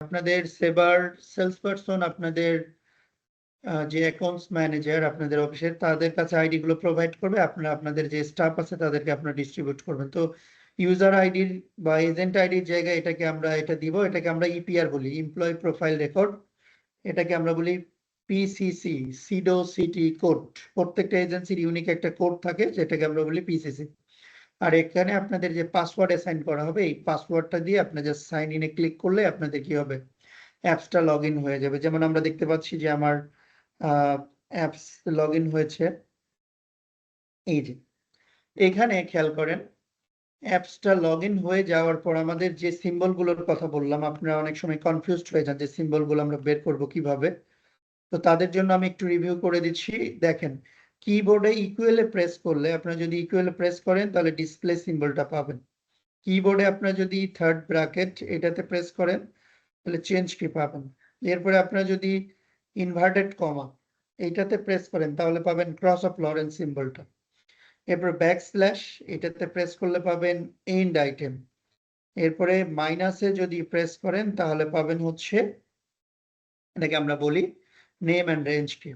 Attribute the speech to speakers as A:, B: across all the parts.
A: আপনাদের সেবার sales person, আপনাদের যে অ্যাকাউন্টস ম্যানেজার আপনাদের অফিসের, তাদের কাছে আইডি গুলো প্রোভাইড করবে। আপনারা আপনাদের যে স্টাফ আছে তাদেরকে আপনারা ডিস্ট্রিবিউট করবেন। তো ইউজার আইডির বা এজেন্ট আইডির জায়গায় এটাকে আমরা দিব, এটাকে আমরা ইপিআর বলি, এমপ্লয়ি প্রোফাইল রেকর্ড। এটাকে আমরা বলি পিসিসি, সিডো সিটি কোড। প্রত্যেকটা এজেন্সির ইউনিক একটা কোড থাকে, যেটাকে আমরা বলি পিসিসি। আর এখানে আপনাদের যে পাসওয়ার্ড অ্যাসাইন করা হবে, এই পাসওয়ার্ডটা দিয়ে আপনাদের সাইন ইনে ক্লিক করলে আপনাদের কি হবে, অ্যাপসটা লগ ইন হয়ে যাবে। যেমন আমরা দেখতে পাচ্ছি যে আমার অ্যাপস লগ ইন হয়েছে। এই যে এখানে খেয়াল করেন, অ্যাপসটা লগ ইন হয়ে যাওয়ার পর আমাদের যে সিম্বলগুলোর কথা বললাম, আপনারা অনেক সময় কনফিউজড হয়ে যান যে সিম্বলগুলো আমরা বের করব কিভাবে। তো তাদের জন্য আমি একটু রিভিউ করে দিচ্ছি। দেখেন, কিবোর্ডে ইকুয়ালে প্রেস করলে, আপনারা যদি ইকুয়ালে প্রেস করেন তাহলে ডিসপ্লে সিম্বলটা পাবেন। কিবোর্ডে আপনারা যদি থার্ড ব্র্যাকেট এটাতে প্রেস করেন তাহলে চেঞ্জ কি পাবেন। এরপরে আপনারা যদি ইনভার্টেড কমা এইটাতে প্রেস করেন তাহলে পাবেন ক্রস অফ লরেন্স সিম্বলটা। এরপর ব্যাকস্ল্যাশ এটাতে প্রেস করলে পাবেন এন্ড আইটেম। এরপরে মাইনাসে যদি প্রেস করেন তাহলে পাবেন হচ্ছে, এটাকে আমরা বলি নেম অ্যান্ড রেঞ্জ কি।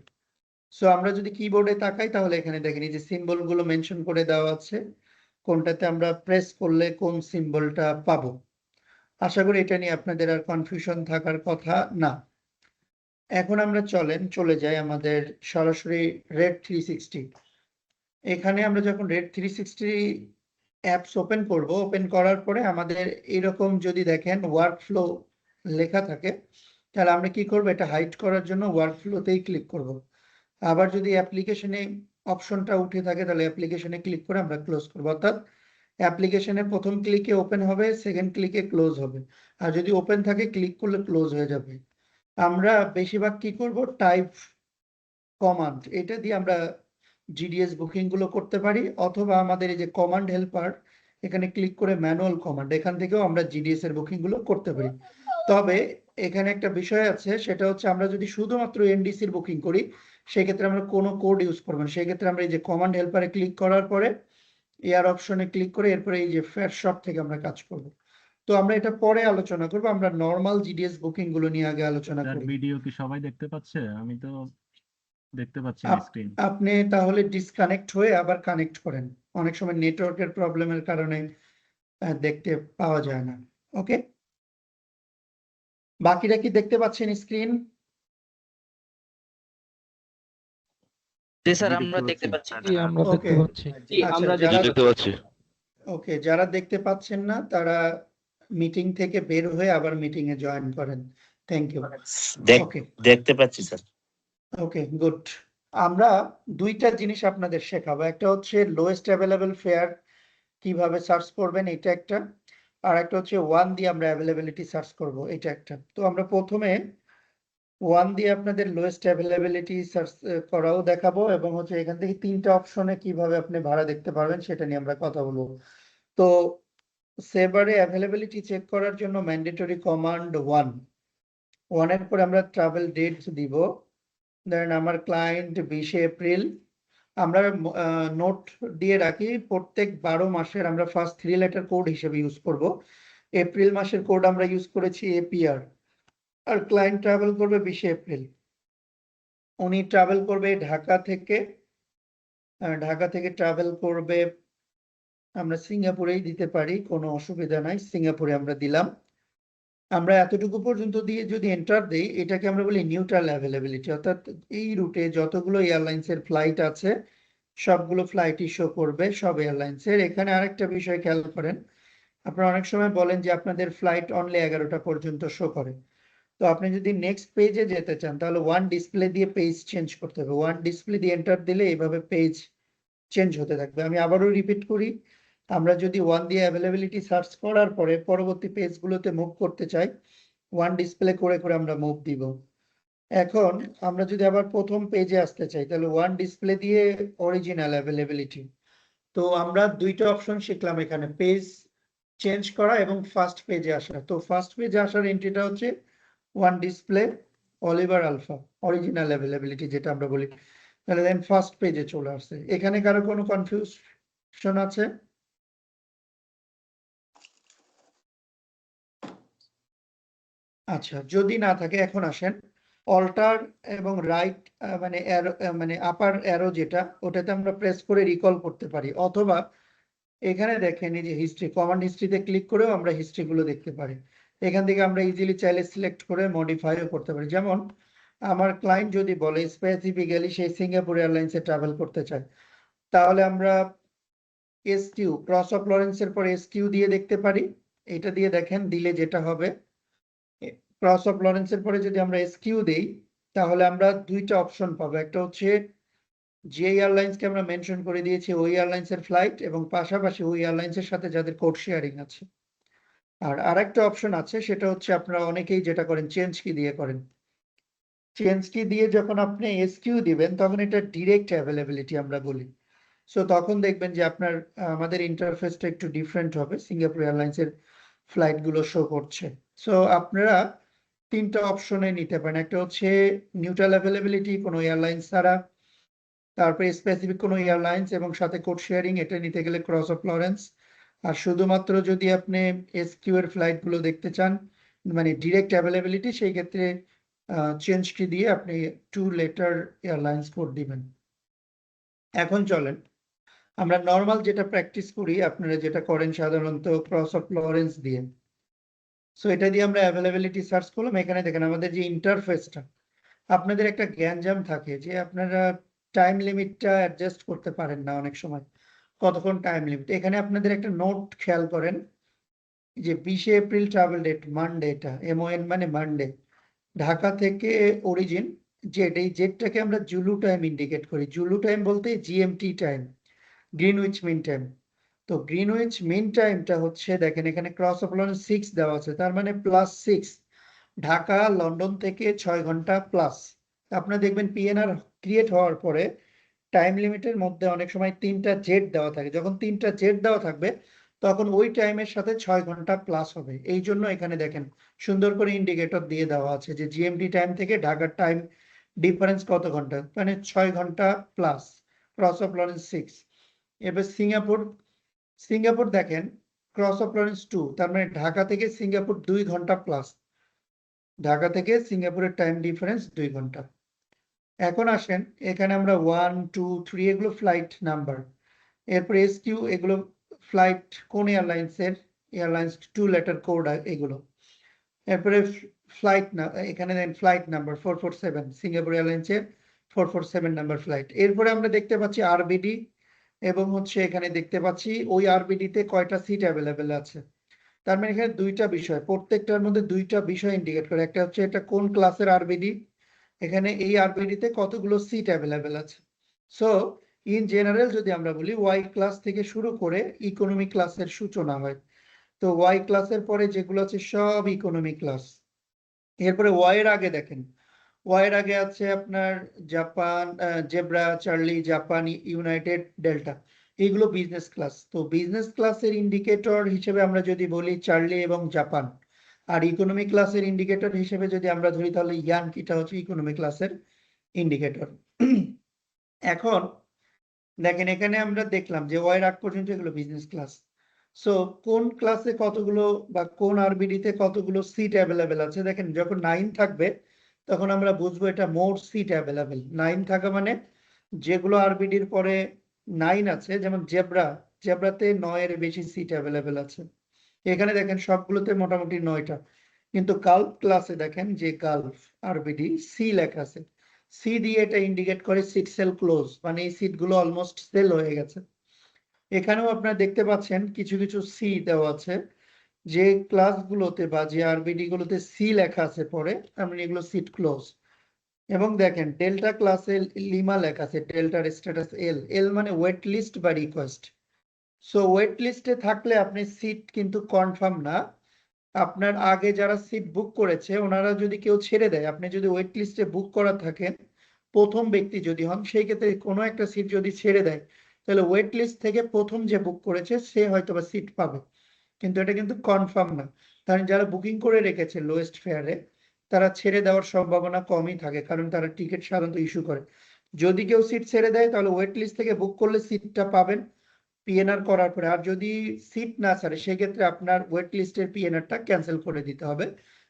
A: সো আমরা যদি কিবোর্ডে তাকাই তাহলে এখানে দেখেন এই যে সিম্বল গুলো মেনশন করে দেওয়া আছে, কোনটাতে আমরা প্রেস করলে কোন সিম্বলটা পাবো। আশা করি এটা নিয়ে আপনাদের আর কনফিউশন থাকার কথা না। এখন আমরা চলে যাই আমাদের সরাসরি রেড 360। এখানে আমরা যখন রেড 360 অ্যাপস ওপেন করব, ওপেন করার পরে আমাদের এরকম যদি দেখেন ওয়ার্কফ্লো লেখা থাকে, তাহলে আমরা কি করব, এটা হাইড করার জন্য ওয়ার্কফ্লোতেই ক্লিক করব। আবার যদি অ্যাপ্লিকেশনে অপশনটা উঠে থাকে তাহলে অ্যাপ্লিকেশনে ক্লিক করে আমরা ক্লোজ করব। অর্থাৎ অ্যাপ্লিকেশনে প্রথম ক্লিকে ওপেন হবে, সেকেন্ড ক্লিকে ক্লোজ হবে। আর যদি ওপেন থাকে ক্লিক করলে ক্লোজ হয়ে যাবে। আমরা বেশিরভাগ কি করব, টাইপ কমান্ড, এটা দিয়ে আমরা জিডিএস বুকিং গুলো করতে পারি, অথবা আমাদের এই যে কমান্ড হেল্পার, এখানে ক্লিক করে ম্যানুয়াল কমান্ড, এখান থেকেও আমরা জিডিএস এর বুকিং গুলো করতে পারি। তবে এখানে একটা বিষয় আছে, সেটা হচ্ছে আমরা যদি শুধুমাত্র এনডিসির বুকিং করি সেক্ষেত্রে আমরা কোনো কোড ইউজ করবো না। সেক্ষেত্রে আমরা এই যে কমান্ড হেল্পারে ক্লিক করার পরে এয়ার অপশনে ক্লিক করে এরপরে এই যে ফেয়ার শপ থেকে আমরা কাজ করব। তো আমরা এটা পরে আলোচনা করব, আমরা নরমাল জিডিএস বুকিং গুলো নিয়ে আগে আলোচনা করি।
B: ভিডিও কি সবাই দেখতে পাচ্ছে? আমি তো দেখতে পাচ্ছি না স্ক্রিন।
A: আপনি তাহলে ডিসকানেক্ট হয়ে আবার কানেক্ট করেন, অনেক সময় নেটওয়ার্কের প্রবলেমের কারণে দেখতে পাওয়া যায় না। ওকে, বাকিরা কি দেখতে পাচ্ছেন স্ক্রিন?
C: জি স্যার, আমরা দেখতে পাচ্ছি।
D: জি আমরা দেখতে পাচ্ছি।
A: আচ্ছা, যারা দেখতে পাচ্ছি। ওকে, যারা দেখতে পাচ্ছেন না তারা মিটিং থেকে বের হয়ে আবার মিটিং এ জয়েন করেন। Thank you. ওকে,
E: দেখতে পাচ্ছি স্যার।
A: ওকে, গুড। আমরা দুইটা জিনিস আপনাদের শেখাবো, একটা হচ্ছে লোয়েস্ট অ্যাভেলেবল ফেয়ার কিভাবে সার্চ করবেন, এটা একটা। আর একটা হচ্ছে ওয়ান দিয়ে আমরা অ্যাভেলেবিলিটি সার্চ করব, এটা একটা। তো আমরা প্রথমে ওয়ান দিয়ে আপনাদের লোয়েস্ট অ্যাভেলেবিলিটি সার্চ করাও দেখাবো, এবং হচ্ছে এখান থেকে তিনটা অপশনে কিভাবে আপনি ভাড়া দেখতে পারবেন সেটা নিয়ে আমরা কথা বলবো। তো সেবারে অ্যাভেলেবিলিটি চেক করার জন্য ম্যান্ডেটরি কমান্ড ওয়ানের পরে আমরা ট্রাভেল ডেট দিব। ধরেন আমার ক্লায়েন্ট 20 এপ্রিল। আমরা নোট দিয়ে রাখি প্রত্যেক 12 মাসের আমরা ফার্স্ট 3 লেটার কোড হিসেবে ইউজ করব। এপ্রিল মাসের কোড আমরা ইউজ করেছি এপিআর। আর ক্লায়েন্ট ট্রাভেল করবে 20 এপ্রিল। উনি ট্রাভেল করবে ঢাকা থেকে ট্রাভেল করবে, আমরা সিঙ্গাপুরেই দিতে পারি, কোনো অসুবিধা নাই, সিঙ্গাপুরে আমরা দিলাম। আমরা এতটুকু পর্যন্ত দিয়ে যদি এন্টার দেই, এটাকে আমরা বলি নিউট্রাল অ্যাভেলেবিলিটি। অর্থাৎ এই রুটে যতগুলো এয়ারলাইন্সের ফ্লাইট আছে সবগুলো ফ্লাইটই শো করবে, সব এয়ারলাইন্সের। এখানে আরেকটা বিষয় খেয়াল করেন, আপনারা অনেক সময় বলেন যে আপনাদের ফ্লাইট অনলি 11টা পর্যন্ত শো করে। তো আপনি যদি নেক্সট পেজে যেতে চান তাহলে ওয়ান ডিসপ্লে দিয়ে পেজ চেঞ্জ করতে হবে। ওয়ান ডিসপ্লে দিয়ে এন্টার দিলে এইভাবে পেজ চেঞ্জ হতে থাকবে। আমি আবারও রিপিট করি, আমরা যদি ওয়ান দিয়ে অ্যাভেলেবিলিটি সার্চ করার পরে পরবর্তী পেজগুলোতে মুভ করতে চাই, ওয়ান ডিসপ্লে করে করে আমরা মুভ দিব। এখন আমরা যদি আবার প্রথম পেজে আসতে চাই তাহলে ওয়ান ডিসপ্লে দিয়ে অরিজিনাল অ্যাভেলেবিলিটি। তো আমরা দুইটা অপশন শিখলাম এখানে, পেজ চেঞ্জ করা এবং ফার্স্ট পেজে আসা। তো ফার্স্ট পেজে আসার এন্ট্রিটা হচ্ছে one display Oliver alpha original availability, যেটা আমরা বলি। তাহলে দেন ফার্স্ট পেজে চলে আসছে। এখানে কারো কোনো কনফিউশন আছে? আচ্ছা, যদি না থাকে এখন আসেন অল্টার এবং রাইট মানে অ্যারো মানে আপার অ্যারো যেটা ওটাতে আমরা প্রেস করে রিকল করতে পারি, অথবা এখানে দেখেন এই যে হিস্ট্রি, কমান্ড হিস্ট্রিতে ক্লিক করেও আমরা হিস্ট্রি গুলো দেখতে পারি। এখান থেকে আমরা ইজিলি চাইলে সিলেক্ট করে মডিফাইও করতে পারি। যেমন আমার ক্লায়েন্ট যদি বলে স্পেসিফিক্যালি সেই সিঙ্গাপুর এয়ারলাইন্সে ট্রাভেল করতে চায়, তাহলে আমরা এসকিউ ক্রস অফ লরেন্সের পরে এসকিউ দিয়ে দেখতে পারি। এটা দিয়ে দেখেন, দিলে যেটা হবে ক্রস অফ লরেন্সের পরে যদি আমরা এসকিউ দেই তাহলে আমরা দুইটা অপশন পাবো। একটা হচ্ছে যে এয়ারলাইন্সকে আমরা মেনশন করে দিয়েছি ওই এয়ারলাইন্সের ফ্লাইট এবং পাশাপাশি ওই এয়ারলাইন্সের সাথে যাদের কোড শেয়ারিং আছে। আর আরেকটা অপশন আছে, সেটা হচ্ছে আপনারা অনেকেই যেটা করেন চেঞ্জ কি দিয়ে করেন। চেঞ্জ কি দিয়ে যখন আপনি এসকিউ দিবেন তখন এটা ডিরেক্ট অ্যাভেলেবিলিটি আমরা বলি। সো তখন দেখবেন যে আপনার আমাদের ইন্টারফেসটা একটু ডিফারেন্ট হবে, সিঙ্গাপুর এয়ারলাইন্সের ফ্লাইট গুলো শো করছে। সো আপনারা তিনটা অপশনে নিতে পারেন। একটা হচ্ছে নিউট্রাল অ্যাভেলেবিলিটি, কোনো এয়ারলাইন্স ছাড়া, তারপরে স্পেসিফিক কোনো এয়ারলাইন্স এবং সাথে কোড শেয়ারিং, এটা নিতে গেলে ক্রস অফ লরেন্স। আর শুধুমাত্র যদি আপনি এসকিউ এর ফ্লাইট গুলো দেখতে চান মানে ডিরেক্ট অ্যাভেলেবিলিটি, সেই ক্ষেত্রে চেঞ্জ কি দিয়ে আপনি 2 লেটার এয়ারলাইন্স কোড দিবেন। এখন চলেন আমরা নর্মাল যেটা প্র্যাকটিস করি, আপনারা যেটা করেন সাধারণত ক্রস অফ লরেন্স দিয়ে। সো এটা দিয়ে আমরা অ্যাভেলেবিলিটি সার্চ করলাম। এখানে দেখেন আমাদের যে ইন্টারফেসটা, আপনাদের একটা জ্ঞানজাম থাকে যে আপনারা টাইম লিমিটটা অ্যাডজাস্ট করতে পারেন না অনেক সময়, কতক্ষণ টাইম লিমিট। এখানে আপনাদের একটা নোট খেয়াল করেন যে 20 এপ্রিল ট্রাভেল ডেট, মানডে, এটা MON মানে মানডে, ঢাকা থেকে অরিজিন জেড, এই জেডটাকে আমরা জুলু টাইম ইন্ডিকেট করি। জুলু টাইম বলতে GMT time, Greenwich mean time. তো গ্রিনউইচ মিন টাইমটা হচ্ছে দেখেন এখানে ক্রস অফ লরেন্স 6 দেওয়া আছে, তার মানে +6, ঢাকা লন্ডন থেকে 6 ঘন্টা প্লাস। আপনারা দেখবেন PNR ক্রিয়েট হওয়ার পরে টাইম লিমিটের মধ্যে অনেক সময় 3টা জেড দেওয়া থাকে। যখন 3টা জেড দেওয়া থাকবে তখন ওই টাইমের সাথে 6 ঘন্টা প্লাস হবে। এই জন্য এখানে দেখেন সুন্দর করে ইন্ডিকেটর দিয়ে দেওয়া আছে যে GMT টাইম থেকে ঢাকার টাইম ডিফারেন্স কত ঘন্টা, মানে 6 ঘন্টা প্লাস, ক্রস অফ লরেন্স 6। এবার সিঙ্গাপুর দেখেন ক্রস অফ লরেন্স 2, তার মানে ঢাকা থেকে সিঙ্গাপুর 2 ঘন্টা প্লাস, ঢাকা থেকে সিঙ্গাপুরের টাইম ডিফারেন্স 2 ঘন্টা। এখন আসেন এখানে আমরা 1, 2, 3 এগুলো ফ্লাইট নাম্বার, এরপর এসকিউ এগুলো ফ্লাইট কোন এয়ারলাইন্সের, এয়ারলাইন্স 2 লেটার কোড এগুলো। এরপরে ফ্লাইট না, এখানে দেন ফ্লাইট নাম্বার 447, সিঙ্গাপুর এয়ারলাইন্সের 447 নাম্বার ফ্লাইট। এরপরে আমরা দেখতে পাচ্ছি আরবিডি এবং হচ্ছে এখানে দেখতে পাচ্ছি ওই আরবিডিতে কয়টা সিট অ্যাভেলেবেল আছে। তার মানে এখানে দুইটা বিষয়, প্রত্যেকটার মধ্যে দুইটা বিষয় ইন্ডিকেট করে। একটা হচ্ছে এটা কোন ক্লাসের আরবিডি, এখানে এই আরবিডিতে কতগুলো সিট অ্যাভেলেবেল আছে। সো ইন জেনারেল যদি আমরা বলি ওয়াই ক্লাস থেকে শুরু করে ইকোনমি ক্লাসের সূচনা হয়। তো ওয়াই ক্লাসের পরে যেগুলো আছে সব ইকোনমি ক্লাস। এরপরে ওয়াই এর আগে দেখেন, ওয়াই এর আগে আছে আপনার Japan, zebra, Charlie, Japan, United, delta, এইগুলো বিজনেস ক্লাস। তো বিজনেস ক্লাসের ইন্ডিকেটর হিসেবে আমরা যদি বলি চার্লি এবং জাপান, আর ইকোনমি ক্লাসের ইন্ডিকেটর হিসেবে যদি আমরা ধরি তাহলে ইয়ানকিটা হচ্ছে ইকোনমি ক্লাসের ইন্ডিকেটর। এখন দেখেন এখানে আমরা দেখলাম যে ওয়াই এর আগ পর্যন্ত এগুলো বিজনেস ক্লাস। সো কোন ক্লাসে কতগুলো বা কোন আরবিডিতে কতগুলো সিট অ্যাভেলেবেল আছে, দেখেন যখন 9 থাকবে তখন আমরা বুঝবো এটা মোর সিট অ্যাভেলেবেল। 9 থাকা মানে যেগুলো আরবিডির পরে 9 আছে, যেমন জেব্রাতে 9 এর বেশি সিট অ্যাভেলেবেল আছে। এখানে দেখেন সবগুলোতে মোটামুটি 9টা, কিন্তু গালফ ক্লাসে দেখেন যে গালফ আরবিডি সি লেখা আছে, সি দিয়ে এটা ইন্ডিকেট করে সিট সেল ক্লোজ, মানে এই সিটগুলো অলমোস্ট সেল হয়ে গেছে। এখানেও আপনারা দেখতে পাচ্ছেন কিছু কিছু সি দেওয়া আছে, যে ক্লাসগুলোতে বা যে আরবিডি গুলোতে সি লেখা আছে পরে তার মানে এগুলো সিট ক্লোজ। এবং দেখেন ডেল্টা ক্লাসে লিমা লেখা আছে, ডেল্টার স্ট্যাটাস এল, এল মানে ওয়েট লিস্ট বা রিকোয়েস্ট। সো ওয়েট লিস্টে থাকলে আপনি সিট কিন্তু কনফার্ম না, আপনার আগে যারা সিট বুক করেছে ওনারা যদি কেউ ছেড়ে দেয়, আপনি যদি ওয়েট লিস্টে বুক করা থাকেন প্রথম ব্যক্তি যদি হন, সেই ক্ষেত্রে কোনো একটা সিট যদি ছেড়ে দেয় তাহলে ওয়েট লিস্ট থেকে প্রথম যে বুক করেছে সে হয়তো বা সিট পাবে, কিন্তু এটা কিন্তু কনফার্ম না। কারণ যারা বুকিং করে রেখেছে লোয়েস্ট ফেয়ারে তারা ছেড়ে দেওয়ার সম্ভাবনা কমই থাকে, কারণ তারা টিকিট সাধারণত ইস্যু করে। যদি কেউ সিট ছেড়ে দেয় তাহলে ওয়েট লিস্ট থেকে বুক করলে সিটটা পাবেন PNR করার পরে। আর যদি সিট না ছাড়ে সেক্ষেত্রে আপনার ওয়েট লিস্টের PNRটা ক্যান্সেল করে দিতে হবে,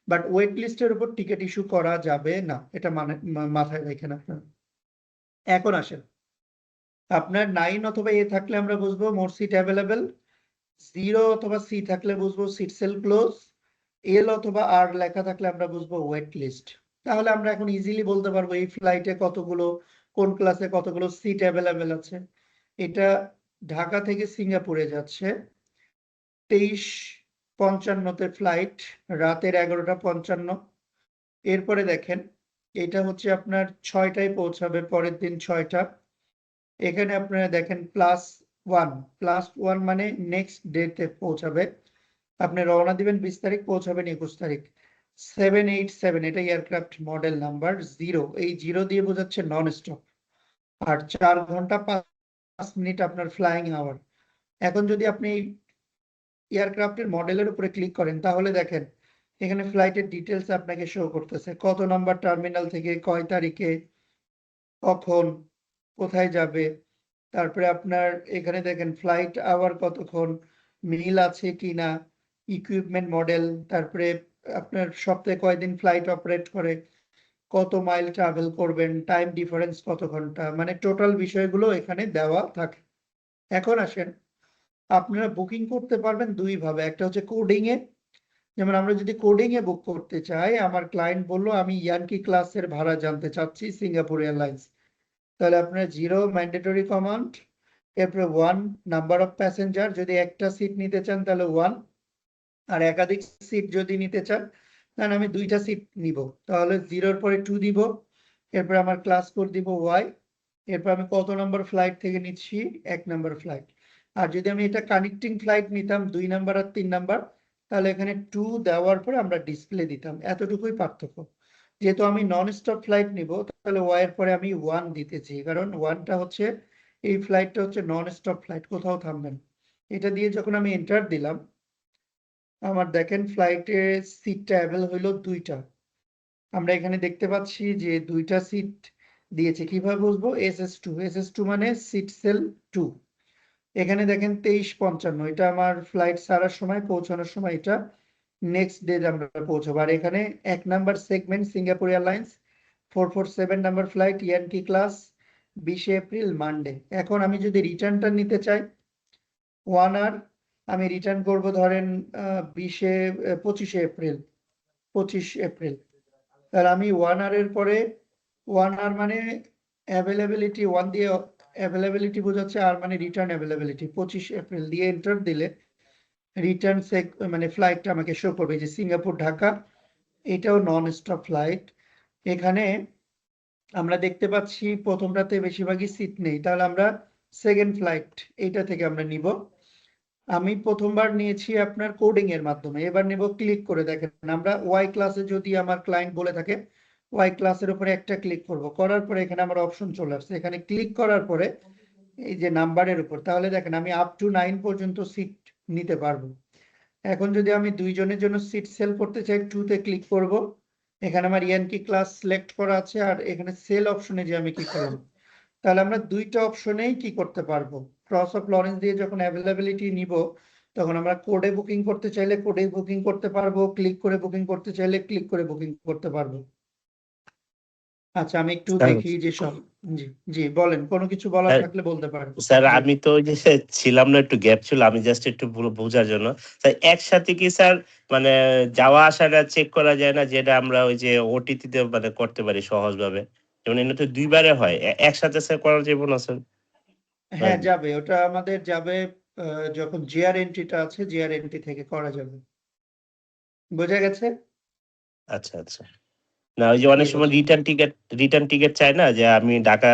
A: বাট ওয়েট লিস্টের উপর টিকিট ইস্যু করা যাবে না, এটা মাথায় রাখেন আপনারা। এখন আসেন, আপনার 9 অথবা A থাকলে আমরা বুঝবো মোর সিট অ্যাভেলেবেল, 0 অথবা C থাকলে বুঝবো সিট সেল ক্লোজ, L অথবা R লেখা থাকলে আমরা বুঝবো ওয়েট লিস্ট। তাহলে আমরা এখন ইজিলি বলতে পারবো এই ফ্লাইটে কতগুলো, কোন ক্লাসে কতগুলো সিট অ্যাভেলেবেল আছে। এটা ঢাকা থেকে সিঙ্গাপুরে যাচ্ছে 23:55-তে ফ্লাইট, রাতের 11:55। এরপরে দেখেন এটা হচ্ছে আপনার 6টায় পৌঁছাবে, পরের দিন 6টা। এখানে আপনারা দেখেন +1 মানে নেক্সট ডেতে পৌঁছাবে। আপনি রওনা দিবেন 20 তারিখ, পৌঁছাবেন 21 তারিখ। 787 এটা এয়ারক্রাফট মডেল নাম্বার 0, এই 0 দিয়ে বোঝাচ্ছে নন স্টপ। আর 4 ঘন্টা 5 মিনিট আপনার ফ্লাইং আওয়ার। এখন যদি আপনি এয়ারক্রাফটের মডেলের উপরে ক্লিক করেন তাহলে দেখেন এখানে ফ্লাইটের ডিটেলস আপনাকে শো করতেছে, কত নাম্বার টার্মিনাল থেকে কয় তারিখে, কখন, কোথায় যাবে। তারপরে আপনার এখানে দেখেন ফ্লাইট আওয়ার কতক্ষণ, মিল আছে কিনা, ইকুইপমেন্ট মডেল, তারপরে আপনার সপ্তাহে কয়দিন ফ্লাইট অপারেট করে, কত মাইল ট্রাভেল করবেন, টাইম ডিফারেন্স কত ঘন্টা, মানে টোটাল বিষয়গুলো এখানে দেওয়া থাকে। এখন আসেন, আপনারা বুকিং করতে পারবেন দুই ভাবে, একটা হচ্ছে কোডিং এ। যেমন আমরা যদি কোডিং এ বুক করতে চাই, আমার ক্লায়েন্ট বললো আমি ইয়ানকি ক্লাসের ভাড়া জানতে চাচ্ছি সিঙ্গাপুর এয়ারলাইন্স, তাহলে আপনার 0 ম্যান্ডেটরি কমান্ড, এরপরে 1 নাম্বার অফ প্যাসেঞ্জার, যদি একটা সিট নিতে চান তাহলে 1, আর একাধিক সিট যদি নিতে চান তাহলে আমি 2টা সিট নিব, তাহলে 0-র পরে 2 দিব, এরপর আমার ক্লাস কোড দিব Y, এরপর আমি কত নম্বর ফ্লাইট থেকে নিচ্ছি, 1 নম্বর ফ্লাইট। আর যদি আমি এটা কানেক্টিং ফ্লাইট নিতাম 2 নাম্বার আর 3 নাম্বার, তাহলে এখানে 2 দেওয়ার পরে আমরা ডিসপ্লে দিতাম, এতটুকুই পার্থক্য। যেহেতু আমি নন স্টপ ফ্লাইট নিব তাহলে Y এর পরে আমি 1 দিতেছি, কারণ 1টা হচ্ছে এই ফ্লাইটটা হচ্ছে নন স্টপ ফ্লাইট, কোথাও থামবেন। এটা দিয়ে যখন আমি এন্টার দিলাম, আমার দেখেন ফ্লাইটের সিটটা অ্যাভেল হইলো 2টা। আমরা এখানে দেখতে পাচ্ছি যে 2টা সিট দিয়েছে, কিভাবে বুঝবো, SS2 মানে সিট সেল 2। এখানে দেখেন 23:55, এটা আমার ফ্লাইট ছাড়ার সময়, পৌঁছানোর সময় এটা নেক্সট ডে আমরা পৌঁছাবো। আর এখানে 1 number segment Singapore Airlines 447 number flight Yankee class 20 April Monday. এখন আমি যদি রিটার্নটা নিতে চাই 1 আওয়ার, আমি রিটার্ন করব ধরেন 25 এপ্রিল, তাহলে আমি 1 আওয়ারের পরে 1 আওয়ার মানে অ্যাভেলেবিলিটি 1 দিয়ে অ্যাভেলেবিলিটি বোঝাচ্ছে, আর মানে রিটার্ন অ্যাভেলেবিলিটি 25 এপ্রিল দিয়ে এন্টার দিলে রিটার্ন মানে ফ্লাইটটা আমাকে শো করবে যে সিঙ্গাপুর ঢাকা, এটাও নন স্টপ ফ্লাইট। এখানে আমরা দেখতে পাচ্ছি প্রথমটাতে বেশিরভাগই সিট নেই, তাহলে আমরা সেকেন্ড ফ্লাইট এইটা থেকে আমরা নিব। আমি প্রথমবার নিয়েছি আপনার কোডিং এর মাধ্যমে, এবার নেব ক্লিক করে। দেখেন আমরা ওয়াই ক্লাসে যদি আমার ক্লায়েন্ট বলে থাকে ওয়াই ক্লাসের উপরে একটা ক্লিক করব, করার পরে এখানে আমার অপশন চলে আসছে, এখানে ক্লিক করার পরে এই যে নাম্বারের উপর, তাহলে দেখেন আমি আপ টু 9 পর্যন্ত সিট নিতে পারবো। এখন যদি আমি 2 জনের জন্য সিট সেল করতে চাই 2-তে ক্লিক করব, এখানে আমার ইয়ানকি ক্লাস সিলেক্ট করা আছে, আর এখানে সেল অপশনে যে আমি কি করলাম, তাহলে আমরা 2টা অপশনেই কি করতে পারবো। ক্রস অফ লরেন্স দিয়ে যখন অ্যাভেলেবিলিটি নিব তখন আমরা কোডে বুকিং করতে চাইলে কোডে বুকিং করতে পারবো, ক্লিক করে বুকিং করতে চাইলে ক্লিক করে বুকিং করতে পারবো। আচ্ছা আমি একটু দেখি যে সব, জি জি বলেন, কোনো কিছু বলার
C: স্যার
A: থাকলে বলতে পারেন।
C: স্যার,
A: জি
C: আমি তো ওই যে ছিলাম না, একটু গ্যাপ ছিল, আমি জাস্ট একটু বোঝার জন্য। স্যার একসাথে কি স্যার মানে যাওয়া আসাটা চেক করা যায় না, যেটা আমরা ওই যে ওটিটি তে মানে করতে পারি সহজভাবে? যেমন এটা তো 2বারে হয়, একসাথে স্যার করা যাবে না স্যার?
A: হ্যাঁ যাবে, ওটা আমাদের যাবে যখন জিআর এন্ট্রিটা আছে জিআর এন্ট্রি থেকে করা যাবে। বোঝা গেছে?
C: আচ্ছা আচ্ছা। না ওই যে অনেক
A: জি
C: সময়
A: বলছি।
C: রিটার্ন টিকেট চাই না, যে আমি ঢাকা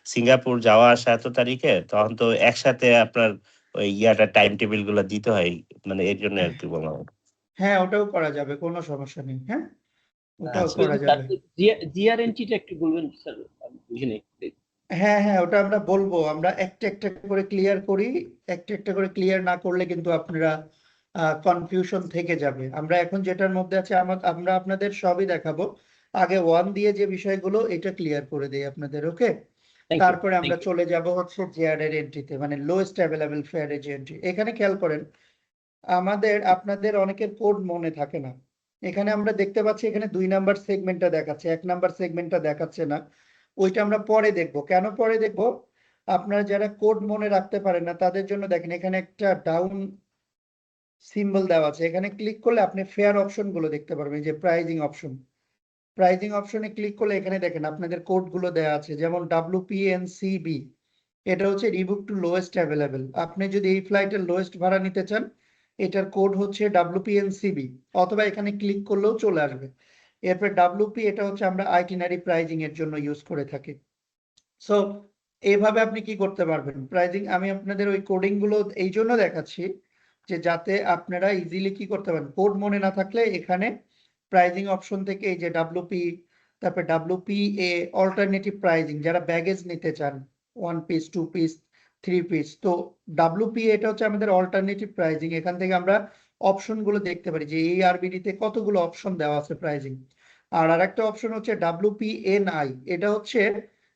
C: সিঙ্গাপুর যাওয়া আসা এত তারিখে, তখন তো একসাথে আপনার ওই ইয়াটা টাইম টেবিল গুলো দিতে হয়, মানে এর জন্য আর কি বললাম।
A: হ্যাঁ ওটাও করা যাবে, কোনো সমস্যা নেই। হ্যাঁ ওটাও
C: আচ্ছা
A: করা যাবে।
D: জিআরএনটিটা একটু বলবেন স্যার, আমি বুঝিনি।
A: হ্যাঁ হ্যাঁ ওটা আমরা বলবো, আমরা একটা একটা করে ক্লিয়ার করি, একটা একটা করে ক্লিয়ার না করলে কিন্তু আপনারা কনফিউশন থেকে যাবে। আমরা এখন যেটার মধ্যে আছে আমরা আপনাদের সবই দেখাবো, আগে 1 দিয়ে যে বিষয়গুলো এটা ক্লিয়ার করে দেই আপনাদের, ওকে? তারপরে আমরা চলে যাব হচ্ছে জেআর এর এন্ট্রিতে, মানে লোয়েস্ট অ্যাভেলেবল ফেয়ার এর এন্ট্রি। এখানে খেয়াল করেন আপনাদের অনেকের কোড মনে থাকে না, এখানে আমরা দেখতে পাচ্ছি এখানে 2 নাম্বার সেগমেন্টটা দেখাচ্ছে, 1 নাম্বার সেগমেন্টটা দেখাচ্ছে না। ওইটা আমরা পরে দেখব। কেন পরে দেখব? আপনারা যারা কোড মনে রাখতে পারেন না তাদের জন্য দেখেন এখানে একটা ডাউন সিম্বল দেওয়া আছে। এখানে ক্লিক করলে আপনি ফেয়ার অপশন গুলো দেখতে পারবেন, যে প্রাইজিং অপশন। প্রাইজিং অপশনে ক্লিক করলে এখানে দেখেন আপনাদের কোড গুলো দেওয়া আছে, যেমন WPNCB, এটা হচ্ছে রিবুক টু লোয়েস্ট অ্যাভেলেবেল। আপনি যদি এই ফ্লাইটের লোয়েস্ট ভাড়া নিতে চান, এটার কোড হচ্ছে WPNCB, অথবা এখানে ক্লিক করলেও চলে আসবে। এরপর WP, এটা হচ্ছে আমরা আইটিনারি প্রাইজিং এর জন্য ইউজ করে থাকি। সো এইভাবে আপনি কি করতে পারবেন প্রাইজিং। আমি আপনাদের ওই কোডিং গুলো এই জন্য দেখাচ্ছি যে যাতে আপনারা ইজিলি কি করতে পারেন। কোড মনে না থাকলে এখানে প্রাইজিং অপশন থেকে এই যে WP, তারপর WPA অল্টারনেটিভ প্রাইজিং, যারা ব্যাগেজ নিতে চান 1 পিস 2 পিস 3 পিস, তো WPA এটা হচ্ছে আমাদের অল্টারনেটিভ প্রাইজিং। এখান থেকে আমরা অপশন গুলো দেখতে পারি যে এই আরবিডি তে কতগুলো অপশন দেওয়া আছে প্রাইজিং। আর আরেকটা অপশন হচ্ছে WPNI, এটা হচ্ছে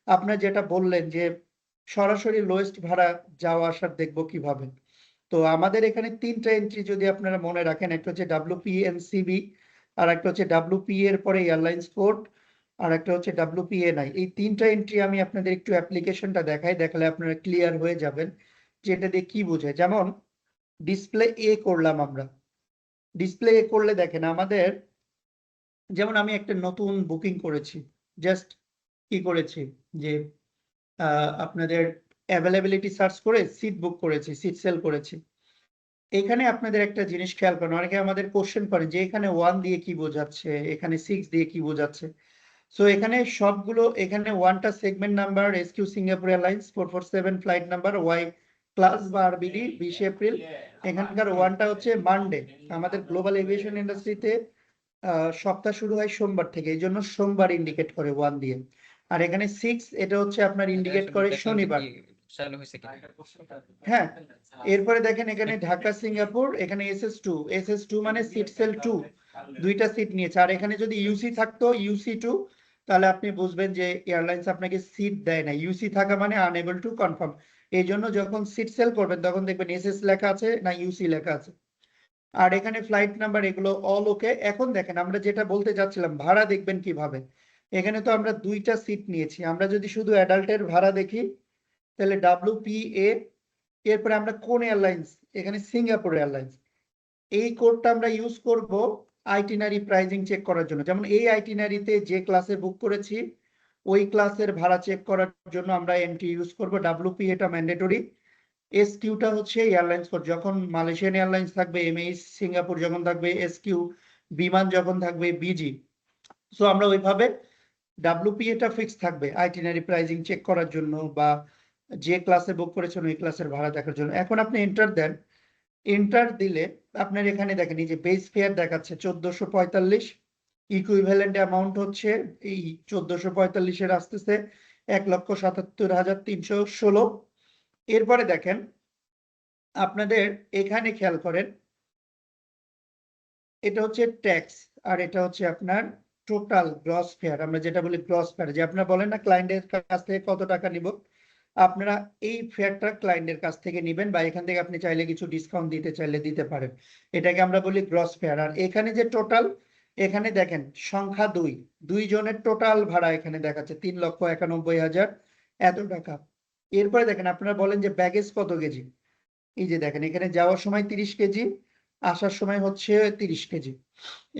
A: আপনার যেটা বললেন যে সরাসরি লোয়েস্ট ভাড়া যাওয়া আসার দেখবো কিভাবে। তো আমাদের এখানে 3টা এন্ট্রি যদি আপনারা মনে রাখেন, একটা হচ্ছে WPNCB, আর একটা হচ্ছে WPA এর পরে এয়ারলাইন্স কোড, আর একটা হচ্ছে WPNI। এই 3টা এন্ট্রি আমি আপনাদের একটু অ্যাপ্লিকেশনটা দেখাই, দেখালে আপনারা ক্লিয়ার হয়ে যাবেন যে এটা দিয়ে কি বোঝায়। যেমন ডিসপ্লে এ করলাম আমরা, ডিসপ্লে এ করলে দেখেন আমাদের, যেমন আমি একটা নতুন বুকিং করেছি, জাস্ট কি করেছি যে আপনাদের অ্যাভেলেবিলিটি সার্চ করে সিট বুক করেছি, সিট সেল করেছি। এখানে আপনাদের একটা জিনিস খেয়াল করেন, অনেকে আমাদের কোশ্চেন করে যে এখানে 1 দিয়ে কি বোঝাচ্ছে, এখানে 6 দিয়ে কি বোঝাচ্ছে। সো এখানে সবগুলো, এখানে 1টা segment number SQ Singapore Airlines 447 flight number Y class বা RBD 20 এপ্রিল। এখানকার 1টা হচ্ছে মানডে। আমাদের গ্লোবাল এভিয়েশন ইন্ডাস্ট্রিতে সপ্তাহ শুরু হয় সোমবার থেকে, এই জন্য সোমবার ইন্ডিকেট করে 1 দিয়ে। আর এখানে 6 এটা হচ্ছে আপনার ইন্ডিকেট করে শনিবার। হ্যাঁ, এরপরে দেখেন এখানে ঢাকা সিঙ্গাপুর, এখানে SS2 মানে সিট সেল 2, 2টা সিট নিয়েছে। আর এখানে যদি ইউসি থাকতো UC2, তাহলে আপনি বুঝবেন যে এয়ারলাইন্স আপনাকে সিট দেয় না। ইউসি থাকা মানে আনএবল টু কনফার্ম। এই জন্য যখন সিট সেল করবেন তখন দেখবেন SS লেখা আছে না UC লেখা আছে। আর এখানে ফ্লাইট নাম্বার এগুলো অল ওকে। এখন দেখেন আমরা যেটা বলতে যাচ্ছিলাম, ভাড়া দেখবেন কিভাবে। এখানে তো আমরা 2টা সিট নিয়েছি, আমরা যদি শুধু অ্যাডাল্টের ভাড়া দেখি তাহলে WPA, এরপরে আমরা কোন এয়ারলাইন্স, এখানে সিঙ্গাপুর এয়ারলাইন্স। এই কোডটা আমরা ইউজ করব আইটিনারি প্রাইজিং চেক করার জন্য। যেমন এই আইটিনারিতে যে ক্লাসে বুক করেছি ওই ক্লাসের ভাড়া চেক করার জন্য আমরা এন্ট্রি ইউজ করব WP, এটা ম্যান্ডেটরি। SQটা হচ্ছে এয়ারলাইন্স কোড, যখন মালয়েশিয়ান এয়ারলাইন্স থাকবে MH, সিঙ্গাপুর যখন থাকবে SQ, বিমান যখন থাকবে BG। সো আমরা ওইভাবে WP এটা ফিক্স থাকবে আইটিনারি প্রাইজিং চেক করার জন্য, বা যে ক্লাসে বুক করেছেন ওই ক্লাসের ভাড়া দেখার জন্য। এখন আপনি এন্টার দেন, এন্টার দিলে আপনার এখানে দেখেন এই যে বেস ফেয়ার দেখাচ্ছে 1445, ইকুইভ্যালেন্ট অ্যামাউন্ট হচ্ছে এই 1445 আসতেছে 1,77,316। এরপরে দেখেন আপনাদের এখানে খেয়াল করেন, এটা হচ্ছে ট্যাক্স, আর এটা হচ্ছে আপনার টোটাল গ্রস ফেয়ার। আমরা যেটা বলি গ্রস ফেয়ার, যে আপনারা বলেন না ক্লায়েন্টের কাছ থেকে কত টাকা নিব, আপনারা এই ফেয়ারটা ক্লায়েন্টের কাছ থেকে নেবেন, বা এখান থেকে আপনি চাইলে কিছু ডিসকাউন্ট দিতে চাইলে দিতে পারেন। এটাকে আমরা বলি গ্রস ফেয়ার। আর এখানে যে টোটাল, এখানে দেখেন সংখ্যা 2 জনের টোটাল ভাড়া এখানে দেখাচ্ছে 3,91,000 এত টাকা। এরপরে দেখেন আপনারা বলেন যে ব্যাগেজ কত কেজি, এই যে দেখেন এখানে যাওয়ার সময় 30 কেজি, আসার সময় হচ্ছে 30 কেজি।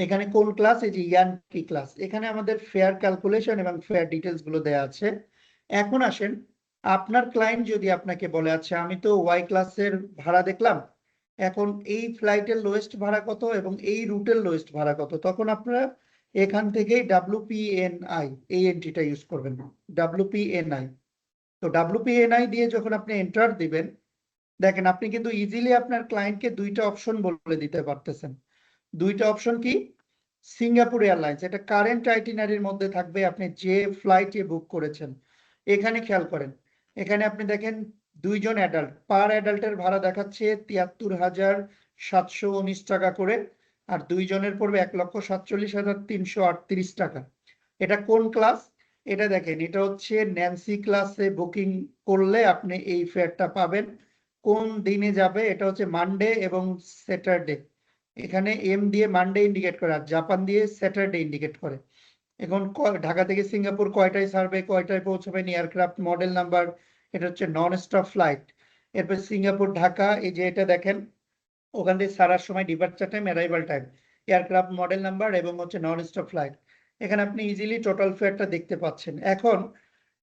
A: এখানে কোন ক্লাস, এই যে ইয়ানকি ক্লাস। এখানে আমাদের ফেয়ার ক্যালকুলেশন এবং ফেয়ার ডিটেলস গুলো দেওয়া আছে। এখন আসেন, আপনার ক্লায়েন্ট যদি আপনাকে বলে আচ্ছা আমি তো ওয়াই ক্লাসের ভাড়া দেখলাম, এখন এই ফ্লাইটের লোয়েস্ট ভাড়া কত এবং এই রুটের লোয়েস্ট ভাড়া কত, তখন আপনারা এখান থেকেই WPNI এই এন্ট্রিটা ইউজ করবেন, WPNI। তো WPNI দিয়ে যখন আপনি এন্টার দিবেন, দেখেন আপনি কিন্তু ইজিলি আপনার ক্লায়েন্টকে 2টা অপশন বলে দিতে পারতেছেন। 2টা অপশন কি? সিঙ্গাপুর এয়ারলাইন্স, এটা কারেন্ট আইটিনারির মধ্যে থাকবে আপনি যে ফ্লাইটে বুক করেছেন। এখানে খেয়াল করেন, এখানে আপনি দেখেন 2 জন অ্যাডাল্ট, পার অ্যাডাল্টের ভাড়া দেখাচ্ছে 73,719 টাকা করে, আর 2 জনের পড়বে 1,47,338 টাকা। এটা কোন ক্লাস? এটা দেখেন, এটা হচ্ছে ন্যান্সি ক্লাসে বুকিং করলে আপনি এই ফেয়ারটা পাবেন। কোন দিনে যাবে? এটা হচ্ছে মানডে এবং স্যাটারডে। এখানে এম দিয়ে মানডে ইন্ডিকেট করে আর জাপান দিয়ে স্যাটারডে ইন্ডিকেট করে। এখন ঢাকা থেকে সিঙ্গাপুর কয়টায় ছাড়বে, কয়টায় পৌঁছাবে, এয়ারক্রাফট মডেল নাম্বার, এটা হচ্ছে নন স্টপ ফ্লাইট। এরপর সিঙ্গাপুর ঢাকা, এই যে এটা দেখেন ওখান থেকে ছাড়ার সময় departure time, arrival time, aircraft model number এবং হচ্ছে নন স্টপ ফ্লাইট। এখানে আপনি ইজিলি টোটাল ফেয়ারটা দেখতে পাচ্ছেন। এখন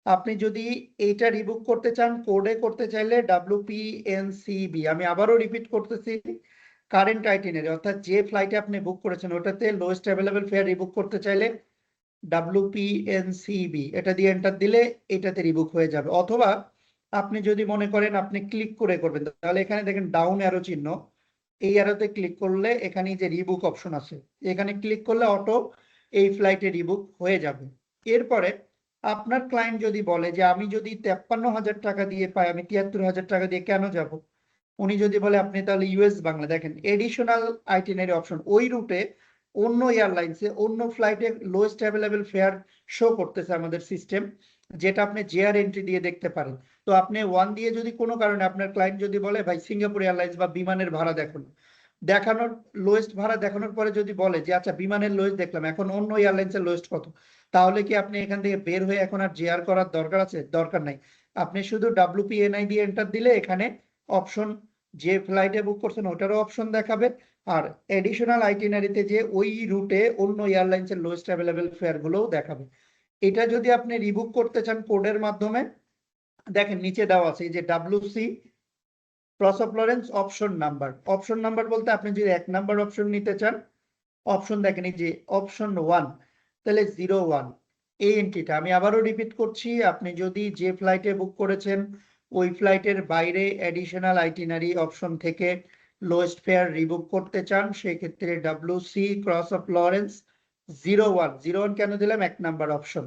A: আপনি যদি এইটা রিবুক করতে চান কোডে করতে চাইলে WPNCB, আমি আবারও রিপিট করতেছি, কারেন্ট আইটিনারি অর্থাৎ যে ফ্লাইটে আপনি বুক করেছেন ওটাতে লোয়েস্ট অ্যাভেলেবল ফেয়ার রিবুক করতে চাইলে WPNCB এটা দিয়ে এন্টার দিলে এটাতে রিবুক হয়ে যাবে। অথবা আপনি যদি মনে করেন আপনি ক্লিক করে করবেন, তাহলে এখানে দেখেন ডাউন অ্যারো চিহ্ন, এই অ্যারোতে ক্লিক করলে এখানে যে রিবুক অপশন আছে, এখানে ক্লিক করলে অটো এই ফ্লাইটে রিবুক হয়ে যাবে। এরপরে আপনার ক্লায়েন্ট যদি বলে যে আমি যদি 53,000 টাকা দিয়ে পাই, আমি 73,000 টাকা দিয়ে কেন যাব, উনি যদি বলে আপনি তাহলে ইউএস বাংলা, দেখেন এডিশনাল আইটিনারি অপশন, ওই রুটে অন্য এয়ারলাইন্সে অন্য ফ্লাইটে লোয়েস্ট অ্যাভেলেবল ফেয়ার শো করতেছে আমাদের সিস্টেম, যেটা আপনি জেআর এন্ট্রি দিয়ে দেখতে পারেন। তো আপনি 1 দিয়ে যদি কোনো কারণে আপনার ক্লায়েন্ট যদি বলে ভাই সিঙ্গাপুর এয়ারলাইন্স বা বিমানের ভাড়া দেখুন, দেখানোর লোয়েস্ট ভাড়া দেখানোর পরে যদি বলে যে আচ্ছা বিমানের লোয়েস্ট দেখলাম, এখন অন্য এয়ারলাইন্সের লোয়েস্ট কত, তাহলে কি আপনি এখান থেকে বের হয়ে এখন আর জেআর করার দরকার আছে? দরকার নাই। আপনি শুধু WPNI দিয়ে এন্টার দিলে এখানে অপশন, যে ফ্লাইটে বুক করছেন ওটারও অপশন দেখাবে, আর এডিশনাল আইটিনারিতে যে ওই রুটে অন্য এয়ারলাইন্সের লোয়েস্ট অ্যাভেলেবল ফেয়ার গুলোও দেখাবে। এটা যদি আপনি রিবুক করতে চান কোডের মাধ্যমে, দেখেন নিচে দেওয়া আছে এই যে WC cross of Lawrence option number. Option number বলতে আপনি যদি 1 নাম্বার অপশন নিতে চান, অপশন দেখেন এই যে অপশন 1, তাহলে 01 এই এন্ট্রিটা। আমি আবারও রিপিট করছি, আপনি যদি যে ফ্লাইটে বুক করেছেন ওই ফ্লাইটের বাইরে এডিশনাল আইটিনারি অপশন থেকে লোয়েস্ট ফেয়ার রিবুক করতে চান, সেক্ষেত্রে WC ক্রস অফ লরেন্স 01 কেন দিলাম, 1 নাম্বার অপশন,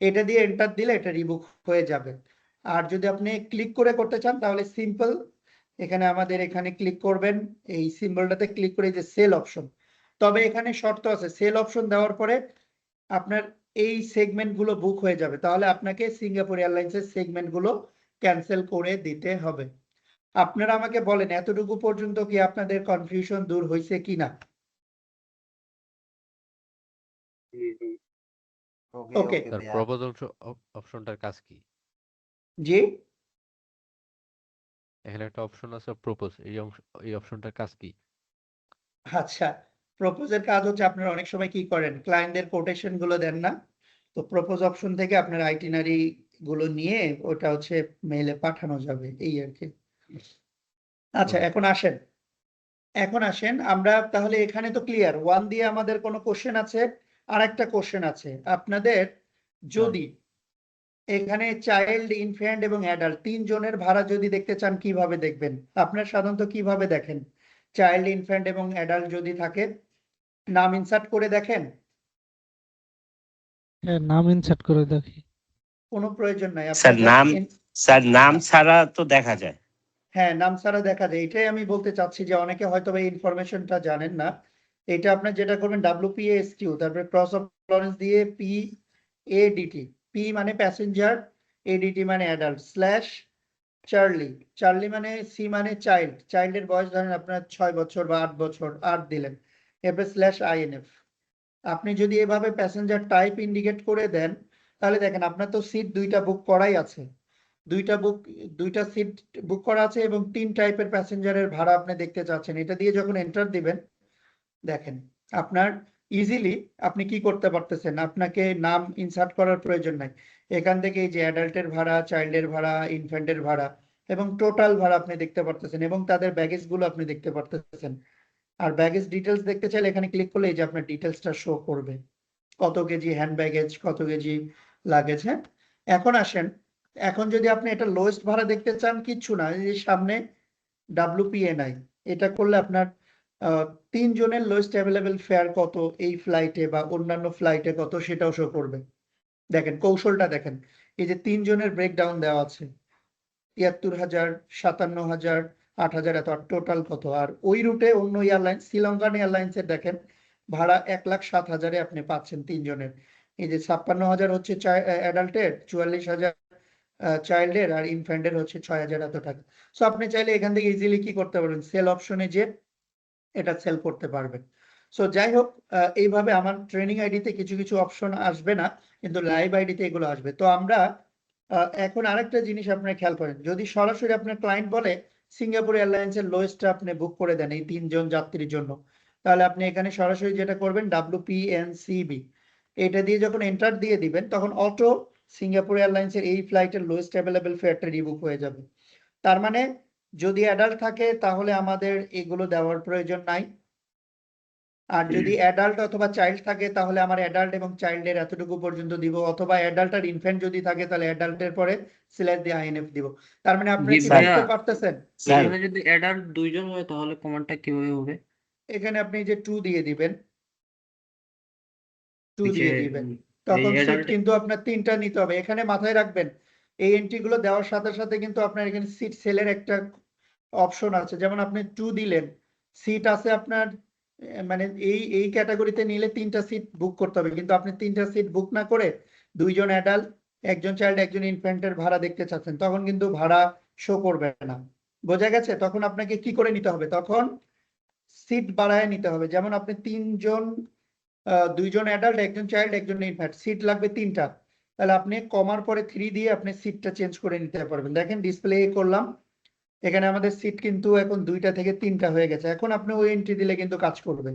A: এটা দিয়ে এন্টার দিলে এটা রিবুক হয়ে যাবে। আর যদি আপনি ক্লিক করে করতে চান তাহলে সিম্পল, এখানে আমাদের এখানে ক্লিক করবেন, এই সিম্বলটাতে ক্লিক করে যে সেল অপশন, তবে এখানে শর্ত আছে, সেল অপশন দেওয়ার পরে আপনার এই সেগমেন্ট গুলো বুক হয়ে যাবে, তাহলে আপনাকে সিঙ্গাপুর এয়ারলাইন্সের সেগমেন্ট গুলো ক্যান্সেল করে দিতে হবে। আপনারা আমাকে বলেন এতটুকু পর্যন্ত কি আপনাদের কনফিউশন দূর হয়েছে কিনা? ওকে,
E: তার প্রপোজাল অপশনটার কাজ কি?
A: জি
E: এখানে একটা অপশন আছে প্রপোজ, এই অপশনটার কাজ কি?
A: আচ্ছা, প্রপোজের কাজ হচ্ছে আপনারা অনেক সময় কি করেন, ক্লায়েন্টদের কোটেশন গুলো দেন না, তো প্রপোজ অপশন থেকে আপনার আইটিনারি গুলো নিয়ে ওটা হচ্ছে মেইলে পাঠানো যাবে, এই আর কি। আচ্ছা এখন আসেন আমরা তাহলে, এখানে তো ক্লিয়ার 1 দিয়ে আমাদের কোনো কোশ্চেন আছে? আর একটা কোশ্চেন আছে আপনাদের, যদি এখানে চাইল্ড, ইনফ্যান্ট এবং অ্যাডাল্ট 3 জনের ভাড়া যদি দেখতে চান কিভাবে দেখবেন? আপনার সাধারণত কিভাবে দেখেন? চাইল্ড, ইনফ্যান্ট এবং অ্যাডাল্ট যদি থাকে নাম ইনসার্ট করে দেখেন?
F: হ্যাঁ, নাম ইনসার্ট করে দেখি।
A: কোনো প্রয়োজন নাই,
C: স্যার
A: আপনার
C: স্যার নাম ছাড়া তো দেখা যায়।
A: হ্যাঁ নাম ছাড়া দেখা যায়, এটাই আমি বলতে চাচ্ছি যে অনেকে হয়তো এই ইনফরমেশনটা জানেন না। এটা আপনার যেটা করবেন WPASQ, তারপরে ক্রস অফ লরেন্স দিয়ে PADT, P মানে প্যাসেঞ্জার, ADT মানে অ্যাডাল্ট, স্ল্যাশ চার্লি মানে C মানে চাইল্ড, চাইল্ডের বয়স ধরেন আপনার 6 বছর বা 8 বছর, 8 দিলেন, এরপর স্ল্যাশ INF। আপনি যদি এভাবে প্যাসেঞ্জার টাইপ ইন্ডিকেট করে দেন, তাহলে দেখেন আপনার তো সিট 2টা বুক করাই আছে, 2টা সিট বুক করা আছে এবং 3 টাইপের প্যাসেঞ্জারের ভাড়া আপনি দেখতে চাচ্ছেন। এটা দিয়ে যখন এন্টার দিবেন, দেখেন আপনার ইজিলি আপনি কি করতে পারতেছেন, আপনাকে নাম ইনসার্ট করার প্রয়োজন নাই। এখান থেকে এই যে অ্যাডাল্টের ভাড়া, চাইল্ডের ভাড়া, ইনফ্যান্টের ভাড়া এবং টোটাল ভাড়া আপনি দেখতে পারতেছেন, এবং তাদের ব্যাগেজ গুলো আপনি দেখতে পারতেছেন। আর ব্যাগেজ ডিটেলস দেখতে চাইলে এখানে ক্লিক করলে এই যে আপনার ডিটেলসটা শো করবে, কত কেজি হ্যান্ড ব্যাগেজ, কত কেজি লাগেজ। হ্যাঁ, এখন আসেন, এখন যদি আপনি এটা লোয়েস্ট ভাড়া দেখতে চান, কিচ্ছু না, এই যে সামনে WPNI, এটা করলে আপনার 3 জনের লোয়েস্ট অ্যাভেলেবেল ফেয়ার কত এই ফ্লাইটে বা অন্যান্য ফ্লাইটে কত সেটাও শো করবে। দেখেন কৌশলটা দেখেন, এই যে 3 জনের ব্রেকডাউন দেওয়া আছে, 73,000, 57,000, 8,000, এত টোটাল কত। আর ওই রুটে অন্য এয়ারলাইন্স, শ্রীলঙ্কান এয়ারলাইন্সের দেখেন ভাড়া 1,07,000-এ আপনি পাচ্ছেন 3 জনের। এই যে 56,000 হচ্ছে অ্যাডাল্টের, 44,000 চাইল্ডের, আর ইনফ্যান্টের হচ্ছে 6,000 এত টাকা। সো আপনি চাইলে এখান থেকে ইজিলি কি করতে পারবেন, সেল অপশনে যে এটা সেল করতে পারবেন। সো যাই হোক, এইভাবে আমার ট্রেনিং আইডিতে কিছু কিছু অপশন আসবে না, কিন্তু লাইভ আইডিতে এগুলো আসবে। তো আমরা এখন আরেকটা জিনিস আপনারা খেয়াল করেন, যদি সরাসরি আপনার ক্লায়েন্ট বলে সিঙ্গাপুর এয়ারলাইন্সের লোয়েস্টটা আপনি বুক করে দেন এই 3 জন যাত্রীর জন্য, তাহলে আপনি এখানে সরাসরি যেটা করবেন WPNCB এটা দিয়ে যখন এন্টার দিয়ে দিবেন, তখন অটো সিঙ্গাপুর এয়ারলাইন্সের এই ফ্লাইটের লোয়েস্ট অ্যাভেলেবল ফেয়ারটা রিবুক হয়ে যাবে। তার মানে যদি অ্যাডাল্ট থাকে তাহলে আমাদের এগুলো দেওয়ার প্রয়োজন নাই, আর যদি অ্যাডাল্ট অথবা চাইল্ড থাকে তাহলে আমার অ্যাডাল্ট এবং চাইল্ডের এতটুকু পর্যন্ত দিব, অথবা অ্যাডাল্ট আর ইনফ্যান্ট যদি থাকে তাহলে অ্যাডাল্টের পরে স্ল্যাশ দিয়ে INF দিব। তার মানে আপনারা
G: জি
A: কি
G: ভাইয়া,
A: বুঝতে পারতেছেন?
C: স্যার
G: এখানে যদি অ্যাডাল্ট 2 জন হয় তাহলে কমান্ডটা কিভাবে হবে?
A: এখানে আপনি যে 2 দিয়ে দিবেন, 2
G: এই যে
A: দিয়ে দিবেন,
G: এই
A: তখন সিট
G: অ্যাডাল্ট
A: কিন্তু আপনার 3টা নিতে হবে। এখানে মাথায় রাখবেন এই এন্ট্রি গুলো দেওয়ার সাথে সাথে কিন্তু আপনার এখানে সিট সেলের একটা অপশন আছে। যেমন আপনি 2 দিলেন, সিট আছে আপনার মানে এই ক্যাটাগরিতে নিলে 3টা সিট বুক করতে হবে, কিন্তু আপনি 3টা সিট বুক না করে 2 জন অ্যাডাল্ট, 1 জন চাইল্ড, 1 জন ইনফ্যান্টের ভাড়া দেখতে চাচ্ছেন, তখন কিন্তু ভাড়া শো করবে না। বোঝা গেছে? তখন আপনাকে কি করে নিতে হবে? তখন সিট বাড়ায় নিতে হবে। যেমন আপনি 3 জন 2 জন অ্যাডাল্ট, 1 জন চাইল্ড, 1 জন ইনফ্যান্ট, সিট লাগবে 3টা, তাহলে আপনি কমার পরে 3 দিয়ে আপনি সিটটা চেঞ্জ করে নিতে পারবেন। দেখেন ডিসপ্লে করলাম, এখানে আমাদের সিট কিন্তু এখন 2টা থেকে 3টা হয়ে গেছে। এখন আপনি ওই এন্ট্রি দিলে কিন্তু কাজ করবে।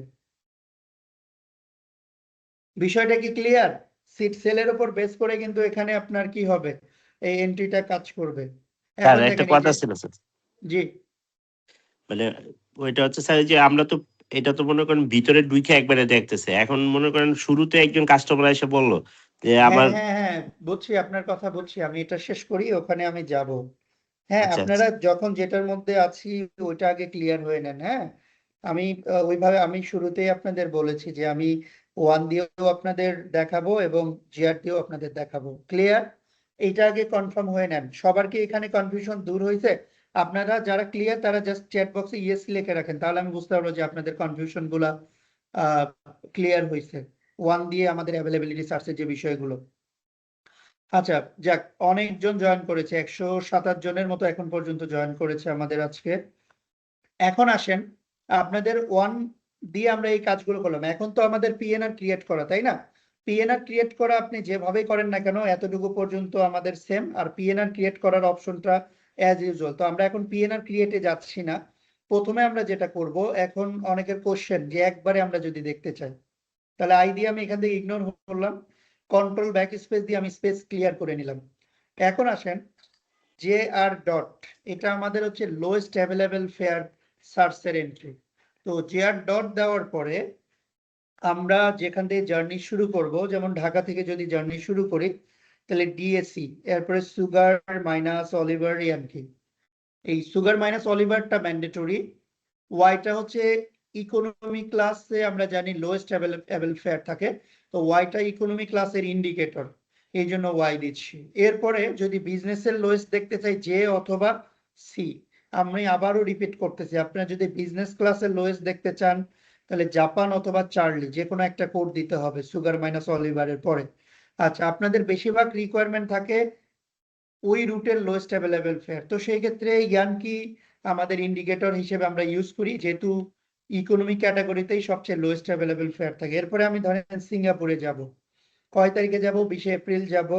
A: বিষয়টা কি ক্লিয়ার? সিট সেলের উপর বেস করে কিন্তু এখানে আপনার কি হবে, এই এন্ট্রিটা কাজ করবে।
C: স্যার
A: এখন
C: একটা
A: দেখেন এই
C: কথা
A: যে,
C: ছিল স্যার,
A: জি
C: মানে ওইটা হচ্ছে স্যার যে আমরা তো এটা তো মনে করেন ভিতরে ঢুকে একবারে দেখতেছে, এখন মনে করেন শুরুতে একজন কাস্টমার এসে বললো যে আমার
A: হ্যাঁ বুঝছি, আপনার কথা বুঝছি, আমি এটা শেষ করি ওখানে আমি যাব। হ্যাঁ,
C: আচ্ছা
A: আপনারা যখন যেটার মধ্যে আছি ওইটা আগে ক্লিয়ার হয়ে নেন। হ্যাঁ, আমি ওইভাবে আমি শুরুতেই আপনাদের বলেছি যে আমি 1 দিয়েও আপনাদের দেখাবো এবং জিআর দিয়েও আপনাদের দেখাবো। ক্লিয়ার? এইটা আগে কনফার্ম হয়ে নেন। সবার কি এখানে কনফিউশন দূর হয়েছে? আপনারা যারা ক্লিয়ার তারা জাস্ট চ্যাট বক্সে ইয়েস লিখে রাখেন, তাহলে আমি বুঝতে পারবো যে আপনাদের কনফিউশন গুলা ক্লিয়ার হয়েছে 1 দিয়ে আমাদের অ্যাভেলেবিলিটি সার্চের যে বিষয়গুলো। আচ্ছা, যাক, অনেকজন জয়েন করেছে, 127 জনের মতো এখন পর্যন্ত জয়েন করেছে আমাদের আজকে। এখন আসেন, আপনাদের 1 দিয়ে আমরা এই কাজগুলো করলাম, এখন তো আমাদের পিএনআর ক্রিয়েট করা, তাই না? পিএনআর ক্রিয়েট করা আপনি যেভাবেই করেন না কেন এতটুকু পর্যন্ত আমাদের সেম, আর পিএনআর ক্রিয়েট করার অপশনটা অ্যাজ ইউজুয়াল। তো আমরা এখন পিএনআর ক্রিয়েটে যাচ্ছি না। প্রথমে আমরা যেটা করব, এখন অনেকের কোশ্চেন যে একবারে আমরা যদি দেখতে চাই, তাহলে আই দিয়ে আমি এখান থেকে ইগনোর করলাম, কন্ট্রোল ব্যাক স্পেস দিয়ে আমি স্পেস ক্লিয়ার করে নিলাম। এখন আসেন JR ডট, এটা আমাদের হচ্ছে লোয়েস্ট অ্যাভেলেবল ফেয়ার সার্চের এন্ট্রি। তো JR ডট দেওয়ার পরে আমরা যেখান থেকে জার্নি শুরু করব, যেমন ঢাকা থেকে যদি জার্নি শুরু করি তাহলে DAC, এরপরে সুগার মাইনাস অলিভার ইয়ানকি। এই সুগার মাইনাস অলিভারটা ম্যান্ডেটরি। ওয়াইটা হচ্ছে ইকোনমি ক্লাসে আমরা জানি লোয়েস্ট অ্যাভেলেবল ফেয়ার থাকে, তো ওয়াইটা ইকোনমি ক্লাসের ইন্ডিকেটর, এই জন্য ওয়াই দিচ্ছি। এরপরে যদি বিজনেসের লোয়েস্ট দেখতে চাই জে অথবা সি, আমি আবারও রিপিট করতেছি, আপনারা যদি বিজনেস ক্লাসের লোয়েস্ট দেখতে চান তাহলে জাপান অথবা চার্লি যে কোনো একটা কোড দিতে হবে সুগার মাইনাস অলিভারের পরে। আচ্ছা, আপনাদের বেশিরভাগ রিকোয়ারমেন্ট থাকে ওই রুটের লোয়েস্ট অ্যাভেলেবল ফেয়ার, তো সেই ক্ষেত্রে ইয়ানকি আমাদের ইন্ডিকেটর হিসেবে আমরা ইউজ করি, যেহেতু ইকোনমি ক্যাটাগরিতেই সবচেয়ে লোয়েস্ট অ্যাভেলেবল ফেয়ার থাকে। এরপরে আমি ধরেন সিঙ্গাপুরে যাব, কয় তারিখে যাব? 20 এপ্রিল যাব,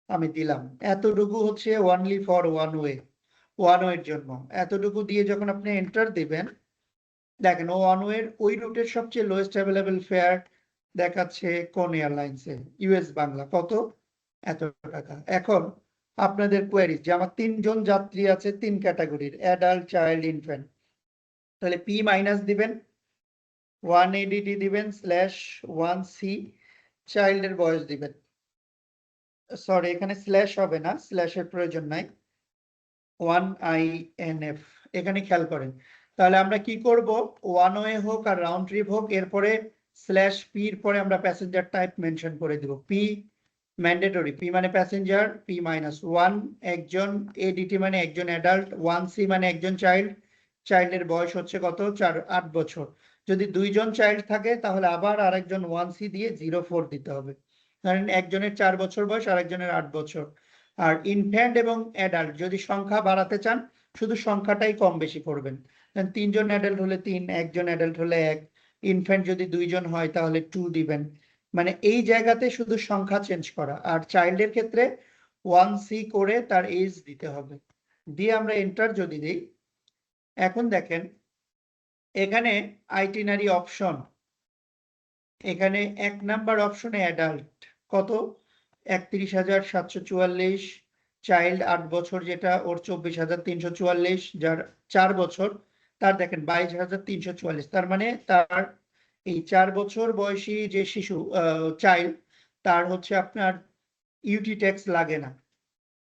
A: আমি দিলাম। এতটুকু হচ্ছে ওয়ানলি ফর ওয়ান ওয়ের জন্য। এতটুকু দিয়ে যখন আপনি এন্টার দিবেন, দেখেন ওয়ান ওয়ের ওই রুটের সবচেয়ে লোয়েস্ট অ্যাভেলেবল ফেয়ার দেখাচ্ছে কোন এয়ারলাইন্সে, ইউএস বাংলা, কত? এত টাকা। এখন আপনাদের কোয়েরি যে আমার 3 জন যাত্রী আছে 3 ক্যাটাগরির, অ্যাডাল্ট, চাইল্ড, ইনফ্যান্ট, তাহলে পি মাইনাস দিবেন, 1 ADT দিবেন /1C, চাইল্ডের বয়স দিবেন, সরি এখানে স্ল্যাশ হবে না, স্ল্যাশের প্রয়োজন নাই, 1INF, এখানে খেয়াল করেন। তাহলে আমরা কি করব, ওয়ান ওয়ে হোক আর রাউন্ড ট্রিপ হোক, এরপরে /P এর পরে আমরা প্যাসেঞ্জার টাইপ মেনশন করে দিব। পি ম্যান্ডেটরি, পি মানে প্যাসেঞ্জার, পি মাইনাস 1 একজন, এডিটি মানে একজন অ্যাডাল্ট, 1C মানে একজন চাইল্ড, চাইল্ডের বয়স হচ্ছে কত? 8 বছর। যদি 2 জন চাইল্ড থাকে তাহলে আবার আরেকজন 1C দিয়ে 04 দিতে হবে, কারণ একজনের 4 বছর বয়স আর একজনের 8 বছর। আর ইনফ্যান্ট এবং অ্যাডাল্ট যদি সংখ্যা বাড়াতে চান শুধু সংখ্যাটাই কম বেশি করবেন। তিনজন অ্যাডাল্ট হলে 3, একজন অ্যাডাল্ট হলে 1, ইনফ্যান্ট যদি 2 জন হয় তাহলে 2 দিবেন। মানে এই জায়গাতে শুধু সংখ্যা চেঞ্জ করা। আর চাইল্ডের ক্ষেত্রে 1C করে তার এজ দিতে হবে। দিয়ে আমরা এন্টার যদি দিই, এখন দেখেন এখানে আইটিনারি অপশন, এখানে 1 নাম্বার অপশনে অ্যাডাল্ট কত 31,744, চাইল্ড 8 বছর যেটা ওর 24,344, যার 4 বছর তার দেখেন 22,344। তার মানে তার এই 4 বছর বয়সী যে শিশু চাইল্ড তার হচ্ছে আপনার ইউটি ট্যাক্স লাগে না।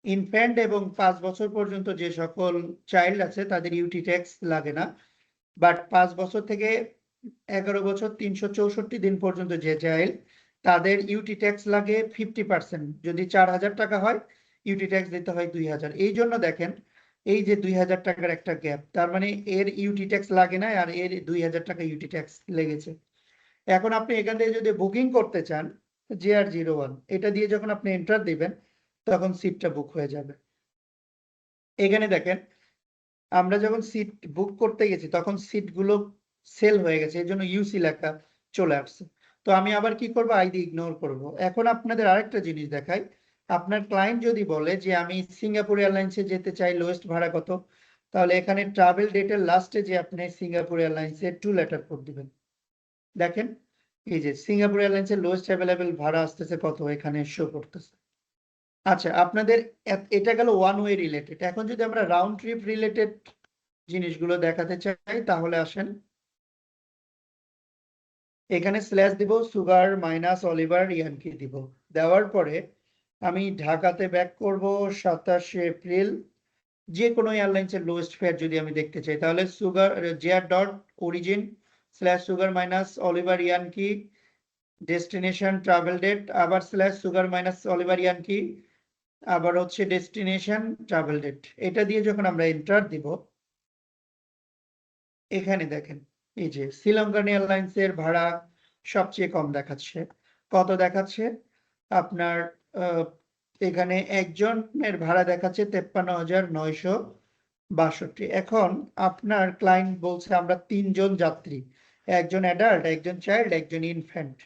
A: ইনফ্যান্ট এবং 5 বছর পর্যন্ত যে সকল চাইল্ড আছে তাদের ইউটি ট্যাক্স লাগে না। বাট 5 বছর থেকে 11 বছর 364 দিন পর্যন্ত যে চাইল্ড তাদের ইউটি ট্যাক্স লাগে 50%। যদি 4,000 টাকা হয় ইউটি ট্যাক্স দিতে হয় 2,000। এই জন্য দেখেন এই যে 2,000 টাকার একটা গ্যাপ, তার মানে এর ইউটি ট্যাক্স লাগে না আর এর 2,000 টাকা ইউটি ট্যাক্স লেগেছে। এখন আপনি এখান থেকে যদি বুকিং করতে চান JR01 এটা দিয়ে যখন আপনি এন্টার দিবেন তখন সিটটা বুক হয়ে যাবে। এখানে দেখেন আমরা যখন সিট বুক করতে গেছি তখন সিটগুলো সেল হয়ে গেছে, এই জন্য ইউসি লেখা চলে আসছে। তো আমি আবার কি করব, আইডি ইগনোর করব। এখন আপনাদের আরেকটা জিনিস দেখাই, আপনার ক্লায়েন্ট যদি বলে যে আমি সিঙ্গাপুর এয়ারলাইন্সে যেতে চাই, লোয়েস্ট ভাড়া কত, তাহলে এখানে ট্রাভেল ডেটের লাস্টে যে আপনি সিঙ্গাপুর এয়ারলাইন্সের 2 লেটার কোড দিবেন। দেখেন এই যে সিঙ্গাপুর এয়ারলাইন্সের লোয়েস্ট অ্যাভেলেবেল ভাড়া আসতেছে কত, এখানে শো করতেছে। আচ্ছা, আপনাদের এটা গেল ওয়ান ওয়ে রিলেটেড। এখন যদি আমরা রাউন্ড ট্রিপ রিলেটেড জিনিসগুলো দেখাতে চাই তাহলে আসেন, এখানে স্ল্যাশ দিব, সুগার মাইনাস অলিভার ইয়ানকি দিব। দেওয়ার পরে আমি ঢাকাতে ব্যাক করব 27 এপ্রিল। যে কোনো এয়ারলাইন্সের লোয়েস্ট ফেয়ার যদি আমি দেখতে চাই তাহলে sugar JR dot origin slash sugar minus Oliver Yankee destination travel date, আবার slash sugar minus Oliver Yankee, আবার হচ্ছে ডেস্টিনেশন ট্রাভেল ডেট। এটা দিয়ে যখন আমরা এন্টার দিব, এখানে দেখেন এই যে শ্রীলঙ্কান এয়ারলাইন্সের ভাড়া সবচেয়ে কম দেখাচ্ছে। কত দেখাচ্ছে আপনার এখানে একজনের ভাড়া দেখাচ্ছে 53,962। এখন আপনার ক্লায়েন্ট বলছে আমরা 3 জন যাত্রী, একজন অ্যাডাল্ট, একজন চাইল্ড, একজন ইনফ্যান্ট,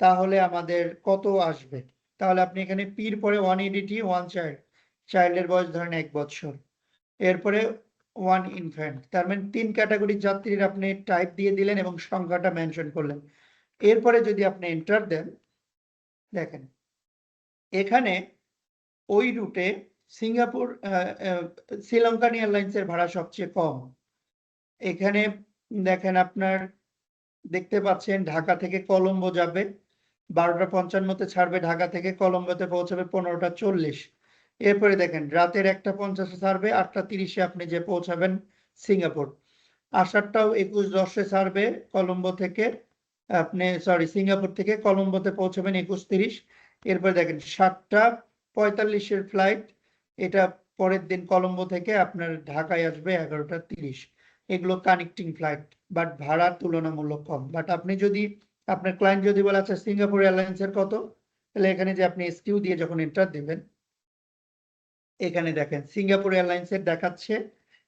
A: তাহলে আমাদের কত আসবে? তাহলে আপনি এখানে পির পরে 180, 1 চাইল্ড, চাইল্ডের বয়স ধরেন 1 বছর, এরপরে 1 ইনফ্যান্ট, তার মানে 3 ক্যাটাগরির যাত্রীর আপনি টাইপ দিয়ে দিলেন এবং সংখ্যাটা মেনশন করলেন। এরপরে যদি আপনি এন্টার দেন, দেখেন এখানে ওই রুটে সিঙ্গাপুর শ্রীলঙ্কান এয়ারলাইন্সের ভাড়া সবচেয়ে কম। এখানে দেখেন আপনার দেখতে পাচ্ছেন ঢাকা থেকে কলম্বো যাবে 12:55 ছাড়বে, ঢাকা থেকে কলম্বোতে পৌঁছাবে 15:40। এরপরে দেখেন রাতের 1:50 ছাড়বে, 8:30 আপনি যে পৌঁছাবেন সিঙ্গাপুর। আসারটাও 21:10 ছাড়বে কলম্বো থেকে, আপনি সিঙ্গাপুর থেকে কলম্বোতে পৌঁছাবেন 21:30। এরপরে দেখেন 7:45 ফ্লাইট, এটা পরের দিন কলম্বো থেকে আপনার ঢাকায় আসবে 11:30। এগুলো কানেক্টিং ফ্লাইট, বাট ভাড়া তুলনামূলক কম। বাট আপনি যদি আপনার ক্লায়েন্ট যদি বলে আচ্ছা সিঙ্গাপুর এয়ারলাইন্সের কত, তাহলে এখানে যে আপনি SQ দিয়ে যখন এন্টার দিবেন, এখানে দেখেন সিঙ্গাপুর এয়ারলাইন্সের দেখাচ্ছে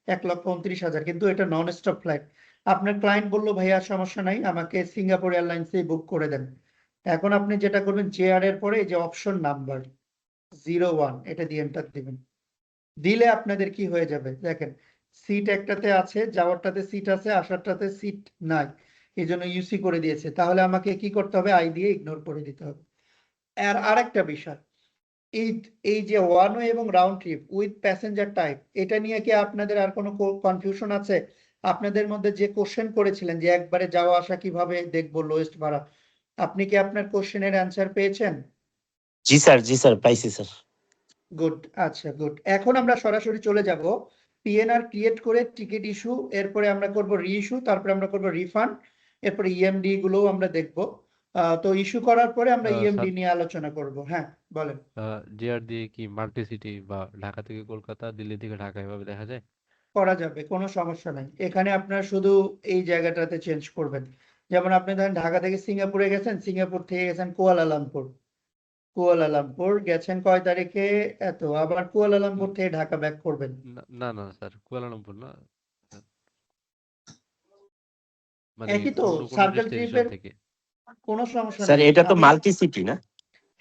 A: 1,29,000, কিন্তু এটা নন স্টপ ফ্লাইট। আপনার ক্লায়েন্ট বললো ভাইয়া সমস্যা নাই, আমাকে সিঙ্গাপুর এয়ারলাইন্সে বুক করে দেন। এখন আপনি যেটা করবেন JR এর পরে এই যে অপশন নাম্বার 01 এটা দিয়ে এন্টার দিবেন। দিলে আপনাদের কি হয়ে যাবে দেখেন, সিট একটাতে আছে, যাওয়ারটাতে সিট আছে, আসারটাতে সিট নাই, এই জন্য ইউসি করে দিয়েছে। তাহলে আমাকে কি করতে হবে, আই দিয়ে ইগনোর করে দিতে হবে। আর আরেকটা বিষয়, এই যে ওয়ান ওয়ে এবং round trip with passenger type, এটা নিয়ে কি আপনাদের আর কোনো কনফিউশন আছে? আপনাদের মধ্যে যে কোশ্চেন করেছিলেন যে একবারে যাওয়া আসা কিভাবে দেখবো লোয়েস্ট ভাড়া, আপনি কি আপনার কোশ্চেনের অ্যান্সার পেয়েছেন?
C: জি স্যার পাইছি স্যার।
A: গুড, আচ্ছা গুড। এখন আমরা সরাসরি চলে যাব PNR ক্রিয়েট করে টিকিট ইস্যু, এরপরে আমরা করব রি ইস্যু, তারপরে আমরা করব রিফান্ড, এরপরে EMD গুলোও আমরা দেখব। তো ইস্যু করার পরে আমরা EMD
E: স্যার
A: নিয়ে আলোচনা করব। হ্যাঁ বলেন।
E: জিআর দিয়ে কি মাল্টি সিটি বা ঢাকা থেকে কলকাতা, দিল্লি থেকে ঢাকা এভাবে দেখা যায়?
A: করা যাবে, কোনো সমস্যা নাই। এখানে আপনার শুধু এই জায়গাটাতে চেঞ্জ করবেন। যেমন আপনি ধরেন ঢাকা থেকে সিঙ্গাপুরে গেছেন, সিঙ্গাপুর থেকে গেছেন কুয়ালালামপুর, কুয়ালালামপুর গেছেন কয় তারিখে? এত আবার কুয়ালালামপুর থেকে ঢাকা ব্যাক করবেন।
E: না না স্যার, কুয়ালালামপুর না, মানে
A: একই তো,
E: অন্য কোনো
A: সার্কেল
E: ডেস্টিনেশন
A: ট্রিপের
E: থেকে।
A: কোনো সমস্যা
C: স্যার
A: নেই।
C: এটা তো
A: আমি
C: মাল্টি সিটি না?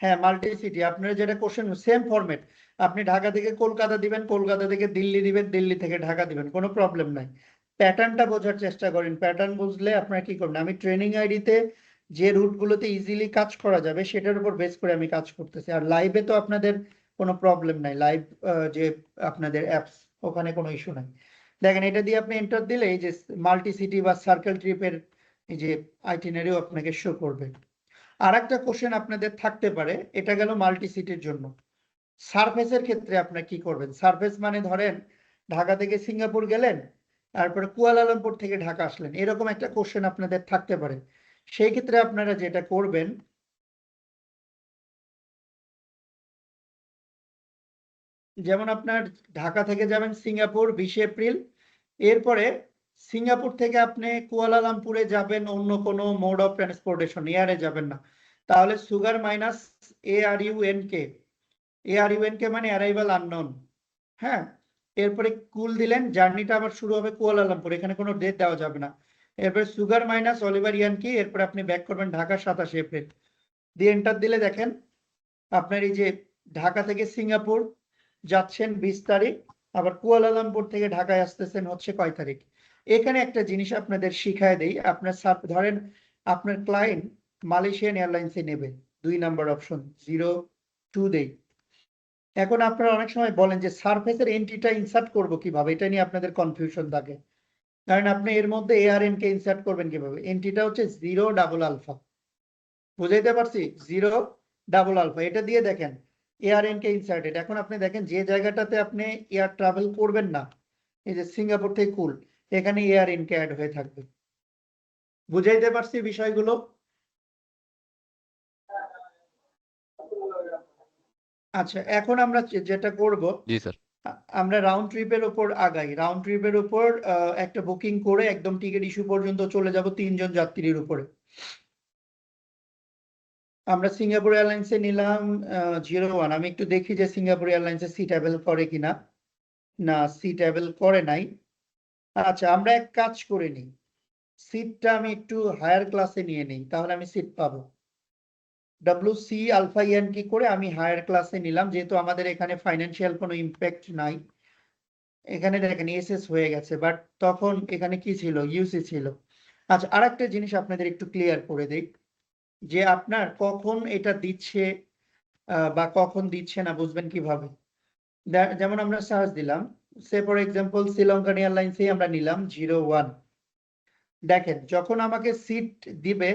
A: হ্যাঁ, মাল্টি সিটি। আপনার যেটা কোশ্চেন সেম ফরম্যাট। আপনি ঢাকা থেকে কলকাতা দিবেন, কলকাতা থেকে দিল্লি দিবেন, দিল্লি থেকে ঢাকা দিবেন, কোনো প্রবলেম নাই। প্যাটার্নটা বোঝার চেষ্টা করেন, প্যাটার্ন বুঝলে আপনারা কি করবেন। আমি ট্রেনিং আইডিতে যে রুটগুলোতে ইজিলি কাজ করা যাবে সেটার উপর বেস করে আমি কাজ করতেছি। আর লাইভে তো আপনাদের কোনো প্রবলেম নাই, লাইভ যে আপনাদের অ্যাপস, ওখানে কোনো ইস্যু নাই। দেখেন, এটা দিয়ে আপনি এন্টার দিলে এই যে মাল্টি সিটি বা সার্কেল ট্রিপের এই যে আইটিনারিও আপনাকে শো করবে। আর একটা কোশ্চেন আপনাদের থাকতে পারে, এটা গেল মাল্টি সিটির জন্য। সারফেসের ক্ষেত্রে আপনারা কি করবেন? সারফেস মানে ধরেন ঢাকা থেকে সিঙ্গাপুর গেলেন, তারপরে কুয়ালালামপুর থেকে ঢাকা আসলেন, এরকম একটা কোশ্চেন আপনাদের থাকতে পারে। সেই ক্ষেত্রে আপনারা যেটা করবেন, যেমন আপনার ঢাকা থেকে যাবেন সিঙ্গাপুর 20 এপ্রিল, এরপরে সিঙ্গাপুর থেকে আপনি কুয়ালালামপুরে যাবেন অন্য কোনো মোড অফ ট্রান্সপোর্টেশন, এয়ারে যাবেন না। তাহলে সুগার মাইনাস ARUNK মানে অ্যারাইভাল আননোন। হ্যাঁ, এরপরে কুল দিলেন, জার্নিটা আবার শুরু হবে কুয়ালালামপুর, এখানে কোনো ডেট দেওয়া যাবে না। এরপরে সুগার মাইনাস অলিভার ইয়ানকি, এরপরে আপনি ব্যাক করবেন ঢাকা 27 এপ্রিল দিয়ে এন্টার দিলে দেখেন আপনার এই যে ঢাকা থেকে সিঙ্গাপুর যাচ্ছেন 20 তারিখ, আবার কুয়ালালামপুর থেকে ঢাকায় আসতেছেন হচ্ছে কয় তারিখ। এখানে একটা জিনিস আপনাদের শিখায় দেই। আপনার ধরেন আপনার ক্লায়েন্ট মালয়েশিয়ান এয়ারলাইন্সে নেবে, 2 নাম্বার অপশন 02 দেই। এখন আপনারা অনেক সময় বলেন যে সারফেসের এন্ট্রিটা ইনসার্ট করব কিভাবে, এটা নিয়ে আপনাদের কনফিউশন থাকে। কারণ আপনি এর মধ্যে ARN কে ইনসার্ট করবেন কিভাবে। এন্ট্রিটা হচ্ছে 0 ডাবল আলফা, বুঝাইতে পারছি? 0 ডাবল আলফা, এটা দিয়ে দেখেন ARN কে ইনসার্টেড। এখন আপনি দেখেন যে জায়গাটাতে আপনি এয়ার ট্রাভেল করবেন না, এই যে সিঙ্গাপুর থেকে কুল, এখানে ARN কে অ্যাড হয়ে থাকবে। বুঝাইতে পারছি বিষয়গুলো? আচ্ছা, এখন আমরা যেটা করব,
E: জি স্যার।
A: আমরা রাউন্ড ট্রিপের উপর আগাই। রাউন্ড ট্রিপের উপর একটা বুকিং করে একদম টিকিট ইস্যু পর্যন্ত চলে যাব 3 জন যাত্রীর উপরে। আমরা সিঙ্গাপুর এয়ারলাইন্সে নিলাম 01। আমি একটু দেখি যে সিঙ্গাপুর এয়ারলাইন্সে সিট অ্যাভেল করে কিনা। না, সিট অ্যাভেল করে নাই। আচ্ছা, আমরা এক কাজ করে নিই, সিটটা আমি একটু হায়ার ক্লাসে নিয়ে নিই, তাহলে আমি সিট পাবো। WC আলফা ইয়ানকি করে আমি হায়ার ক্লাসে নিলাম, যেহেতু আমাদের এখানে ফাইন্যান্সিয়াল কোনো ইম্প্যাক্ট নাই। এখানে দেখেন এসএস হয়ে গেছে, বাট তখন এখানে কি ছিল? ইউসি ছিল। আচ্ছা, আরেকটা জিনিস আপনাদের একটু ক্লিয়ার করে দিই, যে আপনার কখন এটা দিচ্ছে বা কখন দিচ্ছে না বুঝবেন কিভাবে। যেমন আমরা সার্চ দিলাম, সে ফর এক্সাম্পল শ্রীলঙ্কান এয়ারলাইন্সে আমরা নিলাম 01। দেখেন, যখন আমাকে সিট দিবে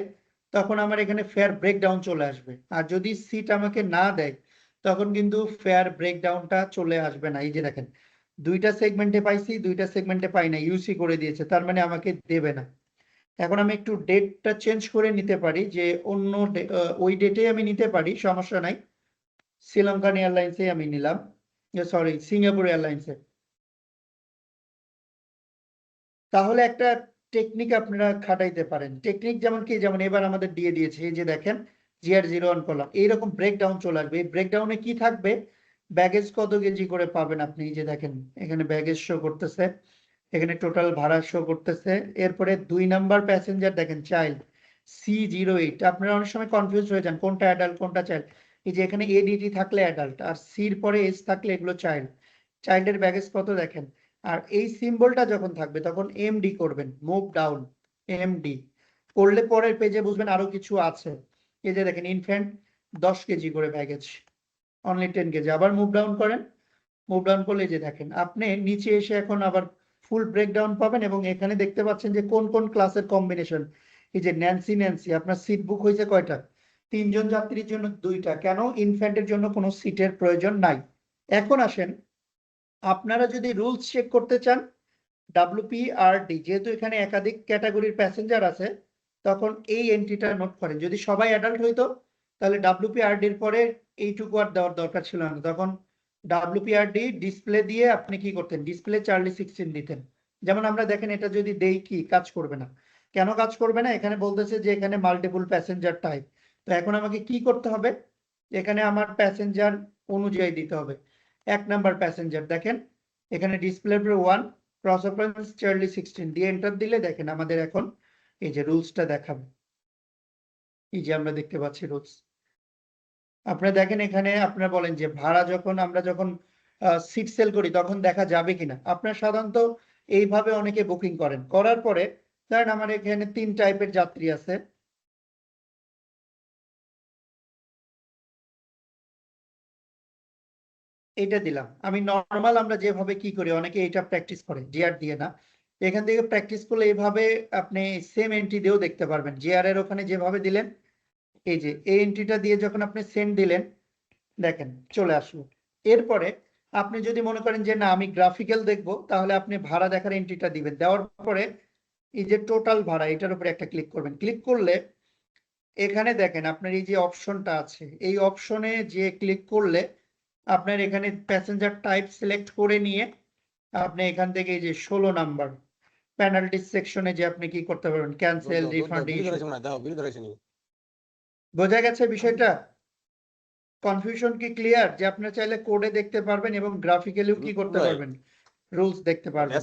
A: তখন আমার এখানে ফেয়ার ব্রেকডাউন চলে আসবে। আর যদি সিট আমাকে না দেয় তখন কিন্তু ফেয়ার ব্রেকডাউনটা চলে আসবে না। এই যে দেখেন, 2টা সেগমেন্টে পাইছি, 2টা সেগমেন্টে পাই না, ইউসি করে দিয়েছে, তার মানে আমাকে দেবে না। এখন আমি একটু ডেটটা চেঞ্জ করে নিতে পারি, যে অন্য ওই ডেটে আমি নিতে পারি, সমস্যা নাই। শ্রীলঙ্কান এয়ারলাইন্সে আমি নিলাম, সরি সিঙ্গাপুর এয়ারলাইন্সে। তাহলে একটা টেকনিক আপনারা খাটাইতে পারেন। টেকনিক যেমন কি, যেমন এবার আমাদের দিয়ে দিয়েছে, এই যে দেখেন GR01 কলাম, এইরকম ব্রেকডাউন চলে আসবে। এই ব্রেকডাউনে কি থাকবে? ব্যাগেজ কত কেজি করে পাবেন আপনি, এই যে দেখেন এখানে ব্যাগেজ শো করতেছে, এখানে টোটাল ভাড়া শো করতেছে। এরপরে 2 নাম্বার প্যাসেঞ্জার দেখেন চাইল্ড C08। আপনারা অনেক সময় কনফিউজ হয়ে যান কোনটা অ্যাডাল্ট কোনটা চাইল্ড। এই যে এখানে ADT থাকলে অ্যাডাল্ট, আর সির পরে এস থাকলে এগুলো চাইল্ড। চাইল্ডের ব্যাগেজ কত দেখেন। আর এই সিম্বলটা যখন থাকবে তখন MD করবেন, মুভ ডাউন, MD করলে পরের পেজে বুঝবেন আরো কিছু আছে। এই যে দেখেন ইনফ্যান্ট 10 কেজি করে ব্যাগেজ, অনলি 10 কেজি। আবার মুভ ডাউন করেন, মুভ ডাউন করলে যে দেখেন আপনি নিচে এসে এখন আবার ফুল ব্রেকডাউন পাবেন। এবং এখানে দেখতে পাচ্ছেন যে কোন কোন ক্লাসের কম্বিনেশন। এই যে ন্যান্সি, আপনার সিট বুক হয়েছে কয়টা? 3 জন যাত্রীর জন্য 2টা। কেন? ইনফ্যান্টের জন্য কোনো সিটের প্রয়োজন নাই। এখন আসেন, আপনারা যদি রুলস চেক করতে চান, WPRD, যেহেতু এখানে একাধিক ক্যাটাগরির প্যাসেঞ্জার আছে, তখন এই এন্ট্রিটা নোট করেন। যদি সবাই অ্যাডাল্ট হইতো তাহলে WPRD-র পরে এইটুকু আর দেওয়ার দরকার ছিল না। তখন WPRD ডিসপ্লে দিয়ে আপনি কি করতেন? ডিসপ্লে চার্লি 16 দিতেন। যেমন আমরা দেখেন, এটা যদি দেই, কি কাজ করবে না। কেন কাজ করবে না? এখানে বলতেছে যে এখানে মাল্টিপল প্যাসেঞ্জার টাইপ। তো এখন আমাকে কি করতে হবে? এখানে আমার প্যাসেঞ্জার অনুযায়ী দিতে হবে। 1 নাম্বার প্যাসেঞ্জার দেখেন এখানে ডিসপ্লে 1 ক্রস অফারেন্স চার্লি 16 দিয়ে এন্টার দিলে দেখেন আমাদের এখন এই যে রুলসটা দেখাবে। এই যে আমরা দেখতে পাচ্ছি রুলস। আপনারা দেখেন এখানে আপনারা বলেন যে ভাড়া আমরা যখন সিট সেল করি তখন দেখা যাবে কিনা। আপনারা সাধারণত এইভাবে অনেকে বুকিং করেন, করার পরে ধরেন আমার এখানে 3 টাইপের যাত্রী আছে। এটা দিলাম আমি নর্মাল, আমরা যেভাবে কি করি অনেকে এটা প্র্যাকটিস করে জিআর দিয়ে না। এখান থেকে প্র্যাকটিস করলে এইভাবে আপনি সেম এন্ট্রি দিয়েও দেখতে পারবেন। জিআর এর ওখানে যেভাবে দিলেন এই যে এই এন্ট্রিটা দিয়ে যখন আপনি সেন্ড দিলেন দেখেন চলে আসলো। এরপরে আপনি যদি মনে করেন যে না আমি গ্রাফিক্যাল দেখবো তাহলে আপনি ভাড়া দেখার এন্ট্রিটা দিবেন। দেওয়ার পরে এই যে টোটাল ভাড়া এটার উপরে একটা ক্লিক করবেন। ক্লিক করলে এখানে দেখেন আপনার এই যে অপশনটা আছে এই অপশনে যে ক্লিক করলে আপনার এখানে প্যাসেঞ্জার টাইপ সিলেক্ট করে নিয়ে আপনি এখান থেকে এই যে 16 নাম্বার পেনাল্টি সেকশনে যে আপনি কি করতে পারবেন ক্যান্সেল রিফান্ড ইস্যু। বোঝা গেছে বিষয়টা? কনফিউশন কি ক্লিয়ার? যে আপনি চাইলে কোডে দেখতে পারবেন এবং গ্রাফিক্যালিও কি করতে পারবেন রুলস দেখতে পারবেন।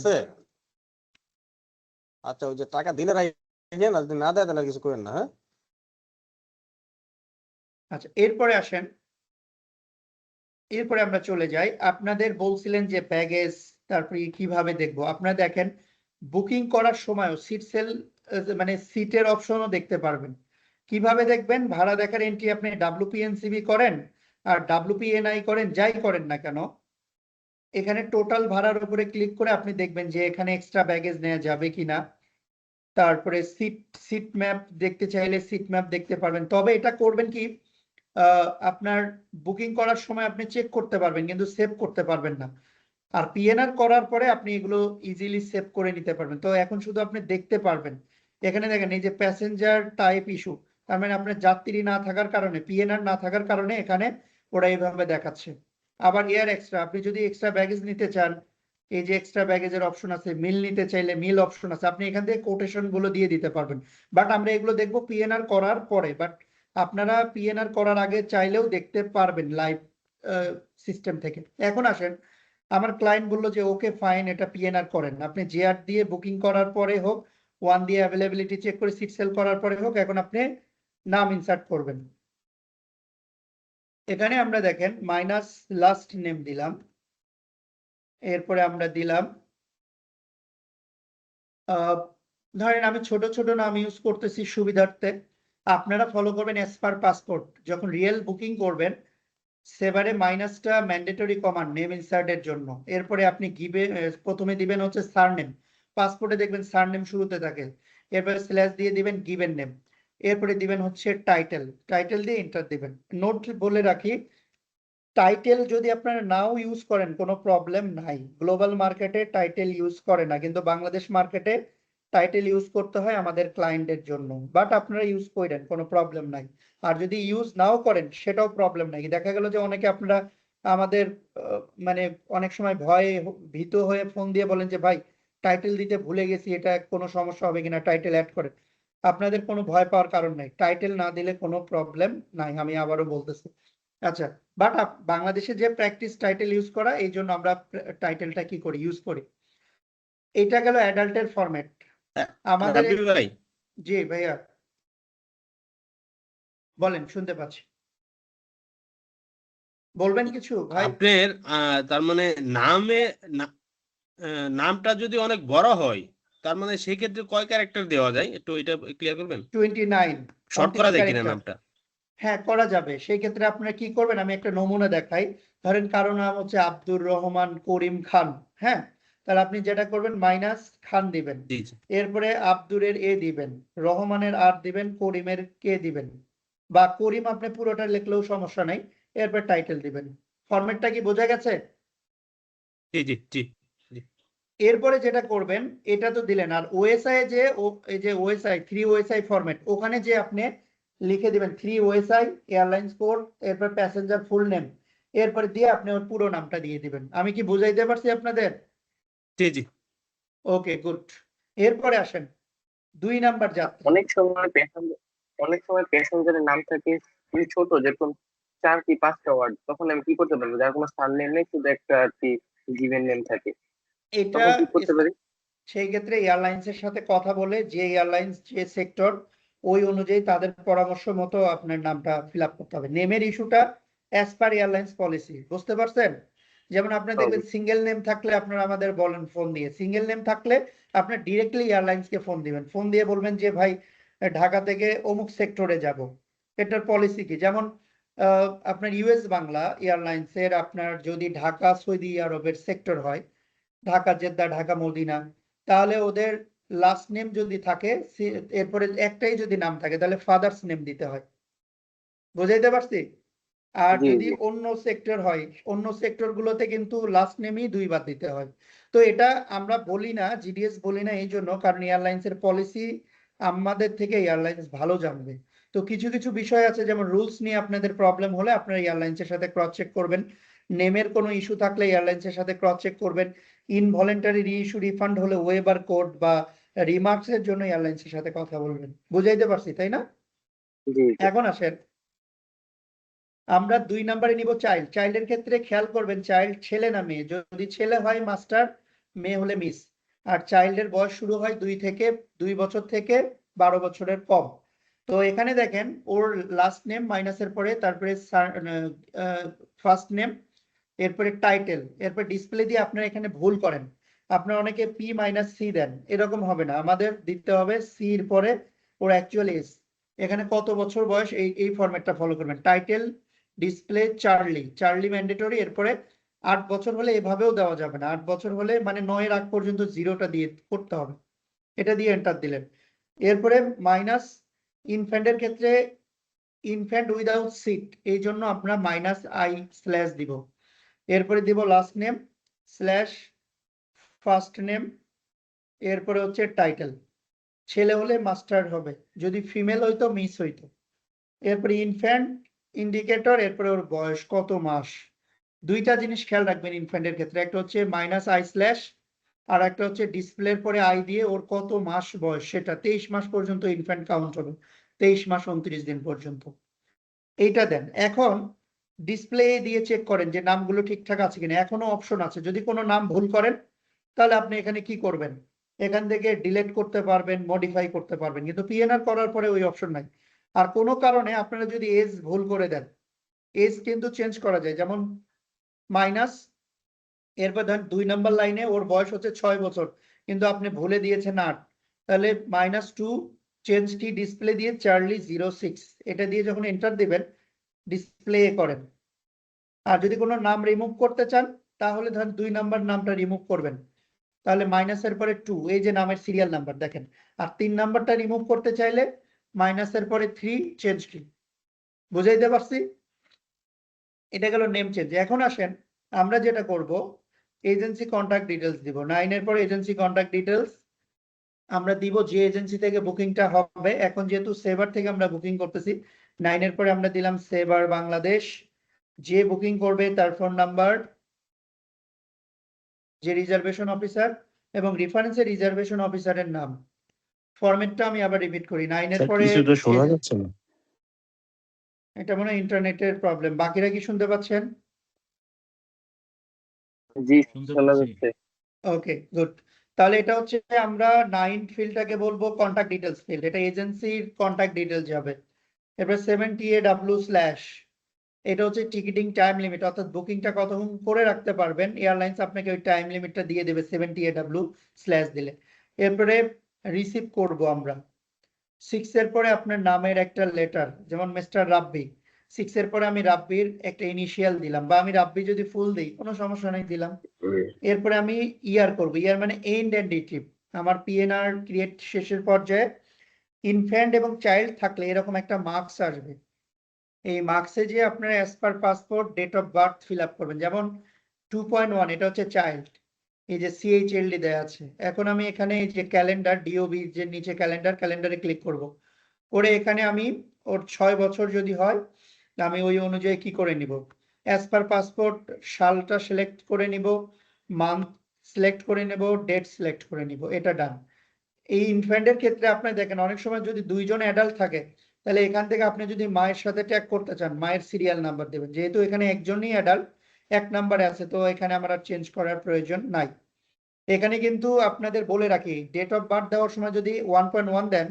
H: আচ্ছা ওই যে টাকা দিলে রাখেন আর যদি না দেয় তাহলে কিছু করেন না। হ্যাঁ
A: আচ্ছা এরপরে আসেন, এরপরে আমরা চলে যাই। আপনাদের বলছিলেন যে ব্যাগেজ তারপরে কিভাবে দেখবো। আপনারা দেখেন বুকিং করার সময়ও সিট সেল মানে সিটের অপশনও দেখতে পারবেন। কিভাবে দেখবেন? ভাড়া দেখার এন্ট্রি আপনি WPNCB করেন আর WPNI করেন, যাই করেন না কেন এখানে টোটাল ভাড়ার উপরে ক্লিক করে আপনি দেখবেন যে এখানে এক্সট্রা ব্যাগেজ নেওয়া যাবে কিনা। তারপরে সিট ম্যাপ দেখতে চাইলে সিট ম্যাপ দেখতে পারবেন। তবে এটা করবেন কি আপনার বুকিং করার সময় আপনি চেক করতে পারবেন কিন্তু সেভ করতে পারবেন না। আর পিএনআর করার পরে আপনি এগুলো ইজিলি সেভ করে নিতে পারবেন। তো এখন শুধু আপনি দেখতে পারবেন। এখানে দেখেন এই যে প্যাসেঞ্জার টাইপ ইস্যু, তার মানে আপনার যাত্রী না থাকার কারণে পিএনআর না থাকার কারণে এখানে ওরা এইভাবে দেখাচ্ছে। আবার এয়ার এক্সট্রা, আপনি যদি এক্সট্রা ব্যাগেজ নিতে চান এই যে এক্সট্রা ব্যাগেজের অপশন আছে, মিল নিতে চাইলে মিল অপশন আছে, আপনি এখান থেকে কোটেশন গুলো দিয়ে দিতে পারবেন। বাট আমরা এগুলো দেখবো পিএনআর করার পরে। বাট আপনারা পিএনআর করার আগে চাইলেও দেখতে পারবেন লাইভ সিস্টেম থেকে। এখন আসেন, আমার ক্লায়েন্ট বললো যে ওকে ফাইন এটা পিএনআর করেন। আপনি জিআর দিয়ে বুকিং করার পরে হোক, 1 দিয়ে অ্যাভেলেবিলিটি চেক করে সিট সেল করার পরে হোক, এখন আপনি নাম ইনসার্ট করবেন। এখানে আমরা দেখেন মাইনাস লাস্ট নেম দিলাম, এরপরে আমরা দিলাম ধরেন আমি ছোট ছোট নাম ইউজ করতেছি সুবিধার্থে। আপনারা ফলো করবেন অ্যাজ পার পাসপোর্ট। যখন রিয়েল বুকিং করবেন সেবারে মাইনাসটা ম্যান্ডেটরি কমান্ড নেম ইনসার্টের জন্য। এরপরে আপনি প্রথমে দিবেন হচ্ছে সারনেম, পাসপোর্টে দেখবেন সারনেম শুরুতে থাকে, এরপরে স্ল্যাশ দিয়ে দিবেন গিভেন নেম, এরপরে দিবেন হচ্ছে টাইটেল, টাইটেল দিয়ে এন্টার দিবেন। নোট বলে রাখি টাইটেল যদি আপনারা নাও ইউজ করেন কোনো প্রবলেম নাই। গ্লোবাল মার্কেটে টাইটেল ইউজ করে না কিন্তু বাংলাদেশ মার্কেটে টাইটেল ইউজ করতে হয় আমাদের ক্লায়েন্টের জন্য। বাট আপনারা ইউজ করেন কোনো প্রবলেম নাই। আর যদি ইউজ নাও করেন সেটাও প্রবলেম নাই। দেখা গেল যে অনেকে আপনারা আমাদের মানে অনেক সময় ভয়ে ভীত হয়ে ফোন দিয়ে বলেন যে ভাই টাইটেল দিতে ভুলে গেছি, এটা কোনো সমস্যা হবে কিনা, টাইটেল অ্যাড করেন। আপনাদের কোনো ভয় পাওয়ার কারণ নাই, টাইটেল না দিলে কোনো প্রবলেম নাই, আমি আবারও বলতেছি। আচ্ছা বাট বাংলাদেশে যে প্র্যাকটিস টাইটেল ইউজ করা, এই জন্য আমরা টাইটেলটা কি করি ইউজ করি। এটা গেল অ্যাডাল্টের ফরম্যাট আমাদের।
C: ভাই
A: জি ভাইয়া বলেন, শুনতে পাচ্ছি, বলবেন কিছু ভাই?
I: আপনার তার মানে নামটা যদি অনেক বড় হয় তার মানে সেই ক্ষেত্রে কয় ক্যারেক্টার দেওয়া যায় একটু এটা ক্লিয়ার করবেন?
A: 29
I: শর্ট করা যায় কিনা
A: ক্যারেক্টার।
I: নামটা?
A: হ্যাঁ করা যাবে। সেই ক্ষেত্রে আপনারা কি করবেন আমি একটা নমুনা দেখাই। ধরেন কারো নাম হচ্ছে আব্দুর রহমান করিম খান, হ্যাঁ, তাহলে আপনি যেটা করবেন মাইনাস খান দিবেন,
I: জি জি
A: এরপরে আব্দুরের এ দিবেন, রহমানের আর দিবেন, করিমের কে দিবেন, বা করিম আপনি পুরোটা লিখলেও সমস্যা নাই, এরপর টাইটেল দিবেন। ফরম্যাটটা কি বোঝা গেছে?
I: জি জি জি
A: এরপরে যেটা করবেন এটা তো দিলেন, আর ওএসআই যে এই যে ওএসআই 3 ওএসআই ফরম্যাট, ওখানে যে আপনি লিখে দিবেন 3 ওএসআই এয়ারলাইন্স কোড, এরপর প্যাসেঞ্জার ফুল নেম, এরপর দিয়ে আপনি ওর পুরো নামটা দিয়ে দিবেন। আমি কি বুঝাইতে পারছি আপনাদের?
I: জি জি
A: ওকে গুড। এরপরে আসেন 2 নাম্বার যাত্রী।
G: অনেক সময় প্যাসেঞ্জারের নাম থাকে খুবই ছোট, যেরকম
J: 4 কি 5টা ওয়ার্ড, তখন আমি কি করতে পারবো? যার কোনো সারনেম নেই, শুধু একটা আর কি গিভেন নেম থাকে,
A: এটা
J: তখন কি করতে পারি?
A: সেই ক্ষেত্রে এয়ারলাইন্সের সাথে কথা বলে যে এয়ারলাইন্স যে সেক্টর ওই অনুযায়ী তাদের পরামর্শ মতো আপনার নামটা ফিল আপ করতে হবে। নেমের ইস্যুটা অ্যাজ পার এয়ারলাইন্স পলিসি, বুঝতে পারছেন? যেমন আপনার দেখবেন সিঙ্গেল নেম থাকলে আপনারা আমাদের বলেন ফোন দিয়ে, সিঙ্গেল নেম থাকলে আপনার ডিরেক্টলি এয়ারলাইন্সকে ফোন দিবেন, ফোন দিয়ে বলবেন যে ভাই ঢাকা থেকে অমুক সেক্টরে যাব। এটার পলিসি কি, যেমন আপনার ইউএস বাংলা এয়ারলাইন্সের আপনার যদি ঢাকা সৌদি আরবের সেক্টর হয়, ঢাকা জেদ্দা, ঢাকা মদিনা, তাহলে ওদের লাস্ট নেম যদি থাকে এরপরে একটাই যদি নাম থাকে তাহলে ফাদার্স নেম দিতে হয়, বুঝাইতে পারছি? আর
J: জি
A: যদি
J: জি
A: অন্য সেক্টর হয়, অন্য সেক্টর গুলোতে কিন্তু লাস্ট নেমই দুইবার দিতে হয়। তো এটা আমরা বলি না, জিডিএস বলি না এই জন্য কারণ এয়ারলাইন্সের পলিসি আমাদের থেকে এয়ারলাইন্স ভালো জানবে। তো কিছু কিছু বিষয় আছে, যেমন রুলস নিয়ে আপনাদের প্রবলেম হলে আপনারা এয়ারলাইন্সের সাথে ক্রস চেক করবেন, নেমের কোনো ইস্যু থাকলে এয়ারলাইন্সের সাথে ক্রস চেক করবেন, ইনভলেন্টারি রিইস্যু রিফান্ড হলে ওয়েবার কোড বা রিমার্কস এর জন্য এয়ারলাইন্সের সাথে কথা বলবেন। বুঝাইতে পারছি তাই না?
J: জি
A: এখন আসেন, আমরা 2 নম্বরে নিব চাইল্ড। চাইল্ডের ক্ষেত্রে খেয়াল করবেন চাইল্ড ছেলে না মেয়ে, যদি ছেলে হয় মাস্টার, মেয়ে হলে মিস। আর চাইল্ডের বয়স শুরু হয় 2 বছর থেকে 12 বছরের কম। তো এখানে দেখেন ওর লাস্ট নেম মাইনাসের পরে, তারপরে ফার্স্ট নেম, এরপরে টাইটেল, এরপর ডিসপ্লে দিয়ে আপনারা এখানে ভুল করেন। আপনারা অনেকে পি মাইনাস সি দেন, এরকম হবে না, আমাদের দিতে হবে সি এর পরে ওর অ্যাকচুয়াল এজ, এখানে কত বছর বয়স এই ফরম্যাটটা ফলো করবেন। Title display Charlie, Charlie mandatory, এরপরে 8 বছর হলে এভাবেও দেওয়া যাবে না, 8 বছর হলে মানে 9 এর আগ পর্যন্ত জিরোটা দিয়ে করতে হবে, এটা দিয়ে এন্টার দিলেন। এরপরে মাইনাস ইনফ্যান্টের ক্ষেত্রে ইনফ্যান্ট উইদাউট সিট, এই জন্য আমরা মাইনাস আই স্ল্যাশ দিব। এরপরে দিব last name slash first name, এরপরে হচ্ছে টাইটেল, ছেলে হলে মাস্টার হবে, যদি ফিমেল হইতো মিস হইতো। এরপরে ইনফ্যান্ট ইন্ডিকেটর, এরপরে ওর বয়স কত মাস। দুইটা জিনিস খেয়াল রাখবেন ইনফ্যান্টের ক্ষেত্রে, একটা হচ্ছে মাইনাস আই স্ল্যাশ, আর একটা হচ্ছে ডিসপ্লের পরে আই দিয়ে ওর কত মাস বয়স, সেটা 23 মাস পর্যন্ত ইনফ্যান্ট কাউন্ট হবে, 23 মাস 29 দিন পর্যন্ত। এইটা দেন। এখন ডিসপ্লে দিয়ে চেক করেন যে নামগুলো ঠিকঠাক আছে কিনা, এখনো অপশন আছে, যদি কোনো নাম ভুল করেন তাহলে আপনি এখানে কি করবেন, এখান থেকে ডিলিট করতে পারবেন, মডিফাই করতে পারবেন, কিন্তু পিএনআর করার পরে ওই অপশন নাই। আর কোনো কারণে আপনারা যদি এজ ভুল করে দেন, এজ কিন্তু চেঞ্জ করা যায়, যেমন মাইনাস, এরপর ধরেন 2 নম্বর লাইনে ওর বয়স হচ্ছে 6 বছর কিন্তু আপনি ভুলে দিয়েছেন 8, তাহলে -2 চেঞ্জ কি ডিসপ্লে দিয়ে চার্লি 06, এটা দিয়ে যখন এন্টার দিবেন ডিসপ্লে করেন। আর যদি কোনো নাম রিমুভ করতে চান তাহলে ধরেন 2 নাম্বার নামটা রিমুভ করবেন, তাহলে মাইনাসের পরে 2, এই যে নামের সিরিয়াল নাম্বার দেখেন। আর 3 নাম্বারটা রিমুভ করতে চাইলে মাইনাসের পরে 3 চেঞ্জ কি। বুঝাইতে পারছি? এটা গেল নেম চেঞ্জ। এখন আসেন আমরা যেটা করব, এজেন্সি কন্টাক্ট ডিটেলস দিব। 9 এর পরে এজেন্সি কন্টাক্ট ডিটেলস আমরা দিব যে এজেন্সি থেকে বুকিংটা হবে। এখন যেহেতু সেভার থেকে আমরা বুকিং করতেছি, 9 এর পরে আমরা দিলাম সেভার বাংলাদেশ। যে বুকিং করবে তার ফোন নাম্বার, যে রিজার্ভেশন অফিসার এবং রেফারেন্সের রিজার্ভেশন অফিসারের নাম। ফরম্যাটটা আমি আবার রিপিট করি। 9 এর
C: স্যার
A: পরে
C: কিছু তো শোনা যাচ্ছে না।
A: এটা মনে হয় ইন্টারনেটের প্রবলেম, বাকিরা কি শুনতে পাচ্ছেন?
J: জি
B: শুনতে
J: শোনা
B: পাচ্ছি।
J: যাচ্ছে।
A: Okay good. তাহলে এটা হচ্ছে আমরা 9 ফিল্ডটাকে বলবো কন্টাক্ট ডিটেলস ফিল্ড, এটা এজেন্সির কন্টাক্ট ডিটেলস যাবে। এরপর 7TAW স্ল্যাশ, এটা হচ্ছে টিকিটিং টাইম লিমিট, অর্থাৎ বুকিংটা কতক্ষণ করে রাখতে পারবেন, এয়ারলাইন্স আপনাকে ওই টাইম লিমিটটা দিয়ে দেবে 7TAW স্ল্যাশ দিলে। এরপরে রিসিভ করব আমরা 6 এর পরে আপনার নামের একটা লেটার, যেমন মিস্টার রাব্বি, 6 এর পরে আমি রাব্বির একটা ইনিশিয়াল দিলাম, বা আমি রাব্বি যদি ফুল দিই কোনো সমস্যা নেই দিলাম। এরপরে আমি ইয়ার করব, ইয়ার মানে এন্ড এন্ড ডেটিভ। আমার পিএনআর ক্রিয়েট শেষের পর্যায়ে ইনফ্যান্ট এবং চাইল্ড থাকলে এরকম একটা মার্কস আসবে, এই মার্কসে যে আপনারা as per passport date of birth fill up করবেন। যেমন 2.1 এটা হচ্ছে চাইল্ড, এই যে CHLD দেয়া আছে। এখন আমি এখানে এই যে ক্যালেন্ডার ডিওবি যে নিচে ক্যালেন্ডার, ক্যালেন্ডারে ক্লিক করব, করে এখানে আমি ওর 6 বছর যদি হয় আমি ওই অনুযায়ী কি করে নিব, অ্যাজ পার পাসপোর্ট সালটা সিলেক্ট করে নিব, মান্থ সিলেক্ট করে নেব, ডেট সিলেক্ট করে নিব, এটা ডান। এই ইনফ্যান্টের ক্ষেত্রে আপনি দেখেন অনেক সময় যদি 2 জন অ্যাডাল্ট থাকে তাহলে এখান থেকে আপনি যদি মায়ের সাথে ট্যাগ করতে চান মায়ের সিরিয়াল নাম্বার দেবেন, যেহেতু এখানে একজনই অ্যাডাল্ট 1 নম্বরে আছে, তো এখানে আমার আর চেঞ্জ করার প্রয়োজন নাই। এখানে কিন্তু আপনাদের বলে রাখি, ডেট অফ বার্থ দেওয়ার সময় যদি 1.1 দেন,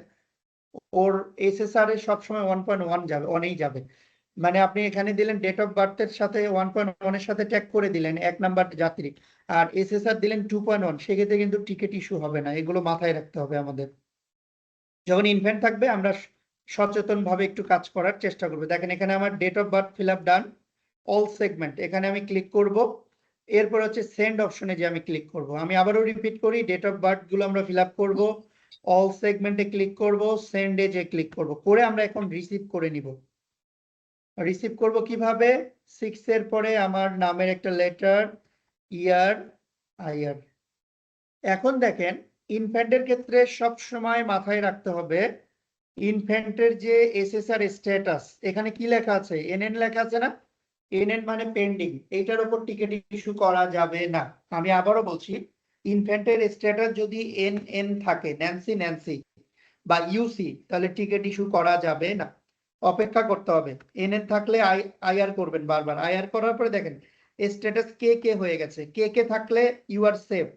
A: ওর এসএসআর এ সবসময় 1.1 যাবে, অনেই যাবে। মানে আপনি এখানে দিলেন ডেট অফ বার্থের সাথে 1.1 এর সাথে ট্যাগ করে দিলেন 1 নাম্বার যাত্রী, আর এসএসআর দিলেন 2.1, সেক্ষেত্রে কিন্তু টিকিট ইস্যু হবে না। এগুলো মাথায় রাখতে হবে আমাদের। যখন ইনফ্যান্ট থাকবে আমরা সচেতন ভাবে একটু কাজ করার চেষ্টা করবো। দেখেন এখানে আমার date of birth fill up done, all segment, এখানে আমি ক্লিক করব। এরপর হচ্ছে সেন্ড অপশনে যে আমি ক্লিক করব। আমি আবারও রিপিট করি, ডেট অফ বার্থ গুলো আমরা ফিল আপ করবো, অল সেগমেন্টে ক্লিক করব, সেন্ডে যে ক্লিক করব, করে আমরা এখন রিসিভ করে নিব। রিসিভ করব কিভাবে? 6 এর পরে আমার নামের একটা লেটার, ইয়ার, আইয়ার। এখন দেখেন ইনফ্যান্টের ক্ষেত্রে সব সময় মাথায় রাখতে হবে ইনফ্যান্টের যে এসএসআর স্ট্যাটাস, এখানে কি লেখা আছে? এনএন লেখা আছে না? এনএন মানে পেন্ডিং, এইটার উপর টিকিট ইস্যু করা যাবে না। আমি আবারও বলছি, ইনফ্যান্টের স্ট্যাটাস যদি এনএন থাকে, ন্যান্সি ন্যান্সি বা ইউসি, তাহলে টিকিট ইস্যু করা যাবে না, অপেক্ষা করতে হবে। এনএন থাকলে আইআর করবেন বারবার। আইআর করার পরে দেখেন স্ট্যাটাস কে কে হয়ে গেছে, কে কে থাকলে ইউ আর সেফ,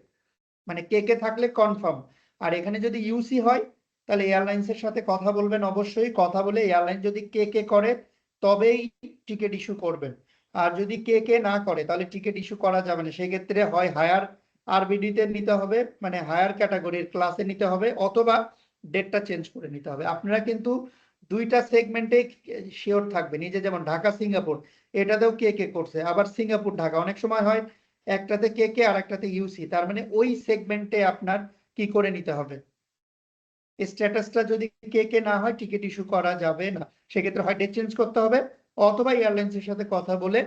A: মানে কে কে থাকলে কনফার্ম। আর এখানে যদি ইউসি হয় তাহলে এয়ারলাইন্সের সাথে কথা বলবেন, অবশ্যই কথা বলে এয়ারলাইন যদি কে কে করে তবেই টিকিট ইস্যু করবেন। আর যদি কে কে না করে তাহলে টিকিট ইস্যু করা যাবে না। সেক্ষেত্রে হয় হায়ার আরবিডিতে নিতে হবে, মানে হায়ার ক্যাটাগরির ক্লাসে নিতে হবে, অথবা ডেটটা চেঞ্জ করে নিতে হবে। আপনারা কিন্তু দুইটা সেগমেন্টে শিওর থাকবেন। এই যে যেমন ঢাকা সিঙ্গাপুর, এটাতেও কে কে করছে, আবার সিঙ্গাপুর ঢাকা, অনেক সময় হয় একটাতে কে কে আর একটাতে ইউসি, তার মানে ওই সেগমেন্টে আপনার কি করে নিতে হবে, স্ট্যাটাসটা যদি কে কে না হয় টিকিট ইস্যু করা যাবে না। সেক্ষেত্রে হয় ডেট চেঞ্জ করতে হবে, অথবা এয়ারলাইন্সের সাথে কথা বলে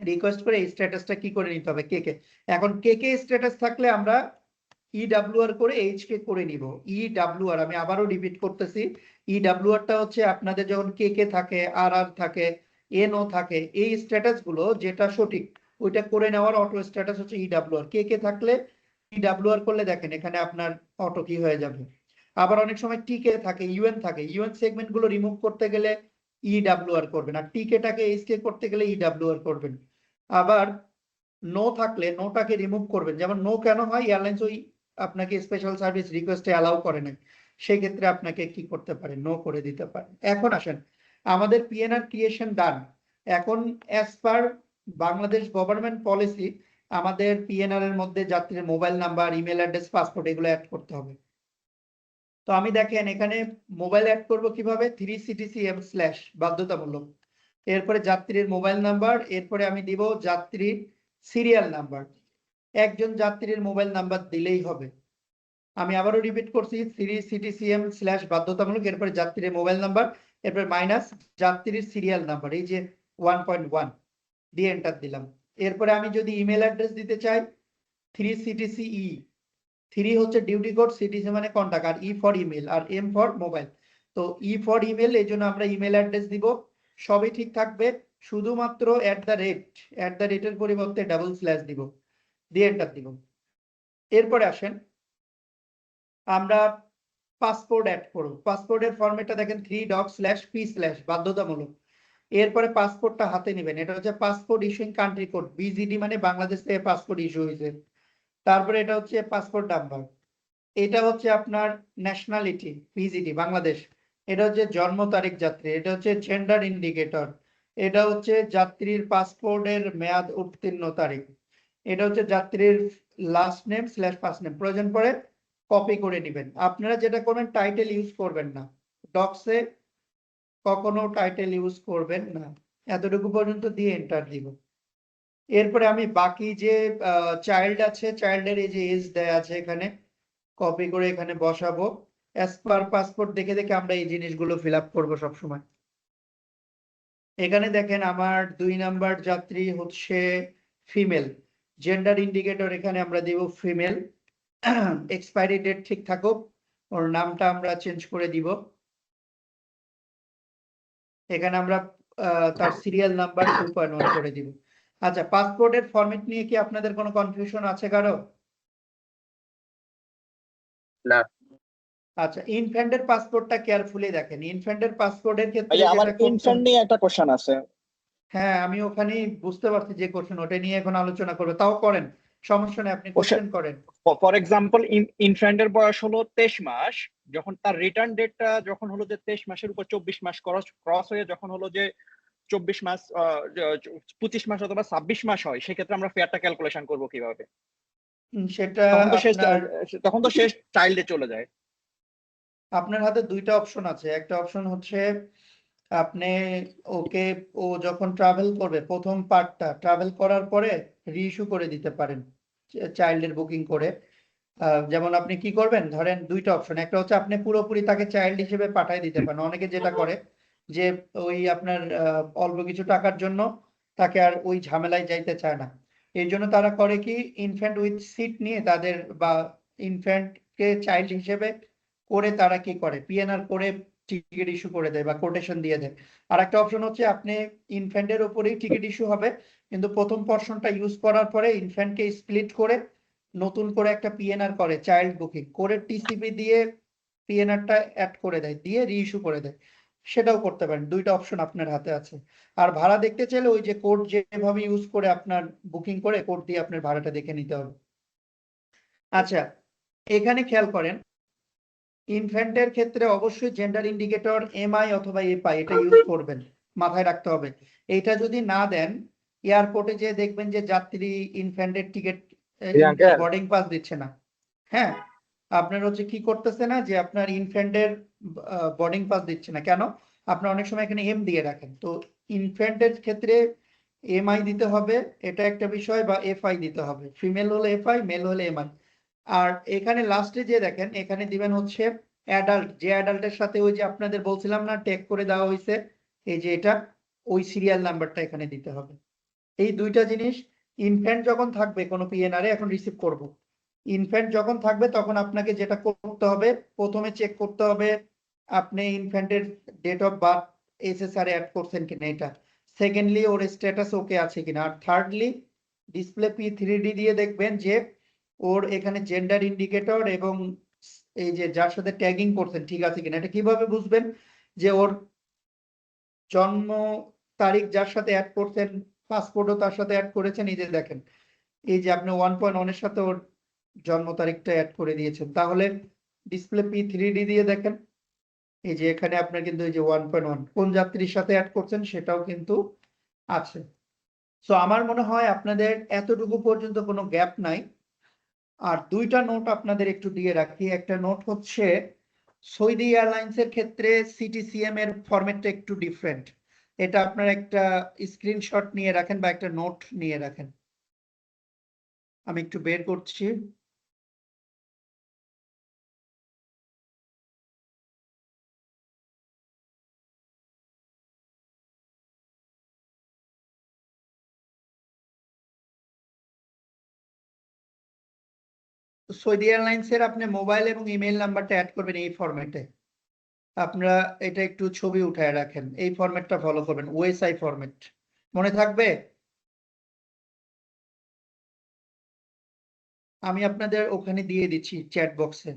A: রিকোয়েস্ট করে এই স্ট্যাটাসটা কি করে নিতে হবে কে কে। এখন কে কে স্ট্যাটাস থাকলে আমরা ইডব্লিউআর করে এইচ কে করে নিব। ইডব্লিউআর আমি আবারও রিপিট করতেছি, ইডব্লিউআরটা হচ্ছে আপনাদের যখন কে কে থাকে, আর আর থাকে, এনও থাকে, এই স্ট্যাটাস গুলো যেটা সঠিক ওইটা করে নেওয়ার অটো স্ট্যাটাস হচ্ছে ইডব্লিউআর। কে কে থাকলে ইডব্লিউআর করলে দেখেন এখানে আপনার অটো কি হয়ে যাবে। আবার অনেক সময় টিকে থাকে, ইউএন থাকে, ইউএন সেগমেন্ট গুলো রিমুভ করতে গেলে ইডব্লিউআর করবেন, আর টিকেটাকে এইচ কে করতে গেলে ইডব্লিউআর করবেন। আবার নো থাকলে নোটাকে রিমুভ করবেন। যেমন নো কেন হয়, এয়ারলাইন্স ওই আপনাকে স্পেশাল সার্ভিস রিকোয়েস্টে অ্যালাউ করে না, সেক্ষেত্রে আপনাকে কি করতে পারে, নো করে দিতে পারে। এখন আসেন, আমাদের পিএনআর ক্রিয়েশন ডান। এখন as per Bangladesh government policy আমাদের পিএনআর এর মধ্যে যাত্রীর mobile number, email address, passport এগুলো অ্যাড করতে হবে। তো আমি দেখেন এখানে মোবাইল অ্যাড করব কিভাবে, 3CTCM/ বাধ্যতামূলক, এরপরে যাত্রীর মোবাইল নাম্বার, এরপরে আমি দিব যাত্রীর সিরিয়াল নাম্বার। একজন যাত্রীর মোবাইল নাম্বার দিলেই হবে। আমি আবারও রিপিট করছি, 3CTCM/ বাধ্যতামূলক, এরপরে যাত্রীর মোবাইল নাম্বার, এরপরে মাইনাস যাত্রীর সিরিয়াল নাম্বার, এই যে 1.1 দিয়ে এন্টার দিলাম। এরপরে আমি যদি ইমেল অ্যাড্রেস দিতে চাই, 3CTCE, 3 হচ্ছে ডিউটি কোড, CTC মানে কন্টাক্ট, আর ই ফর ইমেল, আর এম ফর মোবাইল। তো ই ফর ইমেল, এই জন্য আমরা ইমেল অ্যাড্রেস দিব। সবই ঠিক থাকবে, শুধুমাত্র @এর পরিবর্তে // দিব, দিয়ে এন্টার দিব। এরপরে আসেন আমরা পাসপোর্ট অ্যাড করব। পাসপোর্টের ফরম্যাটটা দেখেন 3./p/ বাধ্যতামূলক। এরপরে পাসপোর্টটা হাতে নেবেন, এটা হচ্ছে passport issuing country code, BGD মানে বাংলাদেশ থেকে পাসপোর্ট ইস্যু হয়েছে। তারপরে এটা হচ্ছে পাসপোর্ট নাম্বার, এটা হচ্ছে আপনার ন্যাশনালিটি, BGD বাংলাদেশ, এটা হচ্ছে জন্ম তারিখ যাত্রী, এটা হচ্ছে জেন্ডার ইন্ডিকেটর, এটা হচ্ছে যাত্রীর পাসপোর্টের মেয়াদ উত্তীর্ণ তারিখ, এটা হচ্ছে যাত্রীর লাস্ট নেম / ফার্স্ট নেম। প্রয়োজন পড়ে কপি করে নেবেন। আপনারা যেটা করবেন, টাইটেল ইউজ করবেন না, ডক্সে কখনো টাইটেল ইউজ করবেন না। এতটুকু পর্যন্ত দিয়ে এন্টার দিব। এরপরে আমি বাকি যে চাইল্ড আছে, চাইল্ডের এই যে এজ দেয়া আছে এখানে, কপি করে এখানে বসাবো। অ্যাজ পার পাসপোর্ট দেখে দেখে আমরা এই জিনিসগুলো ফিল আপ করবো সবসময়। এখানে দেখেন আমার 2 নাম্বার যাত্রী হচ্ছে ফিমেল, জেন্ডার ইন্ডিকেটর এখানে আমরা দিব ফিমেল। এক্সপায়ারি ডেট ঠিক থাকুক, ওর নামটা আমরা চেঞ্জ করে দিব। এখানে আমরা তার সিরিয়াল নাম্বার 2.1 করে দিব। আচ্ছা, পাসপোর্টের ফরম্যাট নিয়ে কি আপনাদের কোনো কনফিউশন আছে কারো?
J: না।
A: আচ্ছা, ইনফ্যান্টের পাসপোর্টটা কেয়ারফুলি দেখেন। ইনফ্যান্টের পাসপোর্টের ক্ষেত্রে
H: ভাইয়া আমার
A: যেটা করতে
H: ইনফ্যান্ট নিয়ে একটা কোশ্চেন আছে।
A: হ্যাঁ, আমি ওখানেই বুঝতে পারছি যে কোশ্চেন, ওটা নিয়ে এখন আলোচনা করবো, তাও করেন, সমস্যা নেই, আপনি কোশ্চেন করেন।
H: ফর এক্সাম্পল ইনফ্যান্টের বয়স হলো 23 মাস, যখন তার রিটার্ন ডেটটা যখন হলো যে 23 মাসের উপর 24 মাস ক্রস হয়ে যখন হলো যে 24 মাস 25 মাস অথবা 26 মাস হয়, সেক্ষেত্রে আমরা ফেয়ারটা ক্যালকুলেশন করব কিভাবে?
A: সেটা
H: তখন তো শেষ চাইল্ডে চলে যায়।
A: আপনার হাতে দুইটা অপশন আছে। একটা অপশন হচ্ছে আপনি ওকে, ও যখন ট্রাভেল করবে প্রথম পার্টটা ট্রাভেল করার পরে রিইস্যু করে দিতে পারেন চাইল্ডের বুকিং করে। যেমন আপনি কি করবেন, ধরেন দুইটা অপশন, একটা হচ্ছে আপনি পুরোপুরি তাকে চাইল্ড হিসেবে পাঠিয়ে দিতে পারেন। অনেকে যেটা করে যে ওই আপনার অল্প কিছু টাকার জন্য তাকে আর ওই ঝামেলায় যাইতে চায় না, এই জন্য তারা করে কি ইনফ্যান্ট উইথ সিট নিয়ে তাদের, বা ইনফ্যান্টকে চাইল্ড হিসেবে করে তারা কি করে পিএনআর করে টিকিট ইস্যু করে দেয় বা কোটেশন দিয়ে দেয়। আর একটা অপশন হচ্ছে আপনি ইনফ্যান্টের উপরেই টিকিট ইস্যু হবে, কিন্তু প্রথম পোর্শনটা ইউজ করার পরে ইনফ্যান্টকে স্প্লিট করে নতুন করে একটা পিএনআর করে চাইল্ড বুকিং করে টিসিপি দিয়ে পিএনআরটা অ্যাড করে দেয়, দিয়ে রিইস্যু করে দেয়। সেটাও করতে পারেন, দুইটা অপশন আপনার হাতে আছে। আর ভাড়া দেখতে চাইলে ওই যে কোড যেভাবে ইউজ করে আপনার বুকিং করে কোড দিয়ে আপনার ভাড়াটা দেখে নিতে হবে। আচ্ছা, এখানে খেয়াল করেন, ইনফ্যান্টের ক্ষেত্রে অবশ্যই জেন্ডার ইন্ডিকেটর এমআই অথবা এপাই এটা ইউজ করবেন, মাথায় রাখতে হবে। এইটা যদি না দেন, এয়ারপোর্টে যে দেখবেন যে যাত্রী ইনফ্যান্টের টিকিট বোর্ডিং পাস দিচ্ছে না। হ্যাঁ, আপনার হচ্ছে কি করতেছে না, যে আপনার ইনফ্যান্টের বোর্ডিং পাস দিচ্ছে না কেন, আপনার অনেক সময় এখানে এম দিয়ে রাখেন, তো ইনফ্যান্টের ক্ষেত্রে এমআই দিতে হবে, এটা একটা বিষয়, বা এফআই দিতে হবে, ফিমেল হলে এফআই, মেল হলে এমআই। আর এখানে লাস্টে যে দেখেন এখানে দিবেন হচ্ছে অ্যাডাল্ট, যে অ্যাডাল্টের সাথে ওই যে আপনাদের বলছিলাম না ট্যাগ করে দেওয়া হয়েছে, এই যে এটা, ওই সিরিয়াল নাম্বারটা এখানে দিতে হবে। এই দুইটা জিনিস ইনফ্যান্ট যখন থাকবে কোনো পিএনআর এখন রিসিভ করব, ইনফ্যান্ট যখন থাকবে তখন আপনাকে যেটা করতে হবে, প্রথমে চেক করতে হবে আপনি ইনফ্যান্টের date of birth SSR add করছেন কিনা এটা, সেকেন্ডলি ওর স্ট্যাটাস ওকে আছে কিনা, আর থার্ডলি ডিসপ্লে P3D দিয়ে দেখবেন যে ওর এখানে জেন্ডার ইন্ডিকেটর এবং এই যে যার সাথে ট্যাগিং করছেন ঠিক আছে কিনা। এটা কিভাবে বুঝবেন, যে ওর জন্ম তারিখ যার সাথে অ্যাড করছেন, পাসপোর্টও তার সাথে অ্যাড করেছেন, এই যে দেখেন এই যে আপনি 1.1 এর সাথে ওর জন্ম তারিখটা অ্যাড করে দিয়েছেন, তাহলে ডিসপ্লে P3D দিয়ে দেখেন এই যে এখানে আপনার কিন্তু এই যে 1.1 কোন যাত্রীর সাথে অ্যাড করছেন সেটাও কিন্তু আছে। সো আমার মনে হয় আপনাদের এতটুকু পর্যন্ত কোনো গ্যাপ নাই। আর দুইটা নোট আপনাদের একটু দিয়ে রাখি। একটা নোট হচ্ছে সৌদি এয়ারলাইন্সের ক্ষেত্রে সিটিসিএম এর ফরম্যাটটা একটু ডিফারেন্ট, এটা আপনার একটা স্ক্রিনশট নিয়ে রাখেন বা একটা নোট নিয়ে রাখেন। আমি একটু বের করছি। সৌদি এয়ারলাইন্সের আপনি মোবাইল এবং ইমেল নাম্বারটা অ্যাড করবেন এই ফরম্যাটে। আপনারা এটা একটু ছবি উঠায় রাখেন, এই ফরম্যাটটা ফলো করবেন, ওএসআই ফরম্যাট, মনে থাকবে। আমি আপনাদের ওখানে দিয়ে দিচ্ছি চ্যাট বক্সে।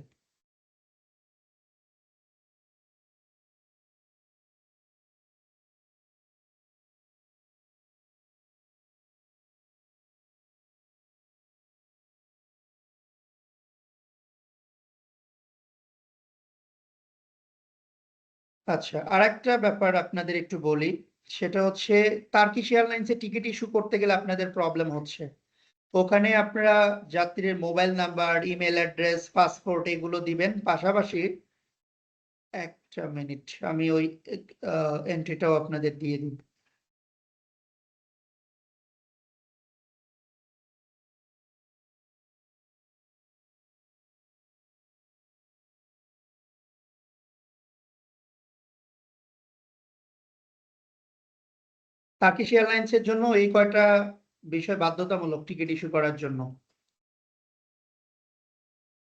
A: আচ্ছা, আর একটা ব্যাপার আপনাদের একটু বলি, সেটা হচ্ছে টার্কিশ এয়ারলাইন্সে টিকিট ইস্যু করতে গেলে আপনাদের প্রবলেম হচ্ছে, ওখানে আপনারা যাত্রীর mobile number, email address, passport এগুলো দিবেন, পাশাপাশি একটা মিনিট আমি ওই এন্ট্রিটাও আপনাদের দিয়ে দিই। টার্কিশ এয়ারলাইন্সের জন্য এই কয়টা বিষয় বাধ্যতামূলক টিকিট ইস্যু করার জন্য।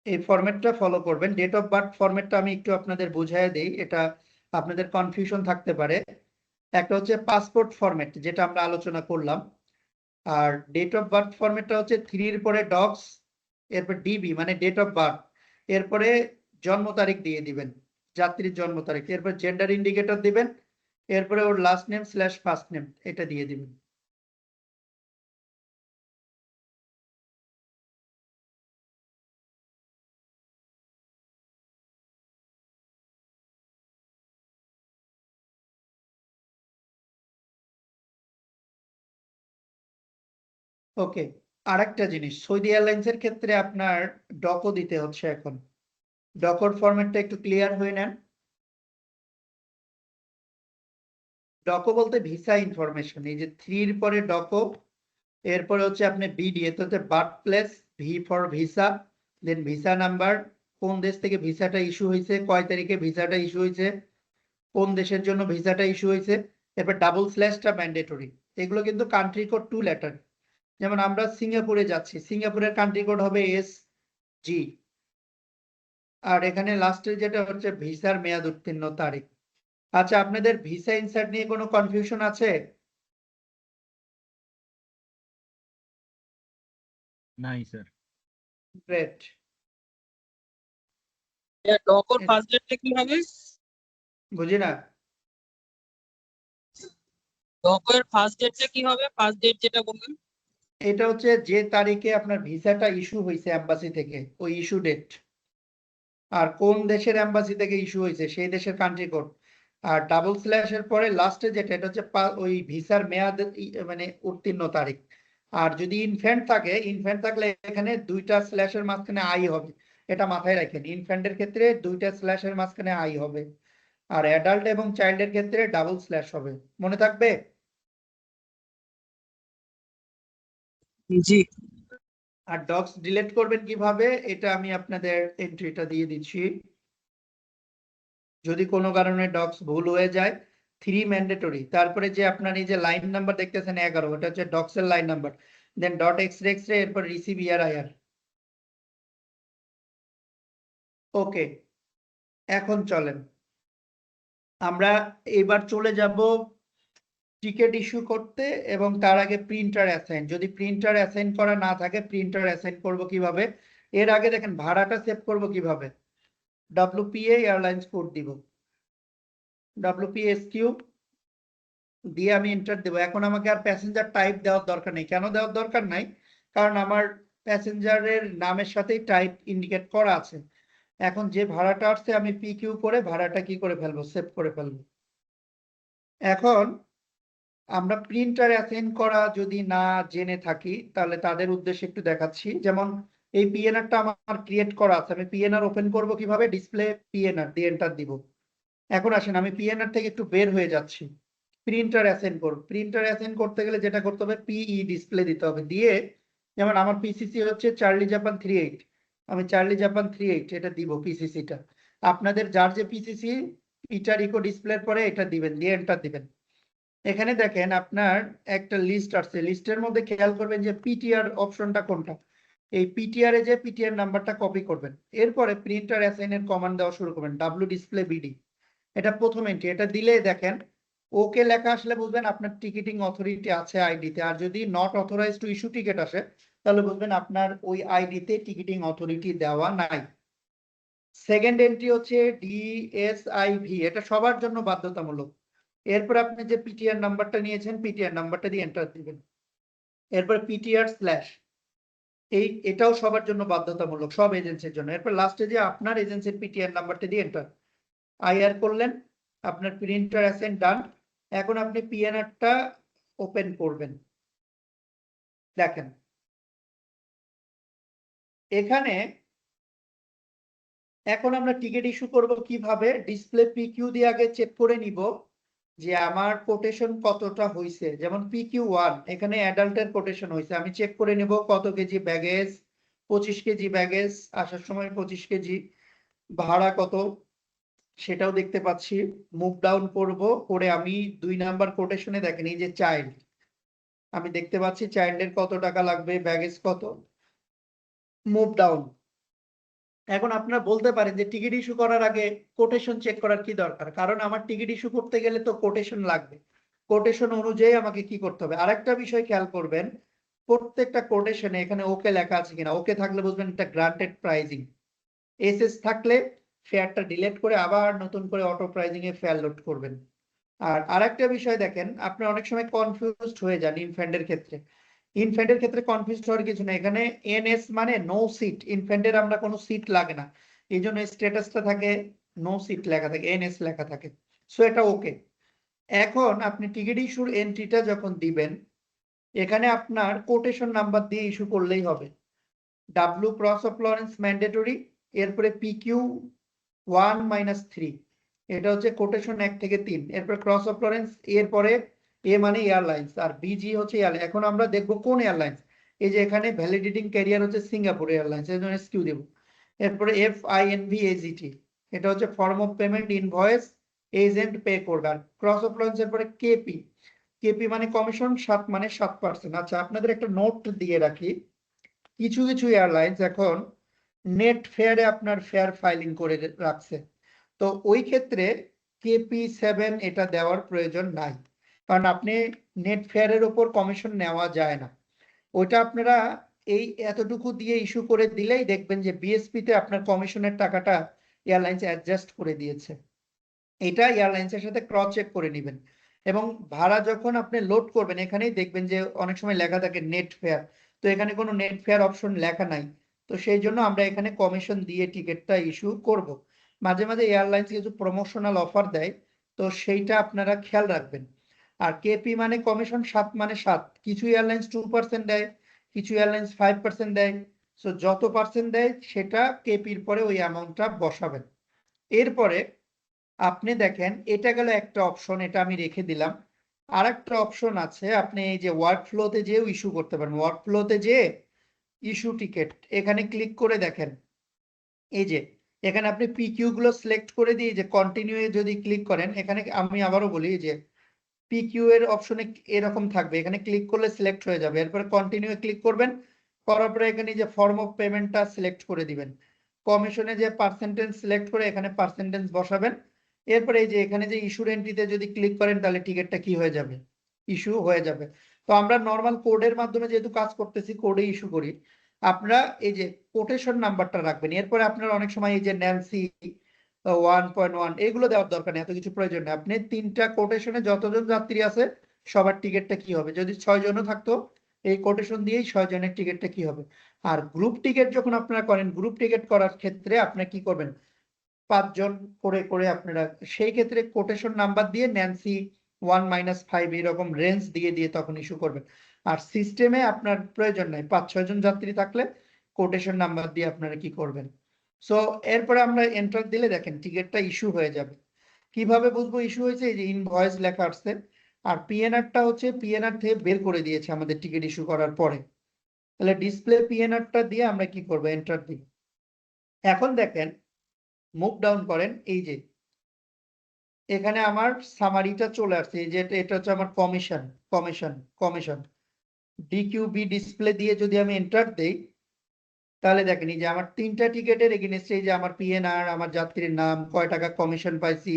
A: এই ফরম্যাটটা ফলো করবেন। ডেট অফ বার্থ ফরম্যাটটা আমি একটু আপনাদের বুঝিয়ে দেই, এটা আপনাদের কনফিউশন থাকতে পারে। একটা হচ্ছে পাসপোর্ট ফরম্যাট যেটা আমরা আলোচনা করলাম, আর ডেট অফ বার্থ ফরম্যাটটা হচ্ছে 3 এর পরে ডক্স, এরপর ডিবি মানে ডেট অফ বার্থ, এরপরে জন্ম তারিখ দিয়ে দিবেন, যাত্রীর জন্ম তারিখ, এরপর জেন্ডার ইন্ডিকেটর দিবেন, এরপরে ওর last name slash first name এটা দিয়ে দিবেন। ওকে, আরেকটা জিনিস, সৌদি এয়ারলাইন্সের ক্ষেত্রে আপনার ডকো দিতে হচ্ছে এখন। ডকোর ফরম্যাটটা একটু ক্লিয়ার হয়ে নেন। ডকো বলতে ভিসা ইনফরমেশন, এই যে 3 পরে ডকো, এরপরে হচ্ছে আপনি বিডি, এতে হচ্ছে birth place, V for visa, then visa number, কোন দেশ থেকে ভিসাটা ইস্যু হয়েছে, কয় তারিখে ভিসাটা ইস্যু হয়েছে, কোন দেশের জন্য ভিসাটা ইস্যু হয়েছে, এরপর ডাবল স্ল্যাশটা ম্যান্ডেটরি। এগুলো কিন্তু কান্ট্রি কোড 2 লেটার। যেমন আমরা সিঙ্গাপুরে যাচ্ছি, সিঙ্গাপুরের কান্ট্রি কোড হবে SG, আর এখানে লাস্টের যেটা হচ্ছে ভিসার মেয়াদ উত্তীর্ণ তারিখ। আচ্ছা, আপনাদের ভিসা ইনসার্ট নিয়ে কোনো কনফিউশন আছে?
B: নাই স্যার।
A: গ্রেট।
G: ডকর ফার্স্ট ডেটটা কি হবে?
A: বুঝি না।
G: ডকর ফার্স্ট ডেটটা কি হবে? ফার্স্ট ডেট যেটা বললেন।
A: এটা হচ্ছে যে তারিখে আপনার ভিসাটা ইস্যু হয়েছে এম্বাসি থেকে, ওই ইস্যু ডেট, আর কোন দেশের এম্বাসি থেকে ইস্যু হয়েছে সেই দেশের কান্ট্রি কোড, আর ডাবল স্ল্যাশের পরে লাস্টে যেটা এটা হচ্ছে ওই ভিসার মেয়াদ মানে উত্তীর্ণ তারিখ। আর যদি ইনফ্যান্ট থাকে, ইনফ্যান্ট থাকলে এখানে 2টা স্ল্যাশের মাঝখানে আই হবে, এটা মাথায় রাখেন। ইনফ্যান্টের ক্ষেত্রে 2টা স্ল্যাশের মাঝখানে আই হবে, আর অ্যাডাল্ট এবং চাইল্ডের ক্ষেত্রে ডাবল স্ল্যাশ হবে। মনে থাকবে?
G: জি।
A: আর ডক্স ডিলিট করবেন কিভাবে এটা আমি আপনাদের এন্ট্রিটা দিয়ে দিচ্ছি। যদি কোনো কারণে ডক্স ভুল হয়ে যায়, 3 ম্যান্ডেটরি, তারপরে যে আপনার এই যে লাইন নাম্বার দেখতেছেন 11, ওটা হচ্ছে ডক্সের লাইন নাম্বার, দেন ডট এক্সরে এক্সরে, এরপর রিসিভ IR। ওকে, এখন চলেন আমরা এবার চলে যাব টিকিট ইস্যু করতে, এবং তার আগে প্রিন্টার অ্যাসাইন। যদি প্রিন্টার অ্যাসাইন করা না থাকে, প্রিন্টার অ্যাসাইন করব কিভাবে? এর আগে দেখেন ভাড়াটা সেভ করব কিভাবে। WPA এয়ারলাইন্স কোড দিব, WPSQ দিয়ে আমি এন্টার দেবো। এখন আমাকে আর প্যাসেঞ্জার টাইপ দেওয়ার দরকার নেই। কেন দেওয়ার দরকার নাই? কারণ আমার প্যাসেঞ্জারের নামের সাথেই টাইপ ইন্ডিকেট করা আছে। এখন যে ভাড়াটা আসছে আমি PQ করে ভাড়াটা কি করে ফেলবো, সেভ করে ফেলবো। এখন আমরা প্রিন্টার অ্যাসাইন করা যদি না জেনে থাকি, তাহলে তাদের উদ্দেশ্যে একটু দেখাচ্ছি। যেমন এই PNRটা আমার ক্রিয়েট করা আছে, আমি PNR ওপেন করব কিভাবে? ডিসপ্লে PNR দিয়ে এন্টার দিব। এখন আসেন আমি PNR থেকে একটু বের হয়ে যাচ্ছি, প্রিন্টার অ্যাসাইন করব। প্রিন্টার অ্যাসাইন করতে গেলে যেটা করতে হবে, PE ডিসপ্লে দিতে হবে, দিয়ে যেমন আমার PCC হচ্ছে চার্লি জাপান 38, আমি চার্লি জাপান 38 এটা দিব PCCটা। আপনাদের যার যে PCC ইটার ইকো ডিসপ্লের পরে এটা দিবেন, দিয়ে এন্টার দিবেন। এখানে দেখেন আপনার একটা লিস্ট আসছে, লিস্টের মধ্যে খেয়াল করবেন যে PTR অপশনটা কোনটা। এই PTR এ যে PTR নাম্বারটা কপি করবেন, এরপরে প্রিন্টার অ্যাসাইনের কমান্ড দেওয়া শুরু করবেন, W ডিসপ্লে BD, এটা প্রথম এন্ট্রি। এটা দিলে দেখেন ওকে লেখা আসলে বুঝবেন আপনার টিকিটিং অথরিটি আছে আইডিতে, আর যদি not authorized to issue ticket আসে তাহলে বুঝবেন আপনার ওই আইডিতে টিকিটিং অথরিটি দেওয়া নাই। সেকেন্ড এন্ট্রি হচ্ছে DSIV, এটা সবার জন্য বাধ্যতামূলক। এরপর আপনি যে PTR নাম্বারটা নিয়েছেন, PTR নাম্বারটা দিয়ে এন্টার দিবেন। এরপর PTR স্ল্যাশ, এটাও সবার জন্য বাধ্যতামূলক, সব এজেন্সির জন্য। এরপর লাস্টে যে আপনার এজেন্সির PTR নাম্বারটা দিয়ে এন্টার IR করলেন, আপনার প্রিন্টার অ্যাসাইন ডান। এখন আপনি PNRটা ওপেন করবেন। দেখেন এখানে এখন আমরা টিকিট ইস্যু করব কিভাবে? ডিসপ্লে PQ দিয়ে আগে চেক করে নিব যে আমার কোটেশন কতটা হয়েছে। যেমন PQ1 এখানে অ্যাডাল্টের কোটেশন হয়েছে, আমি চেক করে নেব কত কেজি ব্যাগেজ, 25 কেজি ব্যাগেজ, আসার সময় 25 কেজি, ভাড়া কত সেটাও দেখতে পাচ্ছি। মুভ ডাউন করব, করে আমি 2 নাম্বার কোটেশনে দেখেন এই যে চাইল্ড, আমি দেখতে পাচ্ছি চাইল্ডের কত টাকা লাগবে, ব্যাগেজ কত, মুভ ডাউন। এখন আপনারা বলতে পারেন যে টিকিট ইস্যু করার আগে কোটেশন চেক করার কি দরকার? কারণ আমার টিকিট ইস্যু করতে গেলে তো কোটেশন লাগবে, কোটেশন অনুযায়ী আমাকে কি করতে হবে। আরেকটা বিষয় খেয়াল করবেন, প্রত্যেকটা কোটেশনে এখানে ওকে লেখা আছে কিনা। ওকে থাকলে বুঝবেন এটা গ্রান্টেড প্রাইজিং, SS থাকলে ফেয়ারটা ডিলিট করে আবার নতুন করে auto pricing a fair load করবেন। আর আরেকটা বিষয় দেখেন, আপনি অনেক সময় কনফিউজড হয়ে যান ইনফ্যান্ডের ক্ষেত্রে। ইনফ্যান্ডের ক্ষেত্রে কনফিউজড হওয়ার কিছু না, এখানে এনএস মানে নো সিট, ইনফ্যান্ডের আমরা কোনো সিট লাগে না, এই জন্য স্ট্যাটাসটা থাকে নো সিট লেখা থাকে, এনএস লেখা থাকে। সো এটা ওকে। এখন আপনি টিকিট ইস্যুর এন্ট্রিটা যখন দিবেন, এখানে আপনার কোটেশন নাম্বার দিয়ে ইস্যু করলেই হবে। W cross of Lawrence mandatory, এরপরে পিকিউ 1-3, এটা হচ্ছে কোটেশন 1 থেকে 3, এরপর ক্রস অফ লরেন্স, এরপরে এ মানে এয়ারলাইন্স আর বিজি হচ্ছে এয়ারলাইন্স। এখন আমরা দেখবো কোন এয়ারলাইন্স। এই যে এখানে ভ্যালিডেটিং ক্যারিয়ার হচ্ছে সিঙ্গাপুর এয়ারলাইন্স, এর জন্য এসকিউ দেব। এরপরে FINV-AGT, এটা হচ্ছে form of payment invoice, agent pay করবে। আর ক্রস অফ লরেন্স এর পরে কেপি মানে কমিশন, 7 মানে 7%। আচ্ছা, আপনাদের একটা নোট দিয়ে রাখি, কিছু কিছু এয়ারলাইন্স এখন নেট ফেয়ারে আপনার ফেয়ার ফাইলিং করে রাখছে, তো ওই ক্ষেত্রে KP7 এটা দেওয়ার প্রয়োজন নাই, কারণ আপনি নেট ফেয়ারের উপর কমিশন নেওয়া যায় না। ওইটা আপনারা এই এতটুকু দিয়ে ইস্যু করে দিলেই দেখবেন যে বিএসপি তে আপনার কমিশনের টাকাটা এয়ারলাইন্স অ্যাডজাস্ট করে দিয়েছে। এটা এয়ারলাইন্সের সাথে ক্রস চেক করে নেবেন। এবং ভাড়া যখন আপনি লোড করবেন, এখানেই দেখবেন যে অনেক সময় লেখা থাকে নেট ফেয়ার, তো এখানে কোনো নেট ফেয়ার অপশন লেখা নাই, তো সেই জন্য আমরা এখানে কমিশন দিয়ে টিকিটটা ইস্যু করব। মাঝে মাঝে এয়ারলাইন্স কিছু প্রমোশনাল অফার দেয়, তো সেইটা আপনারা খেয়াল রাখবেন। আর কেপি মানে কমিশন, 7 মানে 7, কিছু এয়ারলাইন্স 2% দেয়, কিছু এয়ারলাইন্স 5% দেয়। সো যত পার্সেন্ট দেয় সেটা কেপির পরে ওই অ্যামাউন্টটা বসাবেন। এরপরে আপনি দেখেন, এটা গেল একটা অপশন, এটা আমি রেখে দিলাম। আর একটা অপশন আছে, আপনি এই যে ওয়ার্ক ফ্লোতে যেও ইস্যু করতে পারেন। ওয়ার্ক ফ্লোতে যে ইস্যু টিকেট, এখানে ক্লিক করে দেখেন, এই যে এখানে আপনি পিকিউ গুলো সিলেক্ট করে দিয়ে যে কন্টিনিউ যদি ক্লিক করেন, এখানে আমি আবারও বলি যে পিকিউ এর অপশনে এরকম থাকবে, এখানে ক্লিক করলে সিলেক্ট হয়ে যাবে। এরপরে কন্টিনিউ ক্লিক করবেন, করার পরে এখানে যে ফর্ম অফ পেমেন্টটা সিলেক্ট করে দিবেন, কমিশনে যে পার্সেন্টেজ সিলেক্ট করে এখানে পার্সেন্টেজ বসাবেন। এরপরে এই যে এখানে যে ইস্যুর এন্ট্রিতে যদি ক্লিক করেন, তাহলে টিকিটটা কি হয়ে যাবে, ইস্যু হয়ে যাবে। তো আমরা নর্মাল কোডের মাধ্যমে যেহেতু কাজ করতেছি, কোডে ইস্যু করি। আপনারা এই যে কোটেশন নাম্বারটা রাখবেন। এরপরে আপনারা অনেক সময় এই যে ন্যান্সি 1.1 এগুলো দেওয়ার দরকার নেই, এত কিছু প্রয়োজন নেই। আপনি 3টা কোটেশনে যতজন যাত্রী আছে সবার টিকিটটা কি হবে, যদি 6 জনও থাকতো এই কোটেশন দিয়েই 6 জনের টিকিটটা কি হবে। আর গ্রুপ টিকিট যখন আপনারা করেন, গ্রুপ টিকিট করার ক্ষেত্রে আপনি কি করবেন, 5 জন করে করে আপনারা সেই ক্ষেত্রে কোটেশন নাম্বার দিয়ে ন্যান্সি 1-5 এরকম রেঞ্জ দিয়ে দিয়ে তখন ইস্যু করবেন। আর সিস্টেমে আপনার প্রয়োজন নাই, 5-6 জন যাত্রী থাকলে কোটেশন নাম্বার দিয়ে আপনারা কি করবেন। সো এরপরে আমরা এন্টার দিলে দেখেন টিকিটটা ইস্যু হয়ে যাবে। কিভাবে বুঝবো ইস্যু হয়েছে, এই যে ইনভয়েস লেখা আসছে, আর পিএনআরটা হচ্ছে পিএনআর থেকে বের করে দিয়েছে আমাদের টিকিট ইস্যু করার পরে। তাহলে ডিসপ্লে পিএনআরটা দিয়ে আমরা কি করবো, এন্টার দিব। এখন দেখেন, মুভ ডাউন করেন, এই যে এখানে আমার সামারিটা চলে আসছে, এই যে এটা হচ্ছে আমার কমিশন ডিকিউবি ডিসপ্লে দিয়ে যদি আমি এন্টার দেই, তাহলে দেখেন এই যে আমার 3টা টিকেটের এগেইনস্টে এই যে আমার পিএনআর, আমার যাত্রীর নাম, কয় টাকা কমিশন পাইছি,